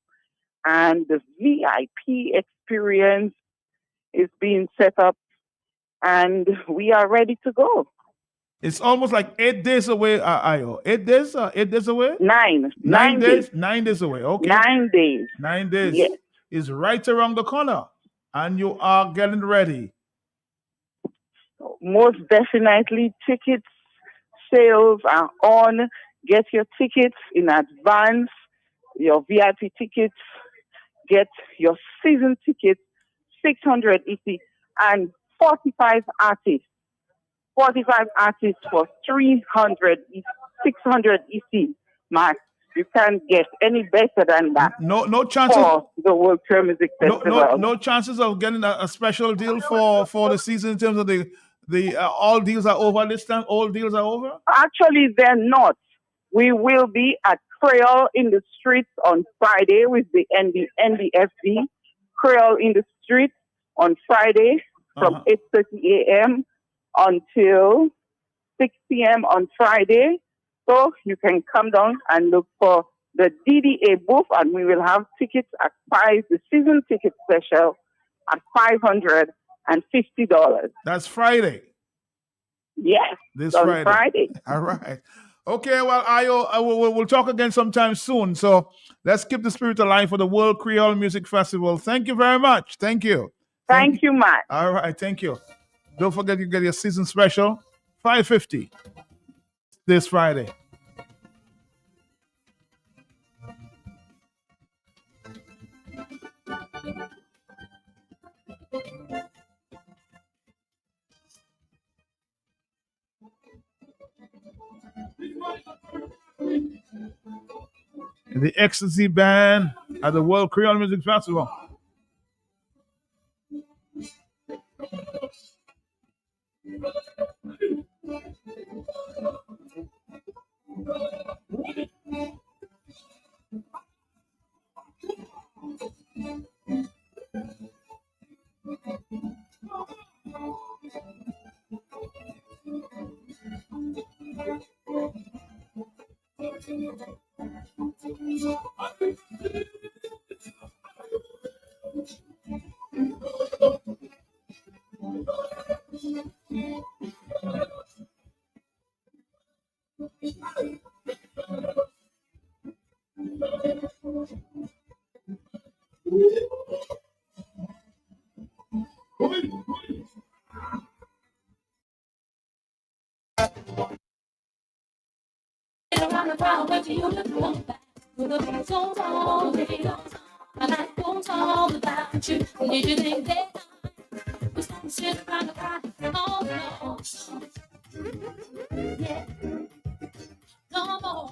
and the VIP experience is being set up, and we are ready to go. It's almost like 8 days away, Ayo. 8 days? 8 days away? 9. 9 days? 9 days away. Okay. 9 days. 9 days. Yes. Is right around the corner, and you are getting ready. Most definitely, tickets sales are on. Get your tickets in advance, your VIP tickets, get your season tickets, 600 EC, and 45 artists. 45 artists for 600 EC. Max, you can't get any better than that. No chances for the World Creole Music Festival. No chances of getting a special deal for the season in terms of the all deals are over this time. All deals are over. Actually, they're not. We will be at Creole in the Streets on Friday with the NDFD. Creole in the Streets on Friday from 8:30 a.m. until 6 p.m. on Friday. So you can come down and look for the DDA booth, and we will have tickets at the season ticket special at $550. That's Friday. Yes, this on Friday. All right. Okay, well, Ayo, we'll talk again sometime soon. So let's keep the spirit alive for the World Creole Music Festival. Thank you very much. Thank you. Thank you, Matt. All right, thank you. Don't forget you get your season special, $550 this Friday. the Ecstasy Band at the World Creole Music Festival. Around the crowd, wait till you look back. With the beat goes on, baby, my life goes all without you. Did you think that I was gonna sit around the crowd? Oh no, yeah, no more.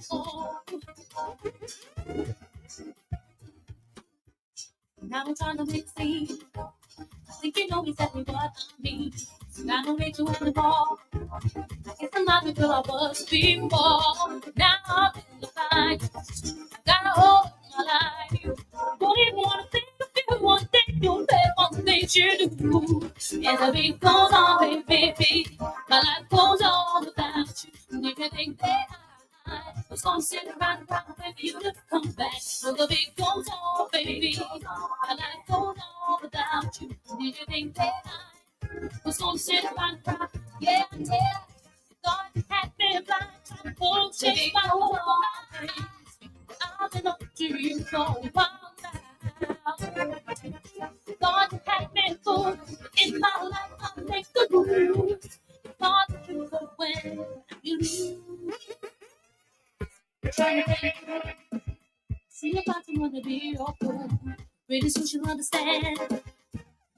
Now I'm trying to make scene. I think you know exactly what I mean. So I don't make you in the ball. I guess I'm not the girl I was before. Now I'm in the fight. I got a hold of my life. Don't even wanna think of you one day. You'll pay for the things you do. As the beat goes on, baby, my life goes on without you. Did you think that I was gonna sit around and cry for you to come back? So the beat goes on, baby, my life goes on without you. Did you think that I was gonna sit around and cry? Yeah, yeah. Thought you had me blind, trying to pull change my whole life. I've been up to you for a while now. Thought you had me fooled, in my life I'll make the rules. Thought that you could win, you lose. Trying to think, see if I can wanna be your friend. Pretty soon she'll understand.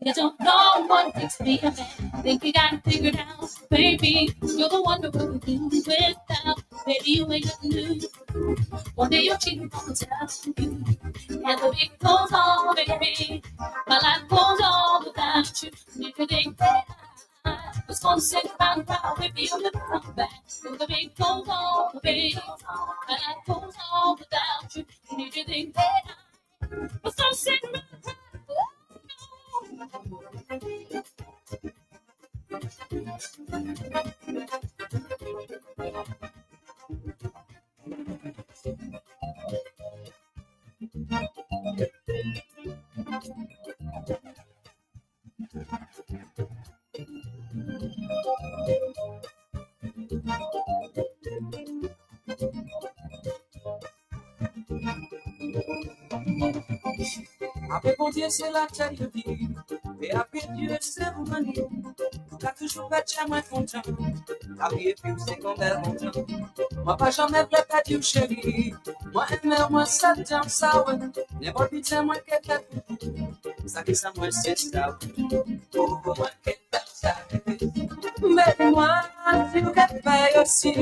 You don't know what it takes to be a man. Think you got it figured out, baby. You're the one that we do without. Baby, you ain't nothing new. One day you're cheating on the tell you. And the beat goes on, baby. My life goes on without you. If you think that I was gonna sit around and cry with you to come back. So the beat goes on, baby. My life goes on without you. And if you think that I was gonna sit around and cry. Après bon Dieu, c'est la terre de vie. Et après Dieu, c'est vous manier. T'as toujours fait chez moi content. La vie est plus secondaire longtemps. Moi, pas jamais voulu perdre du chéri. Moi, aimer, moi, ça t'aime ça, ouais. N'importe qui t'aime, moi, quelqu'un. Ça qui ça, moi, c'est ça. Oh, moi, quelqu'un, ça. Mais moi, si vous êtes fait aussi.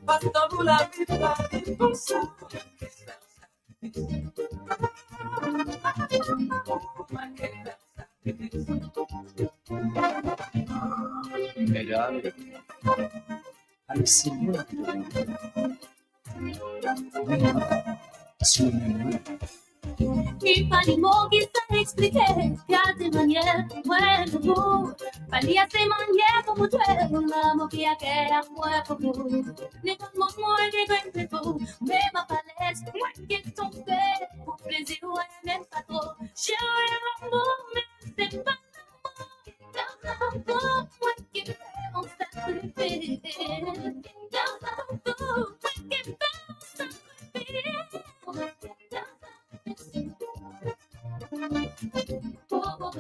Pas dans vous la vie, pas de bon sang. Mesdames, allez-y, Il pas de mots qui savent expliquer. Y a des manières, ouais, de vous. Pas y a des manières pour vous tuer. L'amour qui a qu'à moi pour vous. Les grands mots, moi, les grands c'est vous. Mais ma palette, moi qui est tombé. Pour plaisir, ouais, même pas trop. J'ai un amour, mais c'est pas l'amour. Moi qui fait mon sacrifice. Dans l'amour, moi qui fait mon sacrifice. Oh,